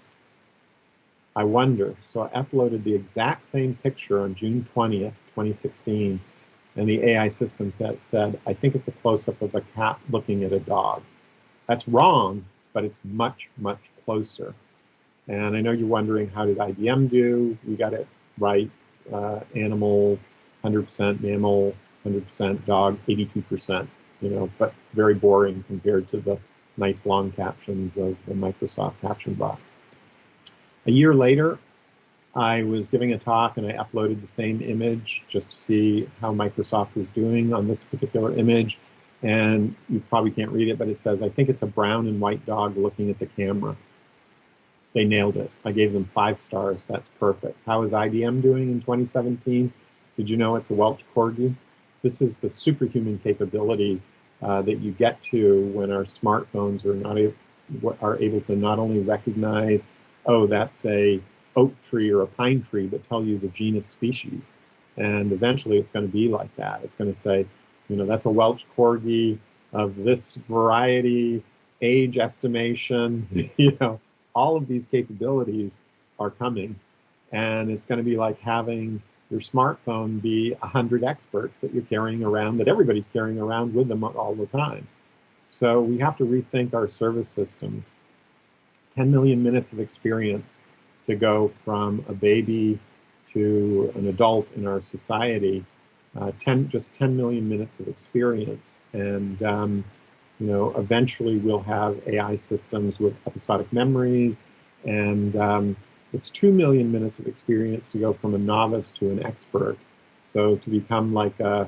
Speaker 2: I wonder. So I uploaded the exact same picture on June 20th, 2016, and the AI system said, I think it's a close-up of a cat looking at a dog. That's wrong, but it's much, much closer. And I know you're wondering, how did IBM do? We got it right. Animal, 100%, mammal, 100%, dog, 82%, you know, but very boring compared to the nice long captions of the Microsoft caption bot. A year later, I was giving a talk and I uploaded the same image just to see how Microsoft was doing on this particular image. And you probably can't read it, but it says, I think it's a brown and white dog looking at the camera. They nailed it. I gave them 5 stars. That's perfect. How is IBM doing in 2017? Did you know it's a Welsh Corgi? This is the superhuman capability that you get to when our smartphones are able to not only recognize, oh, that's a oak tree or a pine tree, but tell you the genus species. And eventually it's going to be like that. It's going to say, you know, that's a Welsh Corgi of this variety, age estimation, you know, all of these capabilities are coming. And it's going to be like having your smartphone be 100 experts that you're carrying around, that everybody's carrying around with them all the time. So we have to rethink our service systems. 10 million minutes of experience to go from a baby to an adult in our society, just 10 million minutes of experience. And you know, eventually we'll have AI systems with episodic memories, and it's 2 million minutes of experience to go from a novice to an expert. So to become like a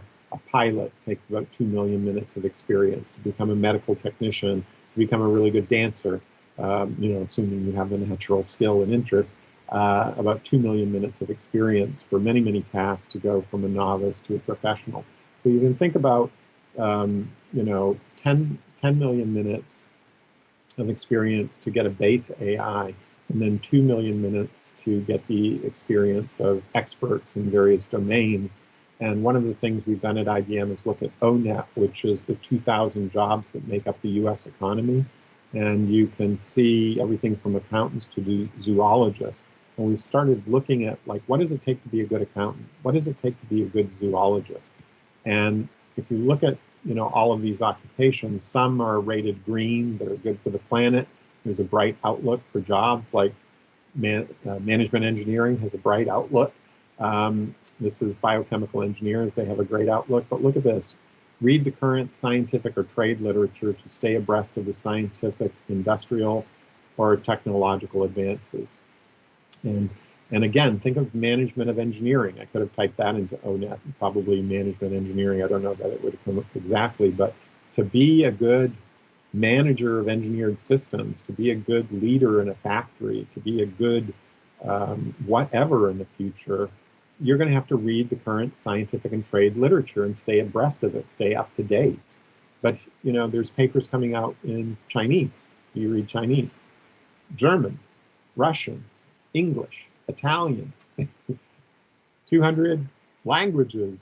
Speaker 2: pilot takes about 2 million minutes of experience. To become a medical technician, to become a really good dancer, you know, assuming you have the natural skill and interest, about 2 million minutes of experience for many, many tasks to go from a novice to a professional. So you can think about, you know, 10 million minutes of experience to get a base AI, and then 2 million minutes to get the experience of experts in various domains. And one of the things we've done at IBM is look at ONET, which is the 2,000 jobs that make up the US economy. And you can see everything from accountants to the zoologists. And we've started looking at, like, what does it take to be a good accountant? What does it take to be a good zoologist? And if you look at, you know, all of these occupations, some are rated green, they're good for the planet. There's a bright outlook for jobs, like management engineering has a bright outlook. This is biochemical engineers, they have a great outlook. But look at this. Read the current scientific or trade literature to stay abreast of the scientific, industrial, or technological advances. And again, think of management of engineering. I could have typed that into ONET, probably management engineering. I don't know that it would have come up exactly, but to be a good manager of engineered systems, to be a good leader in a factory, to be a good whatever in the future, you're going to have to read the current scientific and trade literature and stay abreast of it, stay up to date. But, you know, there's papers coming out in Chinese. You read Chinese, German, Russian, English, Italian, 200 languages.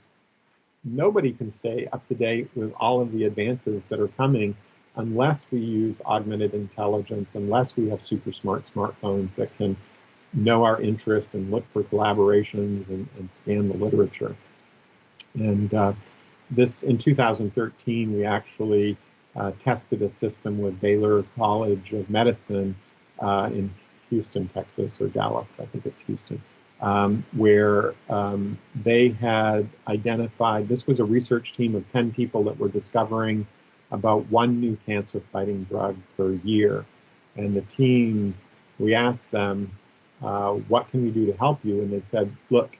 Speaker 2: Nobody can stay up to date with all of the advances that are coming unless we use augmented intelligence, unless we have super smart smartphones that can know our interest and look for collaborations and scan the literature. And this, in 2013, we actually tested a system with Baylor College of Medicine in Houston, Texas, or Dallas, I think it's Houston, where they had identified, this was a research team of 10 people that were discovering about 1 new cancer-fighting drug per year. And the team, we asked them, what can we do to help you? And they said, look,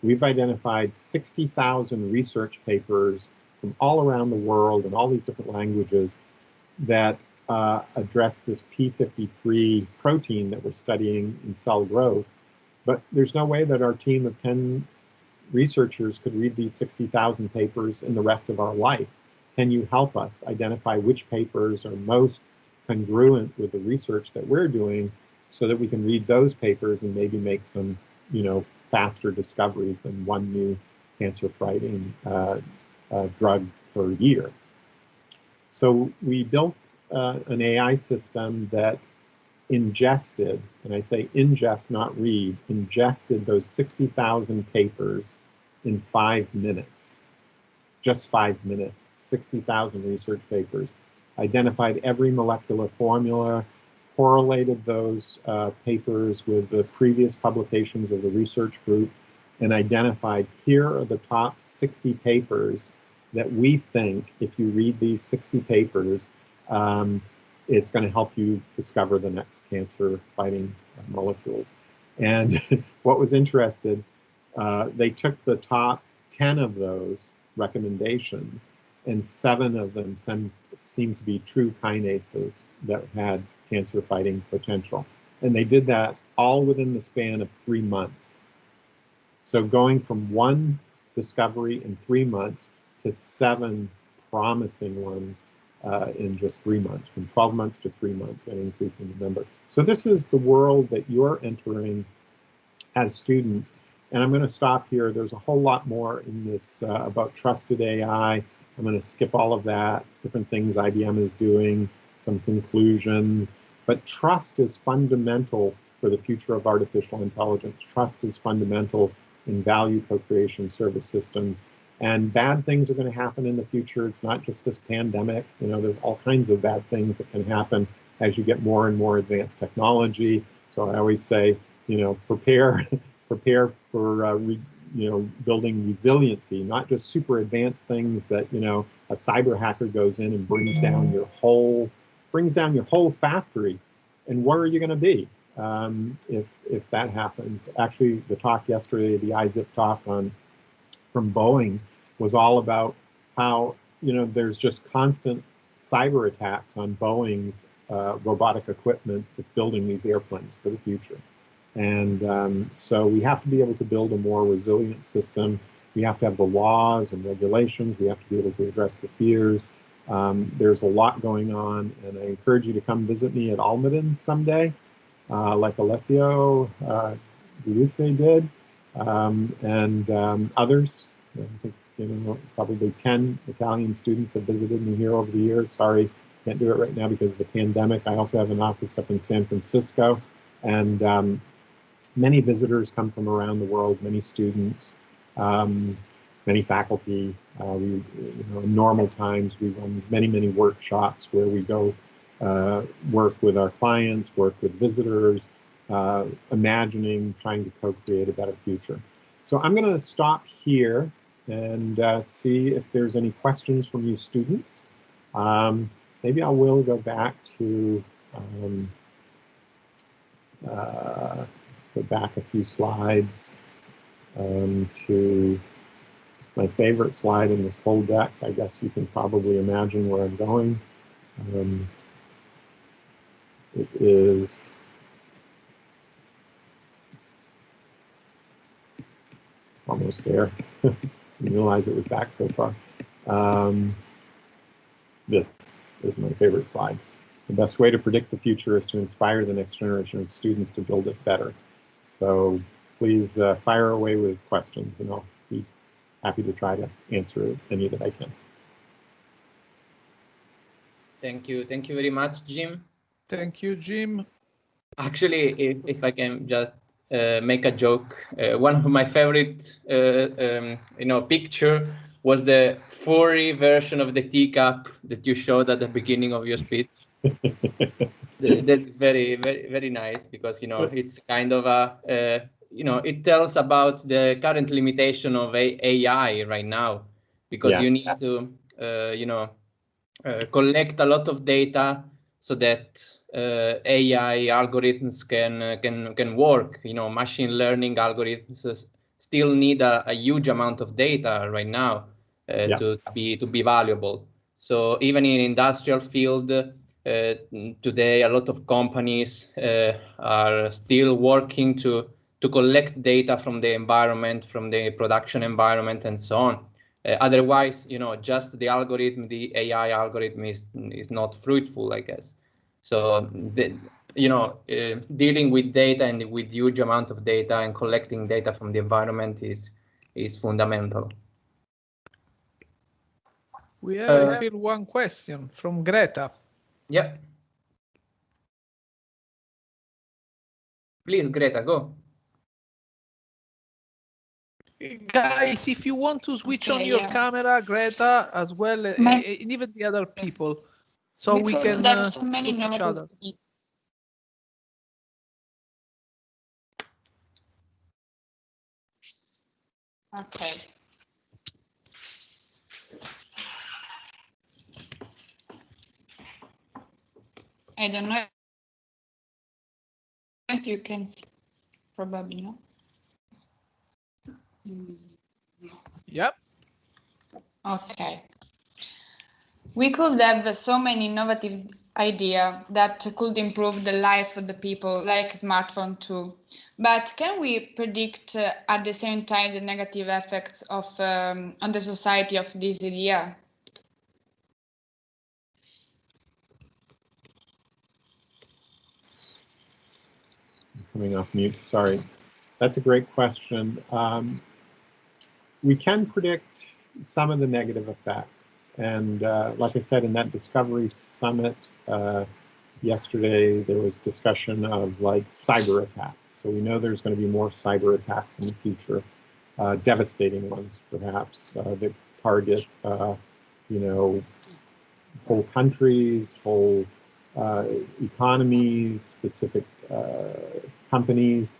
Speaker 2: we've identified 60,000 research papers from all around the world in all these different languages that address this P53 protein that we're studying in cell growth. but there's no way that our team of 10 researchers could read these 60,000 papers in the rest of our life. Can you help us identify which papers are most congruent with the research that we're doing so that we can read those papers and maybe make some, faster discoveries than one new cancer-fighting drug per year? So we built an AI system that ingested, and I say ingest, not read, ingested those 60,000 papers in 5 minutes. Just 5 minutes, 60,000 research papers, identified every molecular formula, correlated those papers with the previous publications of the research group, and identified here are the top 60 papers that we think, if you read these 60 papers, it's going to help you discover the next cancer-fighting molecules. And what was interesting, they took the top 10 of those recommendations, and 7 of them seemed to be true kinases that had cancer-fighting potential. And they did that all within the span of 3 months. So going from 1 discovery in 3 months to 7 promising ones in just 3 months, from 12 months to 3 months, and increasing the number. So this is the world that you're entering as students. And I'm going to stop here. There's a whole lot more in this about trusted AI. I'm going to skip all of that, different things IBM is doing, some conclusions. But trust is fundamental for the future of artificial intelligence. Trust is fundamental in value co-creation service systems. And bad things are going to happen in the future. It's not just this pandemic. There's all kinds of bad things that can happen as you get more and more advanced technology. So I always say, prepare for building resiliency, not just super advanced things that a cyber hacker goes in and brings down your whole factory. And where are you going to be if that happens? Actually, the talk yesterday, the Isip talk from Boeing, was all about how there's just constant cyber attacks on Boeing's robotic equipment that's building these airplanes for the future. And so we have to be able to build a more resilient system. We have to have the laws and regulations. We have to be able to address the fears. There's a lot going on, and I encourage you to come visit me at Almaden someday, like Alessio Giusse did, and others. I think probably 10 Italian students have visited me here over the years. Sorry, can't do it right now because of the pandemic. I also have an office up in San Francisco, and many visitors come from around the world, many students, many faculty. In normal times, we run many workshops where we go work with our clients, work with visitors, imagining, trying to co-create a better future. So I'm going to stop here and see if there's any questions from you students. Maybe I will go back to a few slides to my favorite slide in this whole deck. I guess you can probably imagine where I'm going. It is almost there. Didn't realize it was back so far. This is my favorite slide. The best way to predict the future is to inspire the next generation of students to build it better. So please fire away with questions, and I'll be happy to try to answer any that I can.
Speaker 1: Thank you very much, Jim.
Speaker 4: Thank you, Jim.
Speaker 1: Actually, if I can just make a joke, one of my favorite picture was the furry version of the teacup that you showed at the beginning of your speech. That is very nice, because it's kind of a it tells about the current limitation of AI right now, because you need to collect a lot of data so that AI algorithms can work. Machine learning algorithms still need a huge amount of data right now to be valuable. So even in industrial field today, a lot of companies are still working to to collect data from the environment, from the production environment, and so on. Otherwise, just the algorithm, the AI algorithm is not fruitful, I guess. So, dealing with data and with huge amount of data and collecting data from the environment is fundamental.
Speaker 4: We have, I feel, one question from Greta.
Speaker 1: Yep. Please, Greta, go.
Speaker 4: Guys, if you want to switch on your camera, Greta, as well, and even the other people, so we can
Speaker 9: so many
Speaker 4: look each other.
Speaker 9: Okay. I don't know if you can, probably not.
Speaker 4: Yep.
Speaker 9: Okay. We could have so many innovative ideas that could improve the life of the people, like smartphone too. But can we predict at the same time the negative effects of on the society of this idea?
Speaker 2: Coming off mute, sorry. That's a great question. We can predict some of the negative effects. And like I said, in that Discovery Summit yesterday, there was discussion of like cyber attacks. So we know there's going to be more cyber attacks in the future, devastating ones perhaps, that target, whole countries, whole economies, specific companies.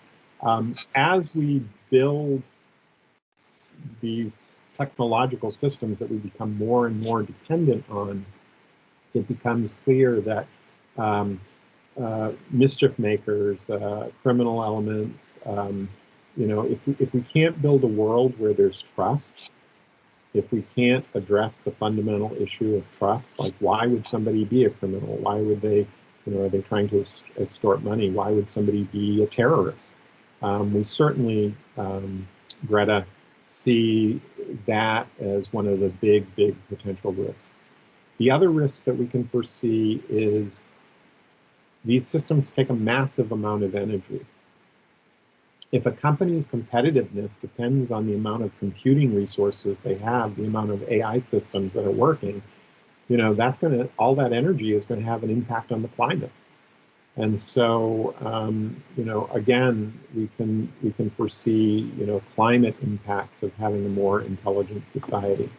Speaker 2: As we build these technological systems that we become more and more dependent on, it becomes clear that mischief makers, criminal elements, if we can't build a world where there's trust, if we can't address the fundamental issue of trust, like why would somebody be a criminal? Why would they, are they trying to extort money? Why would somebody be a terrorist? We certainly, Greta, see that as one of the big potential risks. The other risk that we can foresee is these systems take a massive amount of energy. If a company's competitiveness depends on the amount of computing resources they have, the amount of AI systems that are working, that's all that energy is going to have an impact on the climate. And so, again, we can foresee, climate impacts of having a more intelligent society.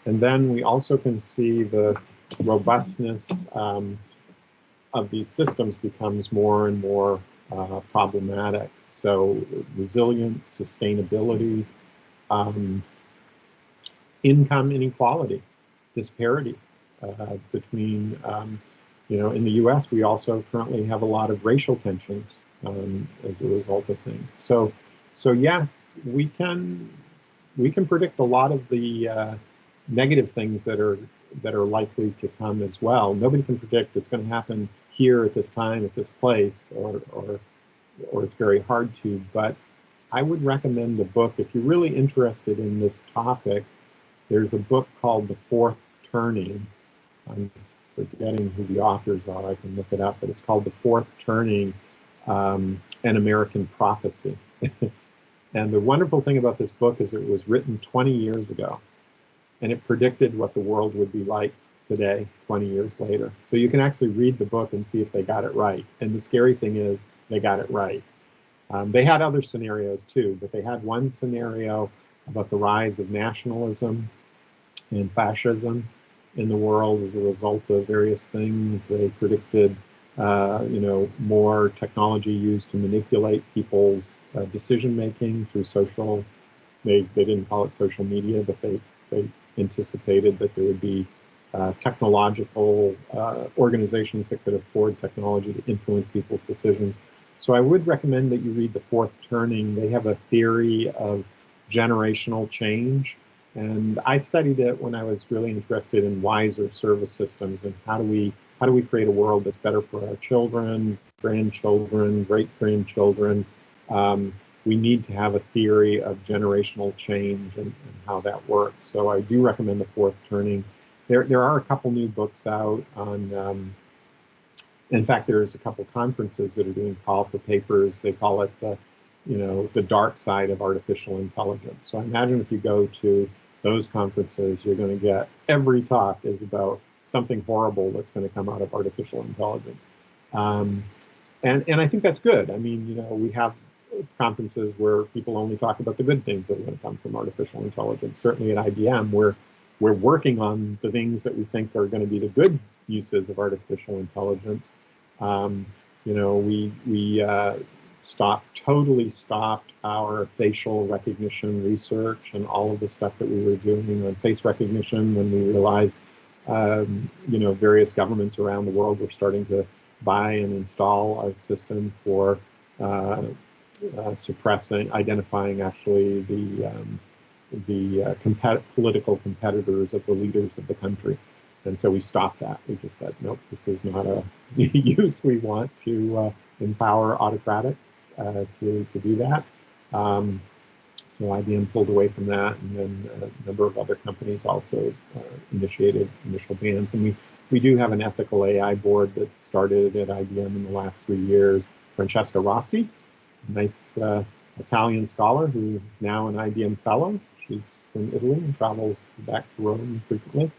Speaker 2: And then we also can see the robustness of these systems becomes more and more problematic. So resilience, sustainability, income inequality, disparity between, in the U.S. we also currently have a lot of racial tensions as a result of things. So yes, we can predict a lot of the negative things that are likely to come as well. Nobody can predict it's going to happen here at this time, at this place, or it's very hard to, but I would recommend the book. If you're really interested in this topic, there's a book called The Fourth Turning. I'm forgetting who the authors are, I can look it up, but it's called The Fourth Turning, An American Prophecy. And the wonderful thing about this book is it was written 20 years ago, and it predicted what the world would be like today, 20 years later. So you can actually read the book and see if they got it right. And the scary thing is, they got it right. They had other scenarios too, but they had one scenario about the rise of nationalism and fascism in the world as a result of various things. They predicted, more technology used to manipulate people's decision-making through social, they didn't call it social media, but they anticipated that there would be technological organizations that could afford technology to influence people's decisions. So I would recommend that you read The Fourth Turning. They have a theory of generational change. And I studied it when I was really interested in wiser service systems and how do we create a world that's better for our children, grandchildren, great-grandchildren. we need to have a theory of generational change and how that works. So I do recommend The Fourth Turning. There are a couple new books out on, in fact, there's a couple conferences that are doing call for papers. They call it the, the dark side of artificial intelligence. So I imagine if you go to those conferences, you're going to get every talk is about something horrible that's going to come out of artificial intelligence. And I think that's good. I mean, we have conferences where people only talk about the good things that are going to come from artificial intelligence. Certainly at IBM, we're working on the things that we think are going to be the good uses of artificial intelligence. We totally stopped our facial recognition research and all of the stuff that we were doing on face recognition when we realized, various governments around the world were starting to buy and install a system for identifying actually the political competitors of the leaders of the country. And so we stopped that. We just said, nope, this is not a use we want to empower autocratics to do that. So IBM pulled away from that, and then a number of other companies also initiated initial bans. And we do have an ethical AI board that started at IBM in the last 3 years. Francesco Rossi, a nice Italian scholar who is now an IBM fellow. She's from Italy and travels back to Rome frequently.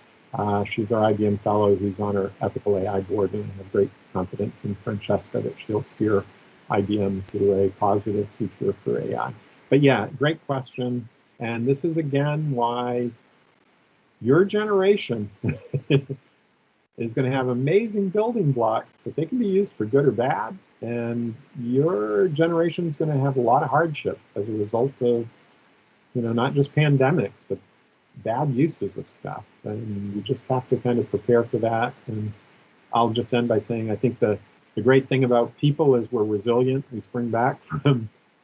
Speaker 2: She's our IBM fellow who's on our ethical AI board, and I have great confidence in Francesca that she'll steer IBM to a positive future for AI. But yeah, great question. And this is again why your generation is going to have amazing building blocks, but they can be used for good or bad. And your generation is going to have a lot of hardship as a result of, not just pandemics, but bad uses of stuff. And you just have to kind of prepare for that. And I'll just end by saying, I think the great thing about people is we're resilient. We spring back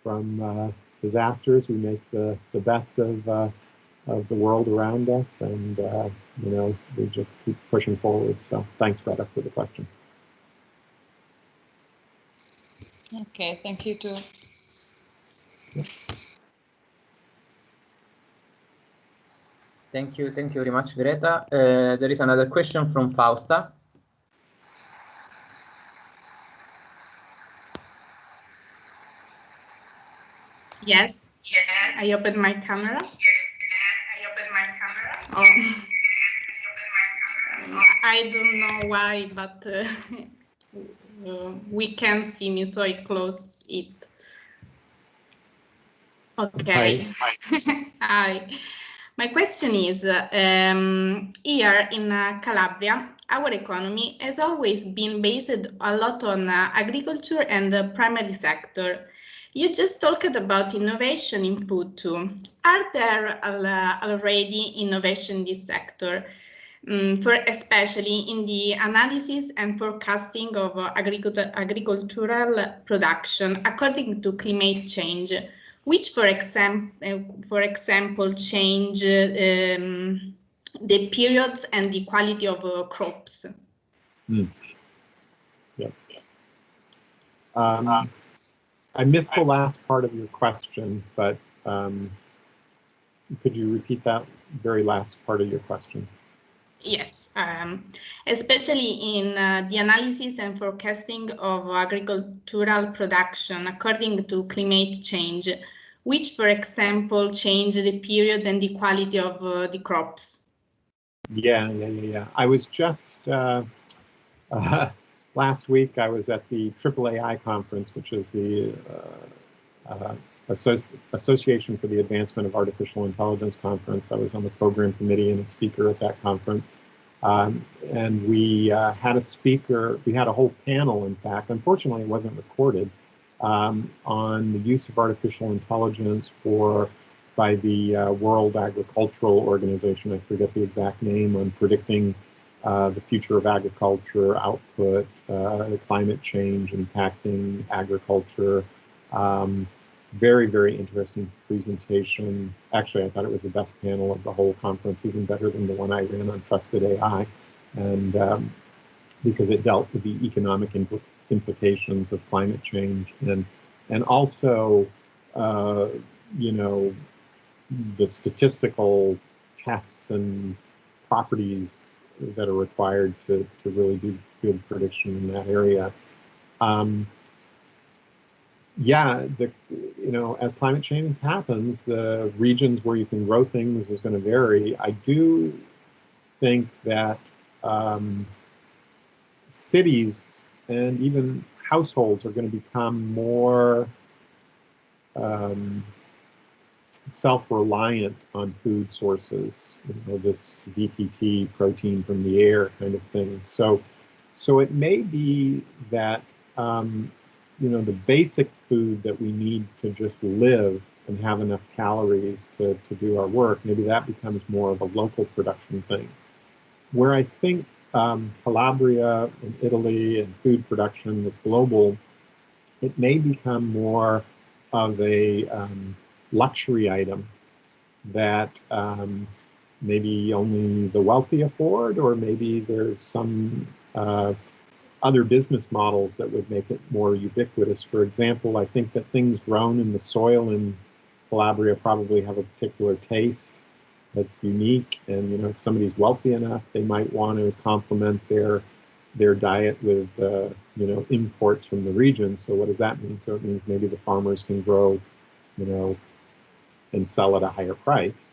Speaker 2: from disasters. We make the best of the world around us, and we just keep pushing forward. So thanks, Greta, for the question.
Speaker 9: Okay, thank you too.
Speaker 2: Yeah.
Speaker 1: Thank you very much, Greta. There is another question from Fausta.
Speaker 10: Yes, I opened my camera. Oh. I don't know why, but we can see me, so I close it. Okay. Hi. Hi. My question is, here in Calabria, our economy has always been based a lot on agriculture and the primary sector. You just talked about innovation in food too. Are there already innovation in this sector, especially in the analysis and forecasting of agricultural production according to climate change, which, for example, change the periods and the quality of crops?
Speaker 2: Yeah. I missed the last part of your question, but could you repeat that very last part of your question?
Speaker 10: Yes, especially in the analysis and forecasting of agricultural production according to climate change, which, for example, change the period and the quality of the crops.
Speaker 2: Yeah. I was just, last week, I was at the AAAI conference, which is the Association for the Advancement of Artificial Intelligence conference. I was on the program committee and a speaker at that conference. And we had a speaker, we had a whole panel, in fact. Unfortunately, it wasn't recorded, on the use of artificial intelligence by the World Agricultural Organization, I forget the exact name, on predicting the future of agriculture, output, climate change impacting agriculture. Very, very interesting presentation. Actually, I thought it was the best panel of the whole conference, even better than the one I ran on trusted AI, and because it dealt with the economic implications of climate change, and also you know, the statistical tests and properties that are required to really do good prediction in that area. Yeah, you know, as climate change happens, the regions where you can grow things is going to vary. I do think that cities and even households are going to become more self-reliant on food sources, you know, this VTT, protein from the air kind of thing. So it may be that you know, the basic food that we need to just live and have enough calories to do our work, maybe that becomes more of a local production thing. Where I think Calabria and Italy and food production that's global, it may become more of a luxury item that maybe only the wealthy afford, or maybe there's some other business models that would make it more ubiquitous. For example, I think that things grown in the soil in Calabria probably have a particular taste that's unique, and you know, if somebody's wealthy enough, they might want to complement their diet with you know, imports from the region. So what does that mean? So it means maybe the farmers can grow, you know, and sell at a higher price.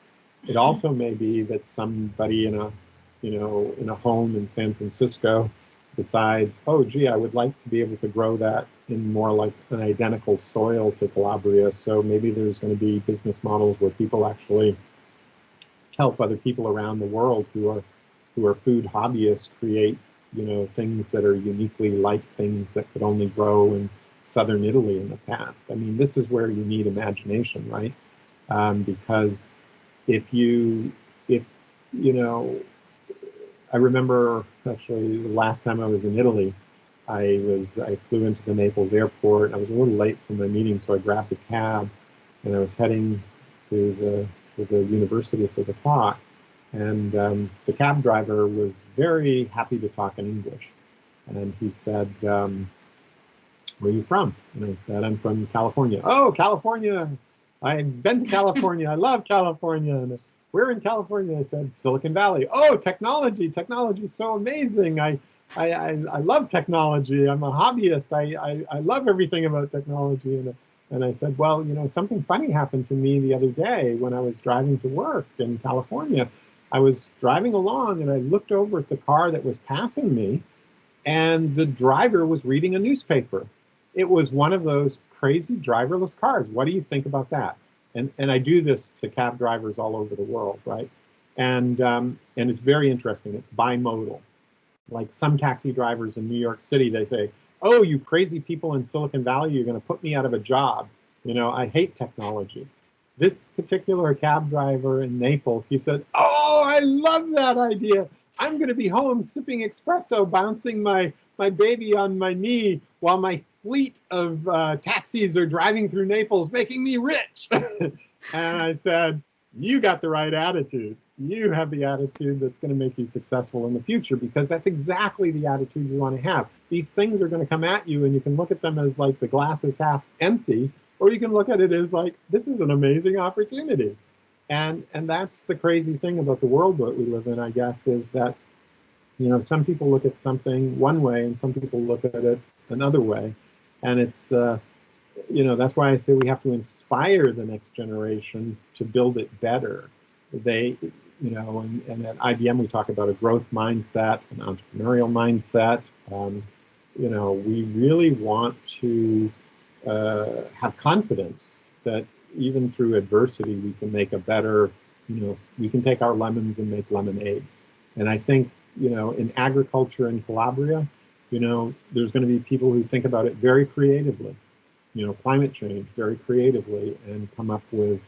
Speaker 2: It also may be that somebody in a, you know, in a home in San Francisco decides, oh gee, I would like to be able to grow that in more like an identical soil to Calabria. So maybe there's going to be business models where people actually help other people around the world who are food hobbyists create, you know, things that are uniquely like things that could only grow in southern Italy in the past. I mean, this is where you need imagination, right? Because if you know, I remember actually the last time I was in Italy, I flew into the Naples airport. I was a little late for my meeting, so I grabbed a cab, and I was heading to the university for the talk. And the cab driver was very happy to talk in English, and he said, "Where are you from?" And I said, "I'm from California." "Oh, California! I've been to California. I love California." And "Where in California?" I said, "Silicon Valley." "Oh, technology! Technology is so amazing. I love technology. I'm a hobbyist. I love everything about technology." And I said, "Well, you know, something funny happened to me the other day when I was driving to work in California. I was driving along and I looked over at the car that was passing me, and the driver was reading a newspaper. It was one of those crazy driverless cars. What do you think about that?" And I do this to cab drivers all over the world, right? And it's very interesting. It's bimodal. Like some taxi drivers in New York City, they say, "Oh, you crazy people in Silicon Valley, you're going to put me out of a job. You know, I hate technology." This particular cab driver in Naples, he said, "Oh, I love that idea. I'm going to be home sipping espresso, bouncing my baby on my knee while my fleet of taxis are driving through Naples, making me rich." And I said, "You got the right attitude. You have the attitude that's going to make you successful in the future, because that's exactly the attitude you want to have. These things are going to come at you, and you can look at them as like the glass is half empty, or you can look at it as like, this is an amazing opportunity." And that's the crazy thing about the world that we live in, I guess, is that, you know, some people look at something one way and some people look at it another way. And it's you know, that's why I say we have to inspire the next generation to build it better. They, you know, and at IBM we talk about a growth mindset, an entrepreneurial mindset. You know, we really want to have confidence that even through adversity we can make a better, you know, we can take our lemons and make lemonade. And I think, you know, in agriculture in Calabria, you know, there's going to be people who think about it very creatively, you know, climate change very creatively, and come up with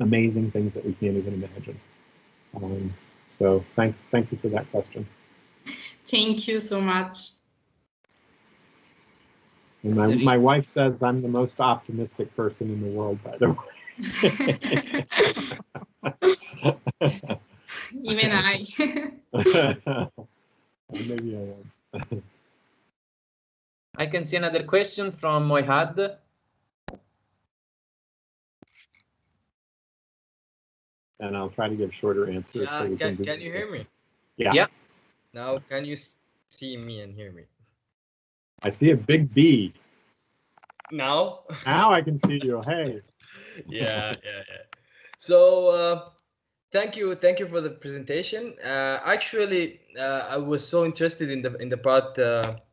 Speaker 2: amazing things that we can't even imagine. So thank you for that question.
Speaker 10: Thank you so much.
Speaker 2: And my wife says I'm the most optimistic person in the world, by the way.
Speaker 10: Even I.
Speaker 2: Maybe I am.
Speaker 1: I can see another question from Moihad.
Speaker 2: and I'll try to give shorter answers.
Speaker 11: Yeah,
Speaker 2: so we
Speaker 11: can
Speaker 2: do
Speaker 11: you hear me?
Speaker 2: Yeah.
Speaker 1: Yeah.
Speaker 11: Now can you see me and hear me?
Speaker 2: I see a big B.
Speaker 11: Now?
Speaker 2: Now I can see you. Hey.
Speaker 11: Yeah. So thank you for the presentation. Actually, I was so interested in the part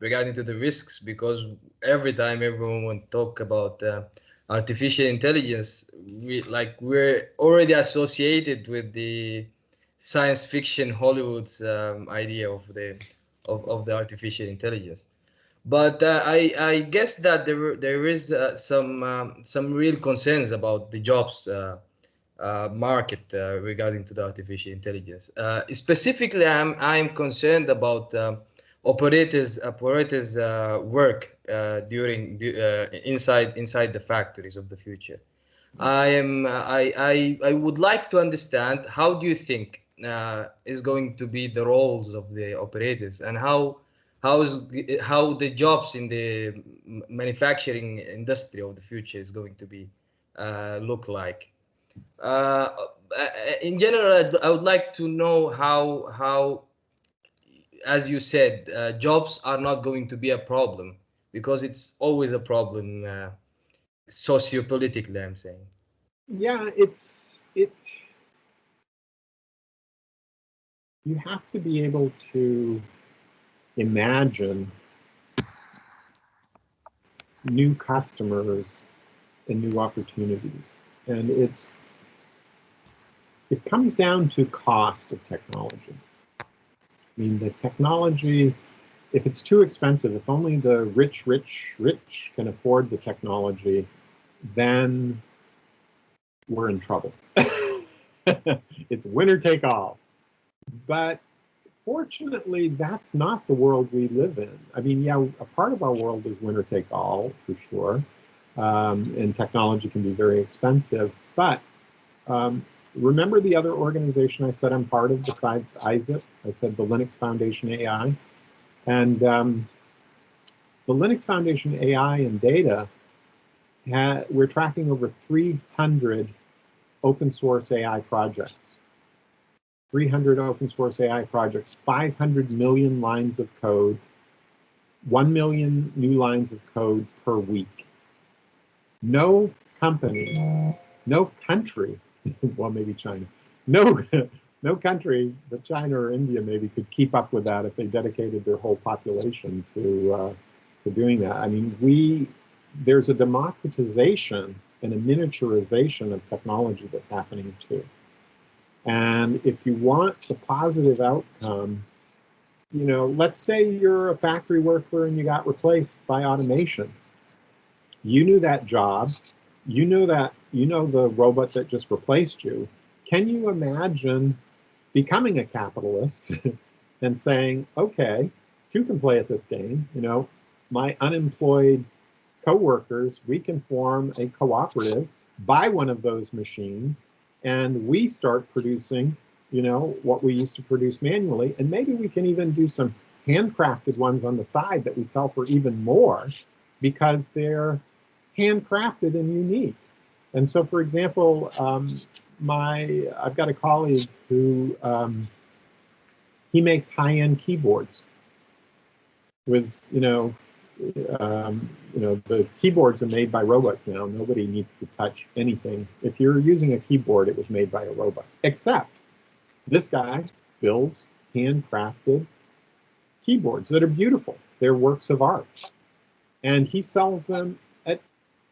Speaker 11: regarding to the risks, because every time everyone talk about artificial intelligence, we're already associated with the science fiction Hollywood's idea of the artificial intelligence. But I guess that there is some real concerns about the jobs market regarding to the artificial intelligence. Specifically, I'm concerned about operators work during inside the factories of the future. I would like to understand, how do you think is going to be the roles of the operators, and how the jobs in the manufacturing industry of the future is going to be look like. In general, I would like to know how, as you said, jobs are not going to be a problem, because it's always a problem sociopolitically, I'm saying.
Speaker 2: Yeah, you have to be able to imagine new customers and new opportunities. And it comes down to cost of technology. I mean, the technology, if it's too expensive, if only the rich can afford the technology, then we're in trouble. It's winner take all. But fortunately, that's not the world we live in. I mean, yeah, a part of our world is winner take all, for sure. And technology can be very expensive. But remember the other organization I said I'm part of besides Isip? I said the Linux Foundation AI. And the Linux Foundation AI and data, we're tracking over 300 open source AI projects. 300 open source AI projects, 500 million lines of code, 1 million new lines of code per week. No company, no country, well, maybe China, no country, but China or India maybe, could keep up with that if they dedicated their whole population to doing that. I mean, there's a democratization and a miniaturization of technology that's happening too. And if you want the positive outcome, you know, let's say you're a factory worker and you got replaced by automation. You knew that job, you know the robot that just replaced you. Can you imagine becoming a capitalist and saying, okay, two can play at this game, you know, my unemployed co-workers, we can form a cooperative, buy one of those machines, and we start producing, you know, what we used to produce manually, and maybe we can even do some handcrafted ones on the side that we sell for even more, because they're handcrafted and unique. And so, for example, I've got a colleague who he makes high-end keyboards with, the keyboards are made by robots now. Nobody needs to touch anything. If you're using a keyboard, it was made by a robot. Except this guy builds handcrafted keyboards that are beautiful. They're works of art. And he sells them at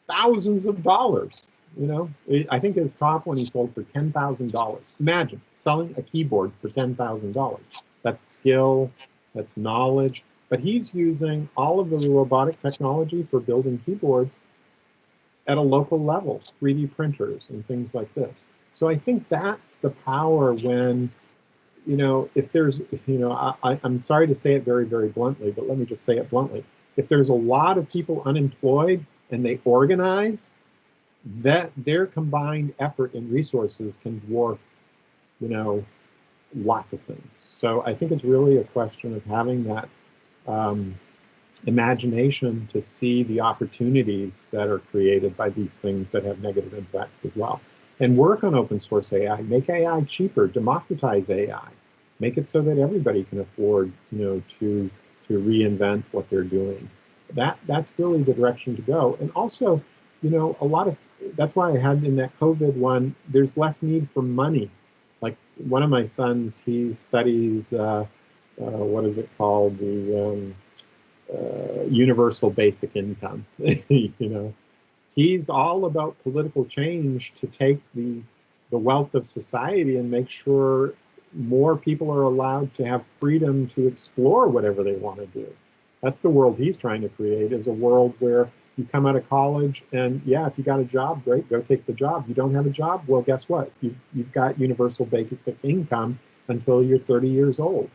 Speaker 2: thousands of dollars. You know, I think his top one he sold for $10,000. Imagine selling a keyboard for $10,000. That's skill, that's knowledge. But he's using all of the robotic technology for building keyboards at a local level, 3D printers and things like this. So I think that's the power when, you know, if there's, you know, I'm sorry to say it very, very bluntly, but let me just say it bluntly. If there's a lot of people unemployed and they organize, that their combined effort and resources can dwarf, you know, lots of things. So I think it's really a question of having that imagination to see the opportunities that are created by these things that have negative impact as well. and work on open source AI, make AI cheaper, democratize AI, make it so that everybody can afford, to reinvent what they're doing. That's really the direction to go. And also, that's why I had in that COVID one, there's less need for money. Like one of my sons, he studies, what is it called? The universal basic income. He's all about political change to take the wealth of society and make sure more people are allowed to have freedom to explore whatever they want to do. That's the world he's trying to create, is a world where you come out of college and yeah, if you got a job, great, go take the job. You don't have a job, well, guess what? You've got universal basic income until you're 30 years old.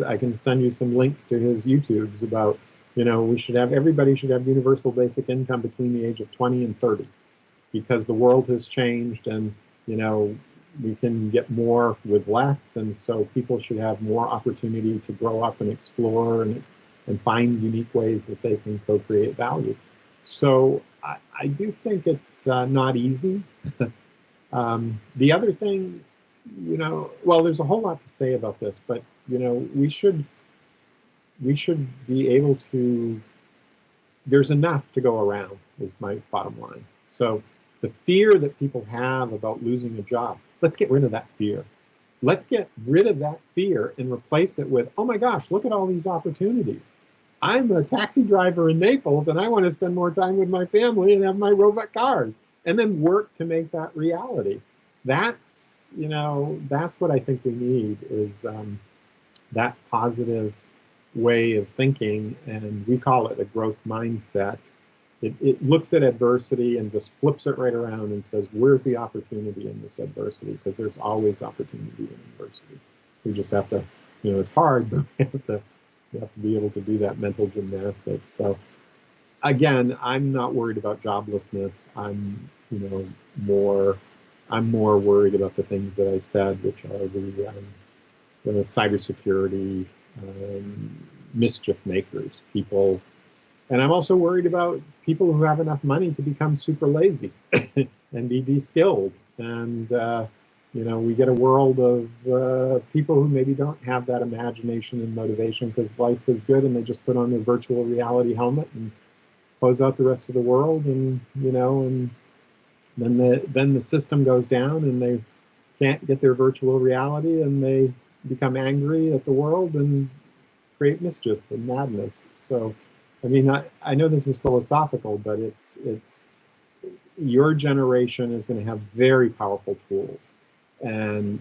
Speaker 2: I can send you some links to his YouTubes about, everybody should have universal basic income between the age of 20 and 30, because the world has changed and, we can get more with less. And so people should have more opportunity to grow up and explore and find unique ways that they can co-create value. So I do think it's not easy. The other thing, well, there's a whole lot to say about this, but we should be able to, there's enough to go around is my bottom line. So the fear that people have about losing a job, let's get rid of that fear. Let's get rid of that fear and replace it with, oh my gosh, look at all these opportunities. I'm a taxi driver in Naples and I want to spend more time with my family and have my robot cars, and then work to make that reality. That's what I think we need, is that positive way of thinking, and we call it a growth mindset. It looks at adversity and just flips it right around and says, where's the opportunity in this adversity? Because there's always opportunity in adversity. We just have to, it's hard, but we have to be able to do that mental gymnastics. So again, I'm not worried about joblessness. I'm more worried about the things that I said, which are the cybersecurity mischief makers, people. And I'm also worried about people who have enough money to become super lazy and be de-skilled. And, we get a world of people who maybe don't have that imagination and motivation because life is good, and they just put on their virtual reality helmet and close out the rest of the world. And, and then the system goes down and they can't get their virtual reality, and they become angry at the world and create mischief and madness. So, I mean, I know this is philosophical, but it's your generation is going to have very powerful tools, and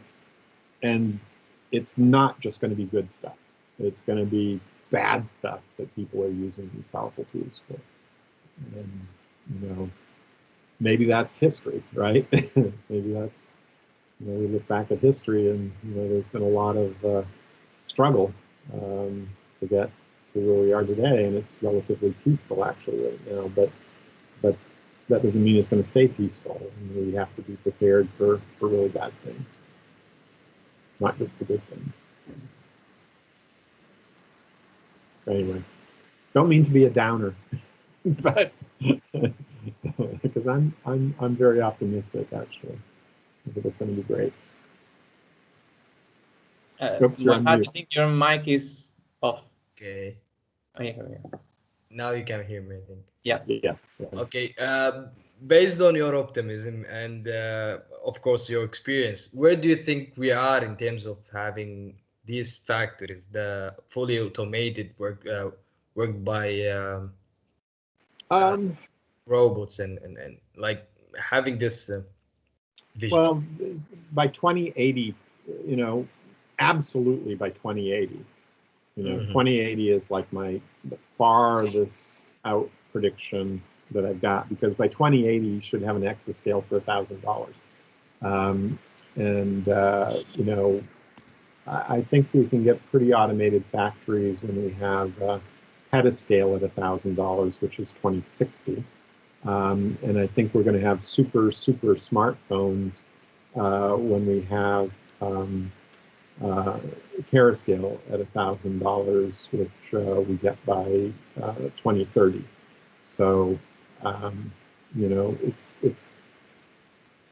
Speaker 2: it's not just going to be good stuff. It's going to be bad stuff that people are using these powerful tools for. And maybe that's history, right? Maybe that's, we look back at history and there's been a lot of struggle to get to where we are today, and it's relatively peaceful actually right now, but that doesn't mean it's going to stay peaceful. We have to be prepared for really bad things, not just the good things. Anyway, don't mean to be a downer, but because I'm very optimistic actually. I think it's going to be great.
Speaker 1: I think your mic is off.
Speaker 11: Okay.
Speaker 1: Oh, yeah.
Speaker 11: Now you can hear me, I think.
Speaker 1: Yeah.
Speaker 11: Okay. Based on your optimism and of course your experience, where do you think we are in terms of having these factories, the fully automated work by robots and like having this vision?
Speaker 2: Well, by 2080, absolutely by 2080. 2080 is like the farthest out prediction that I've got, because by 2080 you should have an exascale for $1,000. I think we can get pretty automated factories when we have petascale at $1,000, which is 2060. And I think we're going to have super smartphones when we have terascale at $1,000, which we get by 2030. So,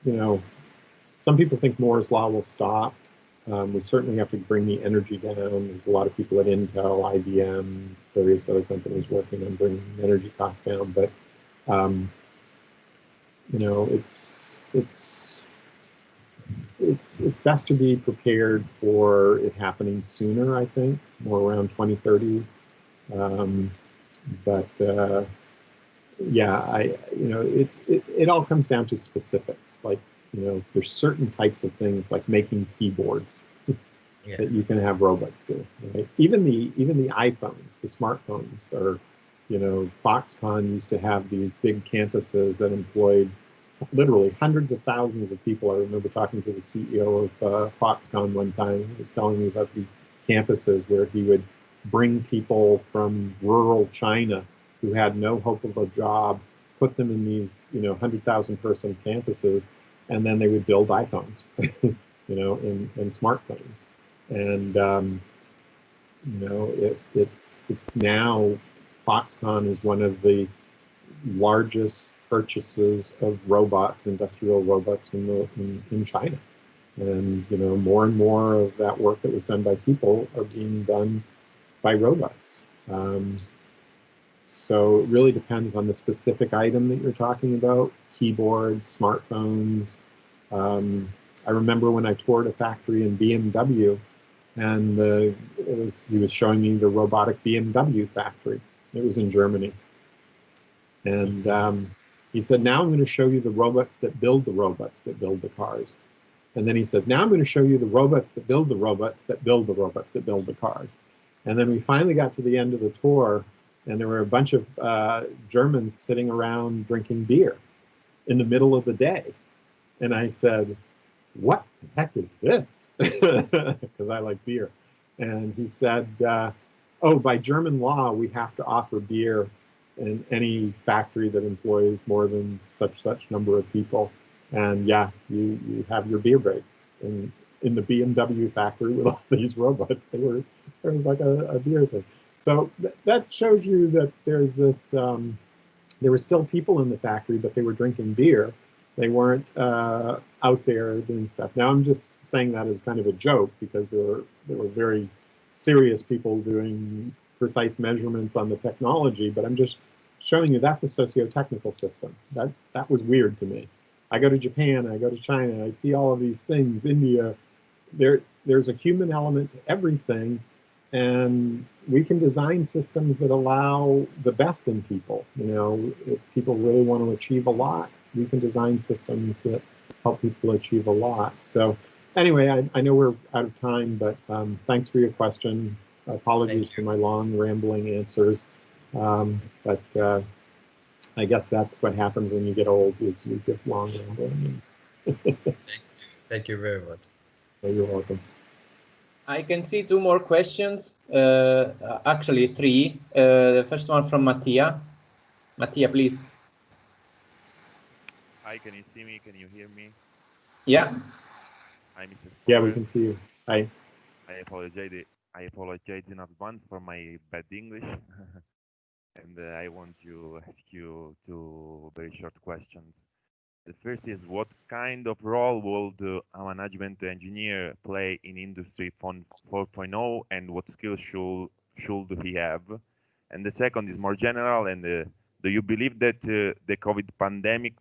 Speaker 2: you know, some people think Moore's law will stop. We certainly have to bring the energy down. There's a lot of people at Intel, IBM, various other companies working on bringing energy costs down. But you know, it's best to be prepared for it happening sooner. I think more around 2030. Yeah, you know, it all comes down to specifics. Like, you know, there's certain types of things like making keyboards that you can have robots do. Right? Even the iPhones, the smartphones, are, you know, Foxconn used to have these big campuses that employed literally hundreds of thousands of people. I remember talking to the CEO of Foxconn one time. He was telling me about these campuses where he would bring people from rural China who had no hope of a job, put them in these, you know, 100,000 person campuses, and then they would build iPhones, you know, and smartphones. And, you know, it's now, Foxconn is one of the largest purchases of robots, industrial robots in China. And, you know, more and more of that work that was done by people are being done by robots. So it really depends on the specific item that you're talking about, keyboards, smartphones. I remember when I toured a factory in BMW, and he was showing me the robotic BMW factory. It was in Germany. And he said, now I'm going to show you the robots that build the robots that build the cars. And then he said, now I'm going to show you the robots that build the robots that build the robots that build the cars. And then we finally got to the end of the tour, and there were a bunch of Germans sitting around drinking beer in the middle of the day. And I said, what the heck is this? Because I like beer. And he said, oh, by German law, we have to offer beer in any factory that employs more than such number of people. And yeah, you have your beer breaks. And in the BMW factory with all these robots, there was like a beer thing. So that shows you that there's this, there were still people in the factory, but they were drinking beer. They weren't out there doing stuff. Now I'm just saying that as kind of a joke, because there were very serious people doing precise measurements on the technology, but I'm just showing you that's a socio-technical system. That was weird to me. I go to Japan, I go to China, I see all of these things, India. There's a human element to everything, and we can design systems that allow the best in people. You know, if people really want to achieve a lot, we can design systems that help people achieve a lot. So anyway, I know we're out of time, but thanks for your question. Apologies for my long rambling answers. But I guess that's what happens when you get old, is you get long rambling answers.
Speaker 11: Thank you very much.
Speaker 2: You're welcome.
Speaker 1: I can see two more questions, actually three. The first one from Mattia. Mattia, please.
Speaker 12: Hi, can you see me? Can you hear me?
Speaker 1: Yeah.
Speaker 12: Hi, Mr. Spohrer.
Speaker 2: Yeah, we can see you. Hi.
Speaker 12: I apologize in advance for my bad English. And I want to ask you two very short questions. The first is, what kind of role will a management engineer play in Industry 4.0, and what skills should he have? And the second is more general, and do you believe that the COVID pandemic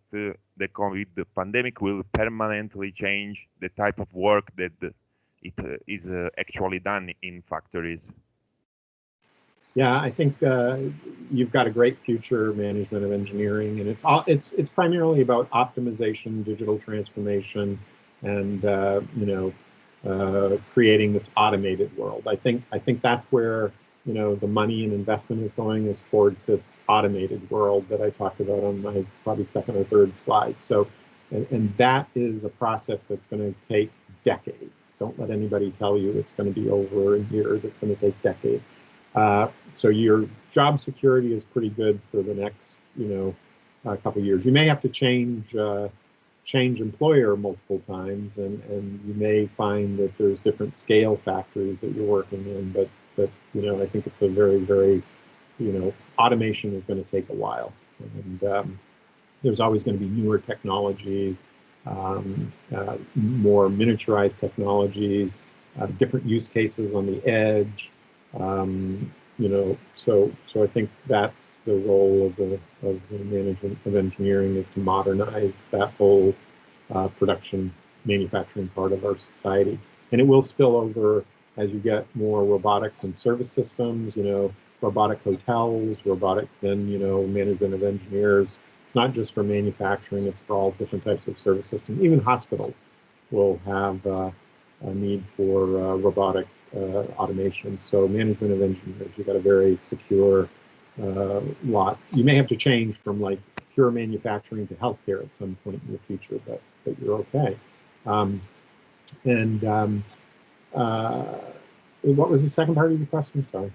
Speaker 12: will permanently change the type of work that it is actually done in factories?
Speaker 2: Yeah, I think you've got a great future, management of engineering, and it's primarily about optimization, digital transformation, and you know, creating this automated world. I think that's where, you know, the money and investment is going, is towards this automated world that I talked about on my probably second or third slide. So, and that is a process that's going to take decades. Don't let anybody tell you it's going to be over in years. It's going to take decades. So your job security is pretty good for the next, you know, couple of years. You may have to change employer multiple times, and you may find that there's different scale factories that you're working in, but you know, I think it's a very, very, you know, automation is going to take a while, and there's always going to be newer technologies. more miniaturized technologies, different use cases on the edge. You know, so I think that's the role of the management of engineering, is to modernize that whole production manufacturing part of our society. And it will spill over as you get more robotics and service systems, you know, robotic hotels, then, you know, management of engineers. It's not just for manufacturing, it's for all different types of service systems. Even hospitals will have a need for robotic automation. So management of engineers, you've got a very secure lot. You may have to change from like pure manufacturing to healthcare at some point in the future, but you're okay. What was the second part of your question? Sorry.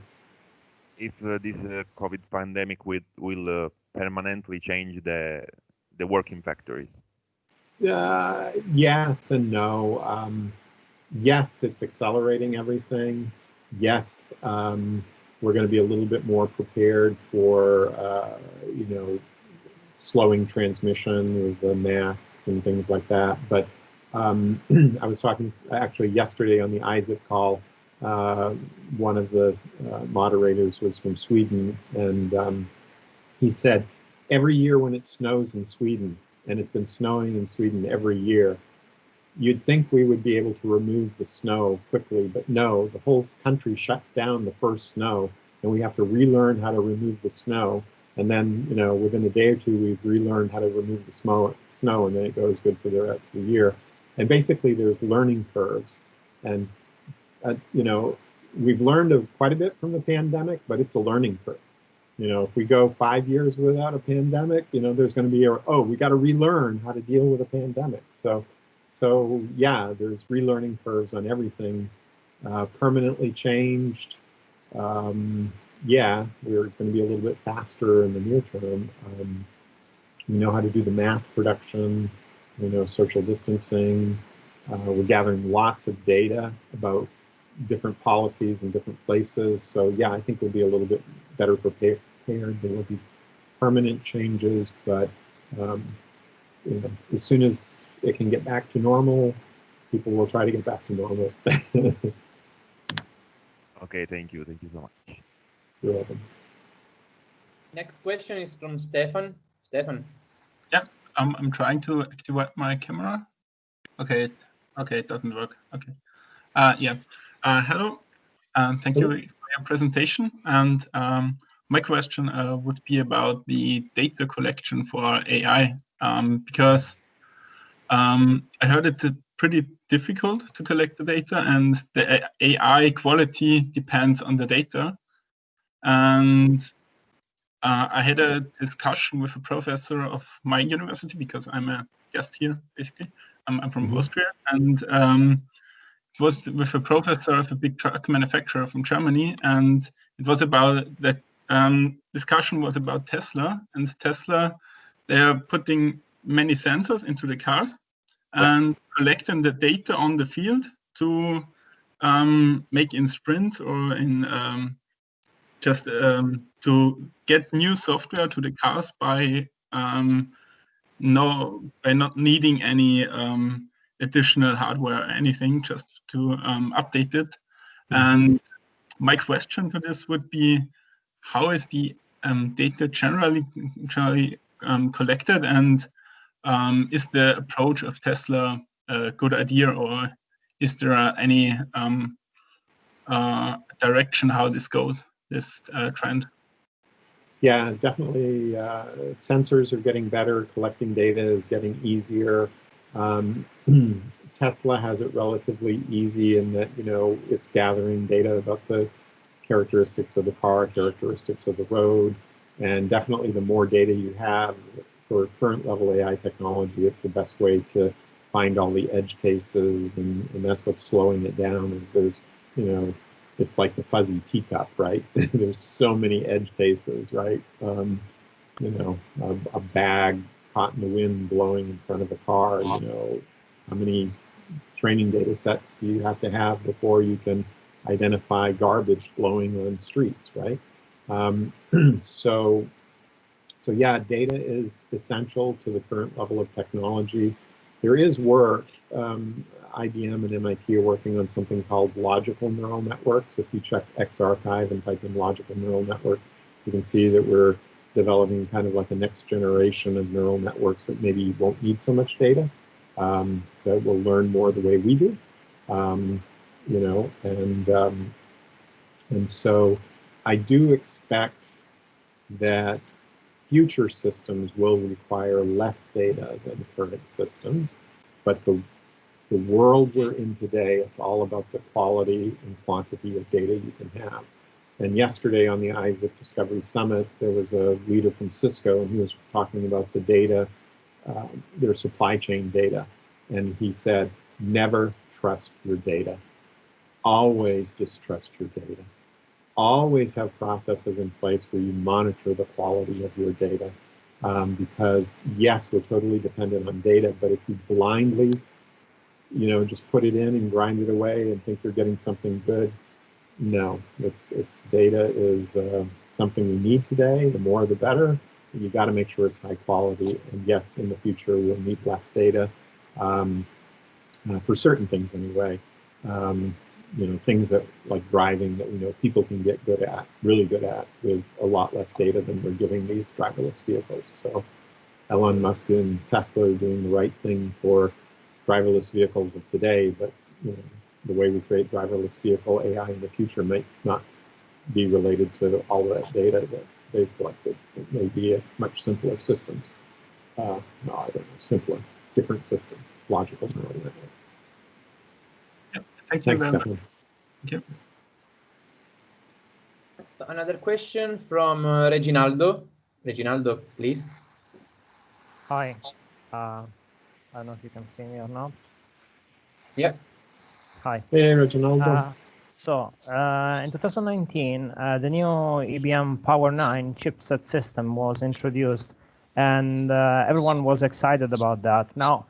Speaker 12: If this COVID pandemic will permanently change the work in factories?
Speaker 2: Yes and no. Yes, it's accelerating everything. Yes, we're going to be a little bit more prepared for, you know, slowing transmission with the masks and things like that. But I was talking actually yesterday on the Isip call. One of the moderators was from Sweden, and he said every year when it snows in Sweden, and it's been snowing in Sweden every year, you'd think we would be able to remove the snow quickly, but no, the whole country shuts down the first snow, and we have to relearn how to remove the snow. And then, you know, within a day or two, we've relearned how to remove the snow, and then it goes good for the rest of the year. And basically, there's learning curves. And, you know, we've learned quite a bit from the pandemic, but it's a learning curve. You know, if we go 5 years without a pandemic, you know, there's going to be we got to relearn how to deal with a pandemic. So yeah, there's relearning curves on everything. Permanently changed. Yeah, we're going to be a little bit faster in the near term. We know how to do the mass production, we know social distancing. We're gathering lots of data about different policies in different places. So yeah, I think we'll be a little bit better prepared. There will be permanent changes, but you know, as soon as it can get back to normal, people will try to get back to normal.
Speaker 12: Okay, thank you. Thank you so much.
Speaker 2: You're welcome.
Speaker 1: Next question is from Stefan. Stefan.
Speaker 13: Yeah, I'm trying to activate my camera. Okay, it doesn't work. Okay. Yeah. Hello. Thank you for your presentation. And my question would be about the data collection for AI, because I heard it's pretty difficult to collect the data, and the AI quality depends on the data. And I had a discussion with a professor of my university, because I'm a guest here, basically. I'm from Austria, and it was with a professor of a big truck manufacturer from Germany, and it was about the discussion was about Tesla. And Tesla, they're putting many sensors into the cars and collecting the data on the field to make in sprints or in just to get new software to the cars by not needing any additional hardware or anything, just to update it. And my question to this would be, how is the data generally collected, and is the approach of Tesla a good idea, or is there any direction how this goes, this trend?
Speaker 2: Yeah, definitely. Sensors are getting better. Collecting data is getting easier. Tesla has it relatively easy in that, you know, it's gathering data about the characteristics of the car, characteristics of the road, and definitely the more data you have for current level AI technology, it's the best way to find all the edge cases, and that's what's slowing it down. Is there's, you know, it's like the fuzzy teacup, right? There's so many edge cases, right? You know, a bag caught in the wind blowing in front of a car, you know, how many training data sets do you have to have before you can identify garbage blowing on streets, right? So yeah, data is essential to the current level of technology. There is work. IBM and MIT are working on something called logical neural networks. If you check XArchive and type in logical neural network, you can see that we're developing kind of like a next generation of neural networks that maybe won't need so much data, that will learn more the way we do, you know, and so I do expect that future systems will require less data than current systems, but the world we're in today, it's all about the quality and quantity of data you can have. And yesterday on the Isip Discovery Summit, there was a leader from Cisco, and he was talking about the data, their supply chain data. And he said, never trust your data. Always distrust your data. Always have processes in place where you monitor the quality of your data. Because yes, we're totally dependent on data, but if you blindly, you know, just put it in and grind it away and think you're getting something good, no, it's data is something we need today. The more, the better. You got to make sure it's high quality. And yes, in the future, we'll need less data for certain things anyway. You know, things that like driving that we know people can get good at, really good at, with a lot less data than we're giving these driverless vehicles. So Elon Musk and Tesla are doing the right thing for driverless vehicles of today, but you know, the way we create driverless vehicle AI in the future might not be related to all that data that they've collected. It may be a much simpler systems. No, I don't know, simpler, different systems, logical neural networks.
Speaker 13: Yep. Thank you very much.
Speaker 2: Stefan.
Speaker 13: Thank you.
Speaker 1: Another question from Reginaldo. Reginaldo, please.
Speaker 14: Hi. I don't know if you can see me or not.
Speaker 1: Yeah.
Speaker 14: Hi.
Speaker 2: Hey, Reginaldo.
Speaker 14: In 2019, the new IBM Power 9 chipset system was introduced, and everyone was excited about that. Now,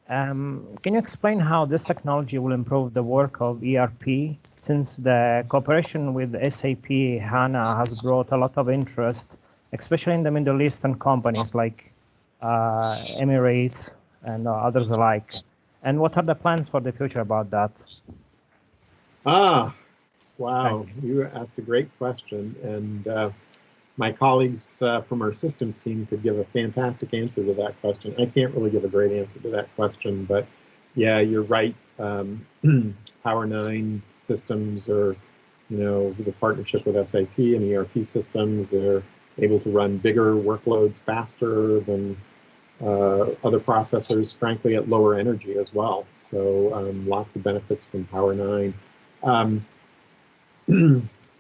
Speaker 14: can you explain how this technology will improve the work of ERP, since the cooperation with SAP HANA has brought a lot of interest, especially in the Middle Eastern companies like Emirates and others alike? And what are the plans for the future about that?
Speaker 2: Ah, wow, you asked a great question, and my colleagues from our systems team could give a fantastic answer to that question. I can't really give a great answer to that question, but yeah, you're right. Power 9 systems are, you know, with a partnership with SAP and ERP systems, they're able to run bigger workloads faster than other processors, frankly, at lower energy as well. So lots of benefits from Power 9.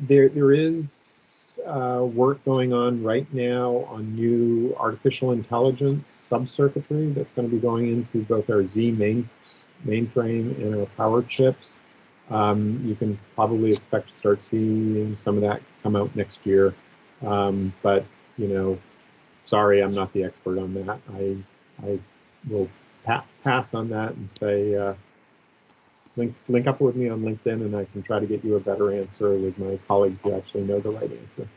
Speaker 2: There is work going on right now on new artificial intelligence subcircuitry that's going to be going into both our Z mainframe and our power chips. You can probably expect to start seeing some of that come out next year. But, you know, sorry, I'm not the expert on that. I will pass on that and say, link up with me on LinkedIn, and I can try to get you a better answer with my colleagues who actually know the right answer.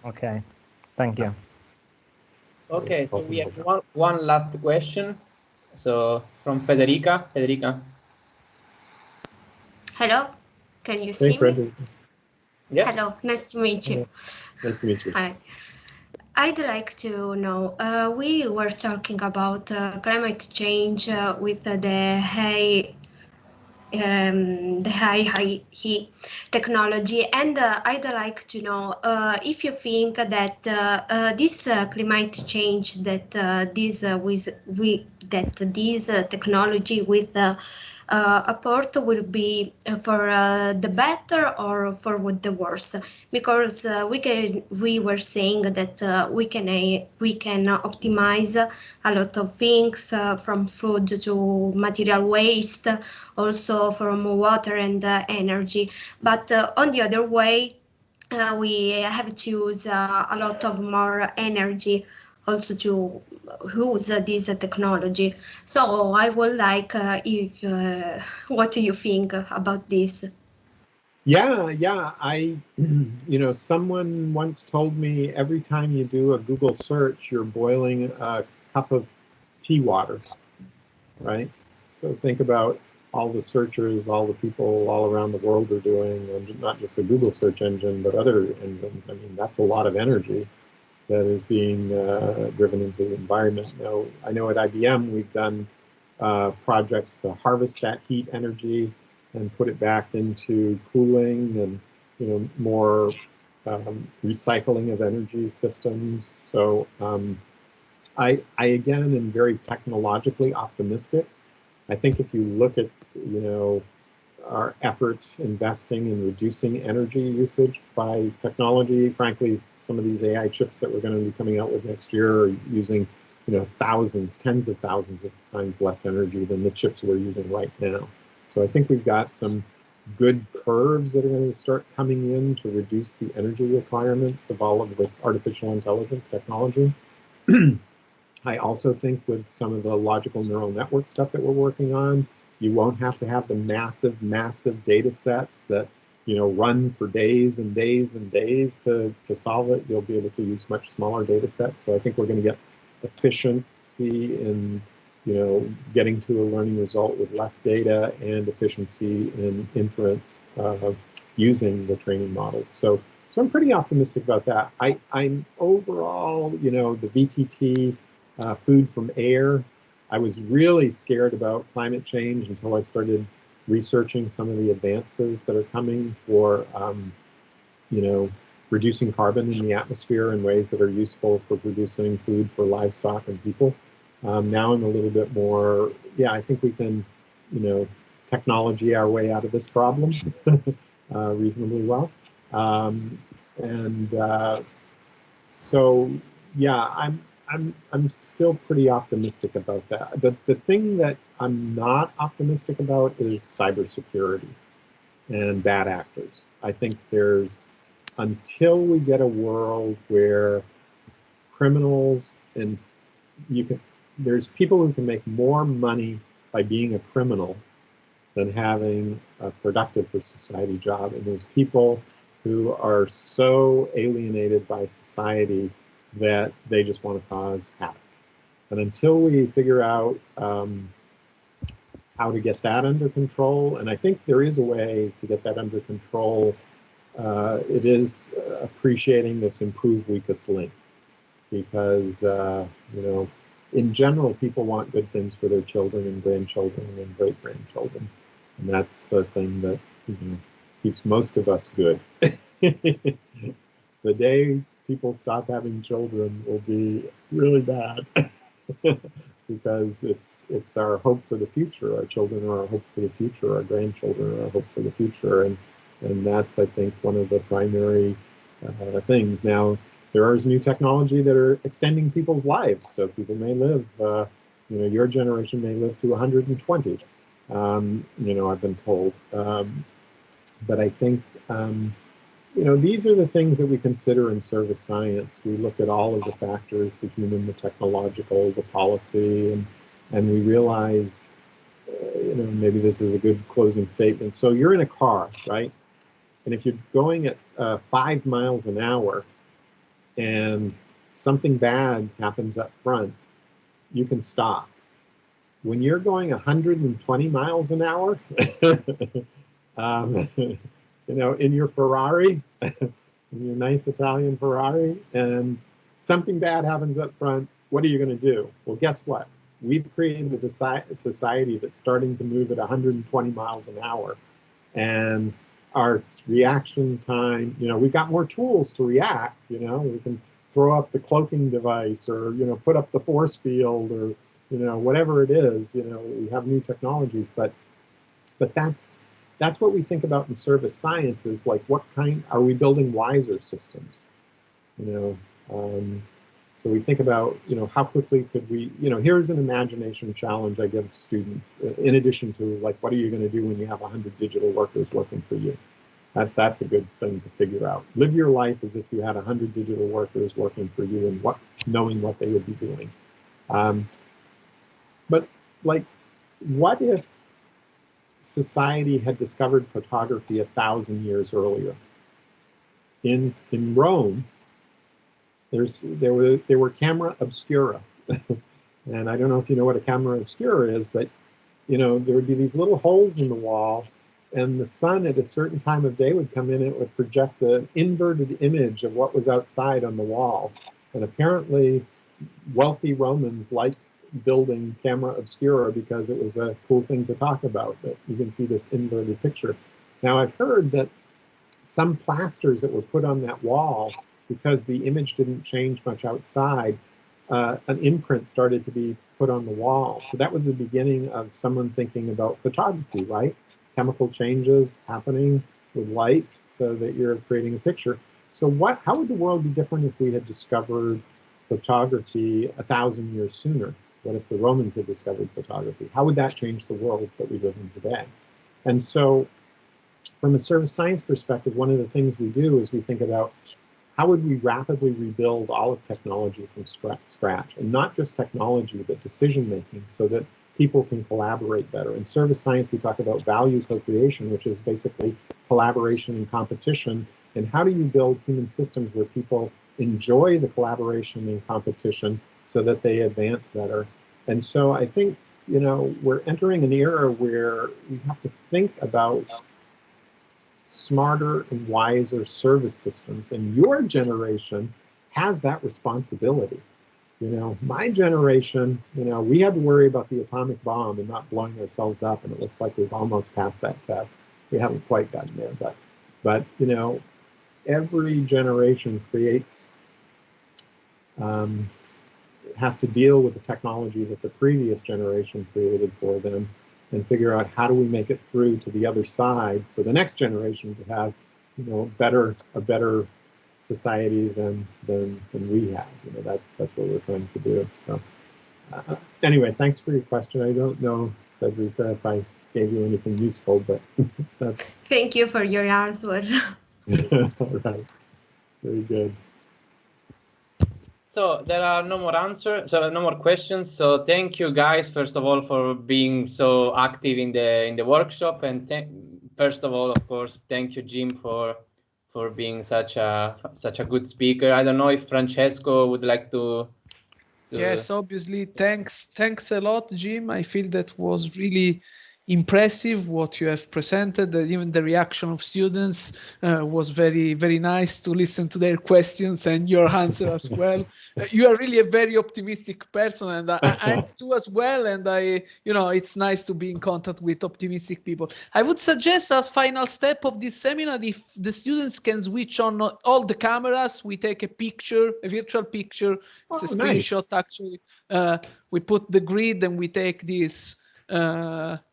Speaker 14: Okay, thank you.
Speaker 1: Okay, so we have one last question. So from Federica. Federica.
Speaker 15: Hello, can you see me?
Speaker 1: Yeah.
Speaker 15: Hello, nice to meet you.
Speaker 2: Nice to meet you.
Speaker 15: Hi. I'd like to know, we were talking about climate change with the high heat technology, and I'd like to know if you think that this climate change, that this technology with apport will be for the better or for the worse, because we were saying that we can optimize a lot of things, from food to material waste, also from water and energy, but on the other way we have to use a lot of more energy also to use this technology. So I would like if what do you think about this?
Speaker 2: Yeah, you know, someone once told me every time you do a Google search, you're boiling a cup of tea water. right? So think about all the searchers, all the people all around the world are doing, and not just the Google search engine, but other engines. I mean, that's a lot of energy that is being driven into the environment. Now, I know at IBM we've done projects to harvest that heat energy and put it back into cooling and, you know, more recycling of energy systems. So I again am very technologically optimistic. I think if you look at, you know, our efforts investing in reducing energy usage by technology, frankly, some of these AI chips that we're going to be coming out with next year are using, you know, thousands, tens of thousands of times less energy than the chips we're using right now. So I think we've got some good curves that are going to start coming in to reduce the energy requirements of all of this artificial intelligence technology. I also think with some of the logical neural network stuff that we're working on, you won't have to have the massive, massive data sets that, you know, run for days and days and days to solve it. You'll be able to use much smaller data sets. So I think we're going to get efficiency in, you know, getting to a learning result with less data and efficiency in inference using the training models. So I'm pretty optimistic about that. I'm overall, you know, the VTT, food from air, I was really scared about climate change until I started researching some of the advances that are coming for, you know, reducing carbon in the atmosphere in ways that are useful for producing food for livestock and people. Now I'm a little bit more, yeah, I think we can, you know, technology our way out of this problem reasonably well. So, yeah, I'm still pretty optimistic about that. The thing that I'm not optimistic about is cybersecurity and bad actors. I think there's, until we get a world where criminals and there's people who can make more money by being a criminal than having a productive for society job. And there's people who are so alienated by society that they just want to cause havoc. And until we figure out how to get that under control, and I think there is a way to get that under control, it is appreciating this improve weakest link. Because, you know, in general, people want good things for their children and grandchildren and great-grandchildren. And that's the thing that, you know, keeps most of us good. The day people stop having children will be really bad because it's our hope for the future. Our children are our hope for the future. Our grandchildren are our hope for the future. And that's, I think, one of the primary things. Now, there is new technology that are extending people's lives. So people may live, you know, your generation may live to 120, you know, I've been told. But I think, you know, these are the things that we consider in service science. We look at all of the factors, the human, the technological, the policy, and we realize, you know, maybe this is a good closing statement. So you're in a car, right? And if you're going at 5 miles an hour and something bad happens up front, you can stop. When you're going 120 miles an hour, you know, in your Ferrari, in your nice Italian Ferrari, and something bad happens up front, what are you going to do? Well, guess what? We've created a society that's starting to move at 120 miles an hour. And our reaction time, you know, we've got more tools to react, you know, we can throw up the cloaking device or, you know, put up the force field or, you know, whatever it is, you know, we have new technologies, but that's what we think about in service science is like, what kind, are we building wiser systems? You know, so we think about, you know, how quickly could we, you know, here's an imagination challenge I give students, in addition to like, what are you going to do when you have 100 digital workers working for you? That's a good thing to figure out. Live your life as if you had 100 digital workers working for you and knowing what they would be doing. But like, what if society had discovered photography 1,000 years earlier? In Rome, there were camera obscura, And I don't know if you know what a camera obscura is, but you know, there would be these little holes in the wall, and the sun at a certain time of day would come in and it would project an inverted image of what was outside on the wall. And apparently wealthy Romans liked building camera obscura because it was a cool thing to talk about, that you can see this inverted picture. Now I've heard that some plasters that were put on that wall, because the image didn't change much outside, an imprint started to be put on the wall. So that was the beginning of someone thinking about photography, right? Chemical changes happening with light so that you're creating a picture. So how would the world be different if we had discovered photography 1,000 years sooner? What if the Romans had discovered photography? How would that change the world that we live in today? And so from a service science perspective, one of the things we do is we think about how would we rapidly rebuild all of technology from scratch, and not just technology, but decision-making, so that people can collaborate better. In service science, we talk about value co-creation, which is basically collaboration and competition. And how do you build human systems where people enjoy the collaboration and competition so that they advance better? And so I think, you know, we're entering an era where we have to think about smarter and wiser service systems, and your generation has that responsibility. You know, my generation, you know, we had to worry about the atomic bomb and not blowing ourselves up, and it looks like we've almost passed that test. We haven't quite gotten there, but you know, every generation creates, has to deal with the technology that the previous generation created for them, and figure out how do we make it through to the other side for the next generation to have, you know, a better society than we have. You know, that's what we're trying to do. So anyway, thanks for your question. I don't know, Federica, if I gave you anything useful, but that's.
Speaker 15: Thank you for your answer.
Speaker 2: All right, very good.
Speaker 1: So there are no more answers, so no more questions. So thank you guys, first of all, for being so active in the workshop, and first of all, of course, thank you, Jim, for being such a good speaker. I don't know if Francesco would like to.
Speaker 4: Yes, obviously. Thanks a lot, Jim. I feel that was really impressive what you have presented. Even the reaction of students was very, very nice to listen to their questions and your answer as well. You are really a very optimistic person, and I too as well. And you know, it's nice to be in contact with optimistic people. I would suggest as final step of this seminar, if the students can switch on all the cameras, we take a picture, a virtual picture. It's a screenshot, nice. Actually. We put the grid and we take this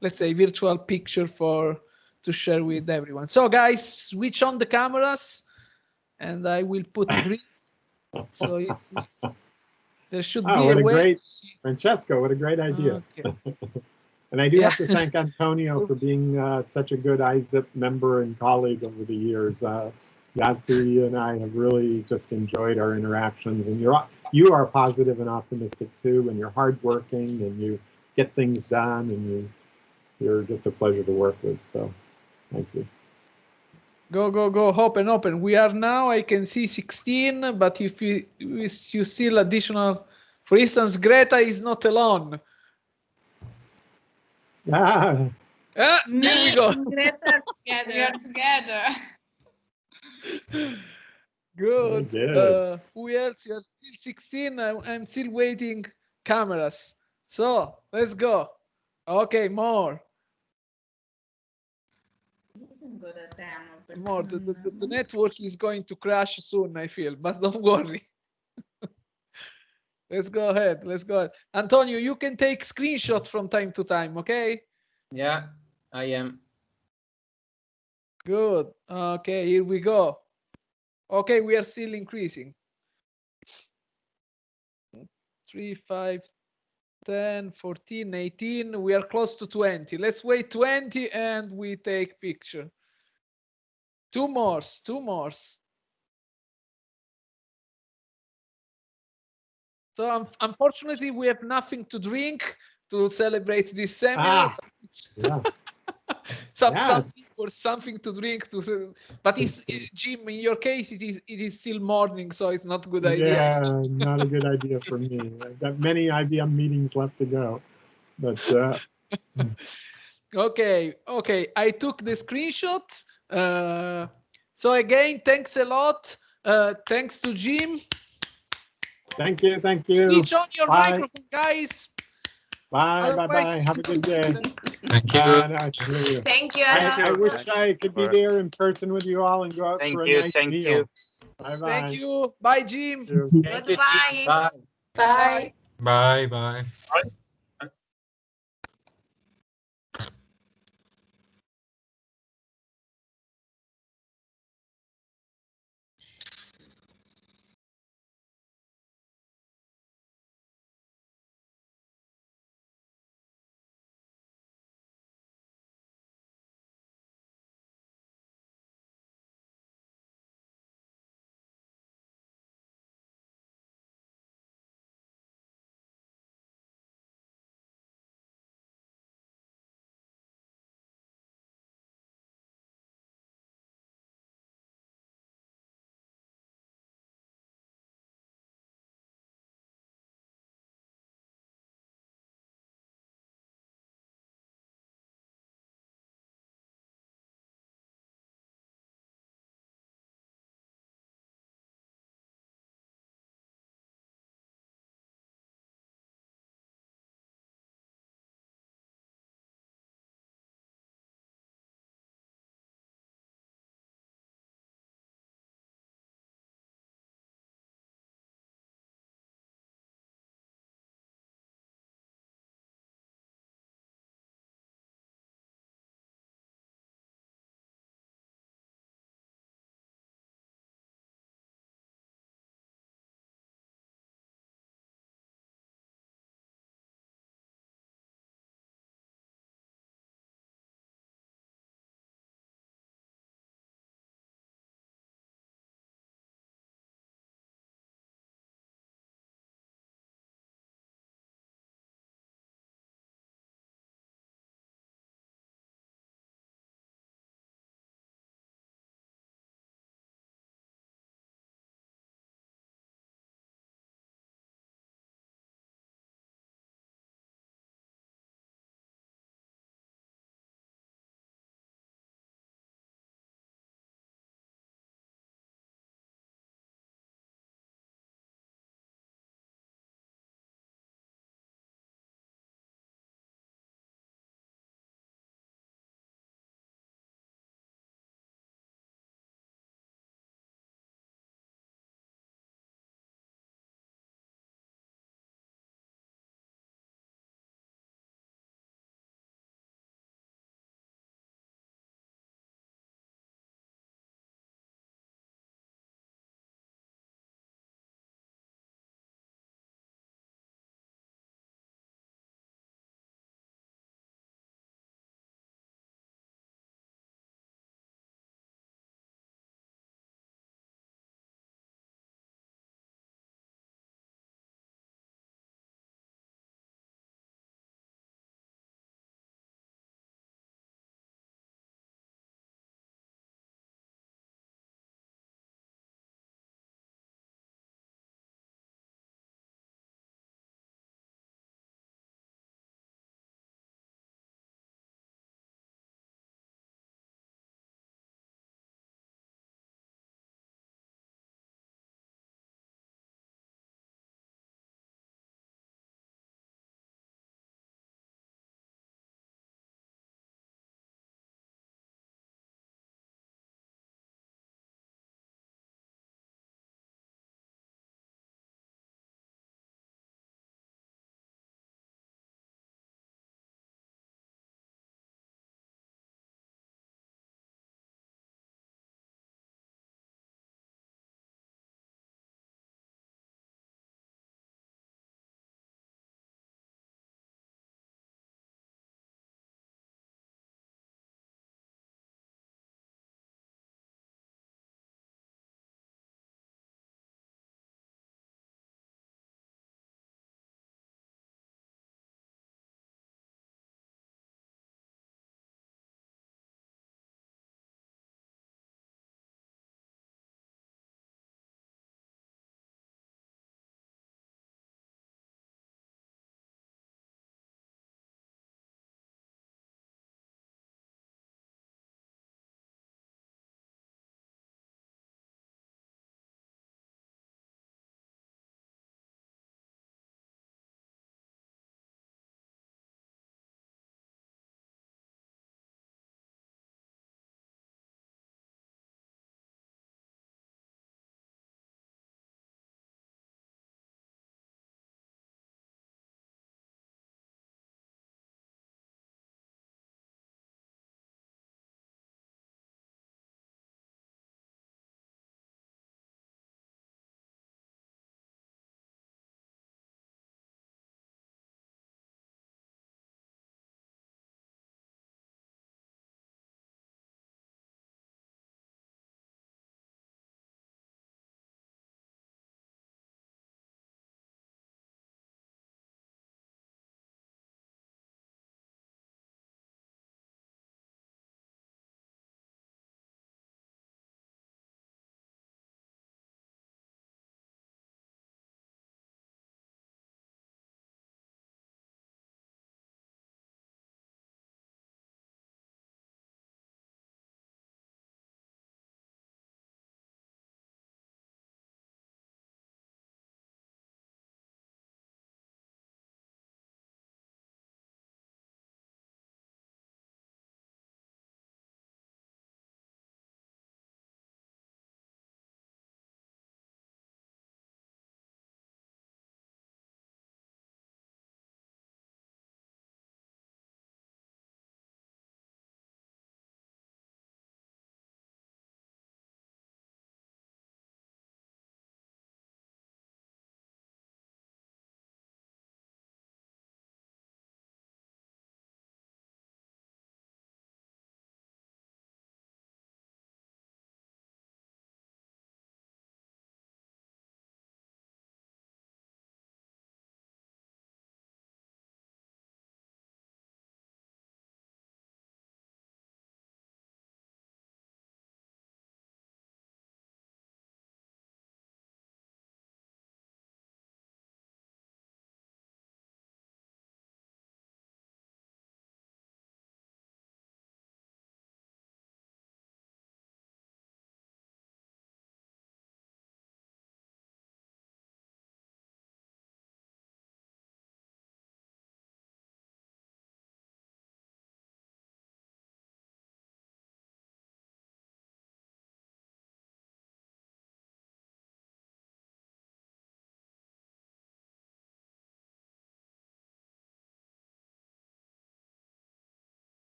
Speaker 4: let's say virtual picture to share with everyone. So guys, switch on the cameras and I will put grid. So there should be
Speaker 2: what
Speaker 4: a way
Speaker 2: great,
Speaker 4: to see.
Speaker 2: Francesco, what a great idea. Okay. And I do have to thank Antonio for being such a good ISIP member and colleague over the years. Yassi and I have really just enjoyed our interactions, and you are positive and optimistic too, and you're hardworking and you get things done, and you're just a pleasure to work with. So thank you.
Speaker 4: Go, open. We are now, I can see 16, but if you still additional, for instance, Greta is not alone.
Speaker 9: Me
Speaker 4: here we go.
Speaker 9: and Greta together. We are together.
Speaker 4: Good. Who else? You're still 16. I'm still waiting cameras. So let's go. Okay, more. More. The network is going to crash soon, I feel, but don't worry. Let's go ahead. Antonio, you can take screenshots from time to time, okay?
Speaker 1: Yeah, I am.
Speaker 4: Good. Okay, here we go. Okay, we are still increasing. 3, 5, 10, 14, 18. We are close to 20. Let's wait 20 and we take picture. Two more. So unfortunately, we have nothing to drink to celebrate this seminar.
Speaker 2: Yeah.
Speaker 4: something or something to drink. But it's Jim. In your case, it is still morning, so it's not a good idea.
Speaker 2: Yeah, not a good idea for me. I've got many IBM meetings left to go, but.
Speaker 4: Okay. I took the screenshots. So again, thanks a lot. Thanks to Jim.
Speaker 2: Thank you.
Speaker 4: Switch on your microphone, guys.
Speaker 2: Bye. Have a good day.
Speaker 16: Thank you.
Speaker 15: Thank you.
Speaker 2: I wish I could be there in person with you all and go out for a nice meal. Bye.
Speaker 4: Thank you. Bye, Jim.
Speaker 15: Goodbye.
Speaker 9: Bye.
Speaker 16: Bye.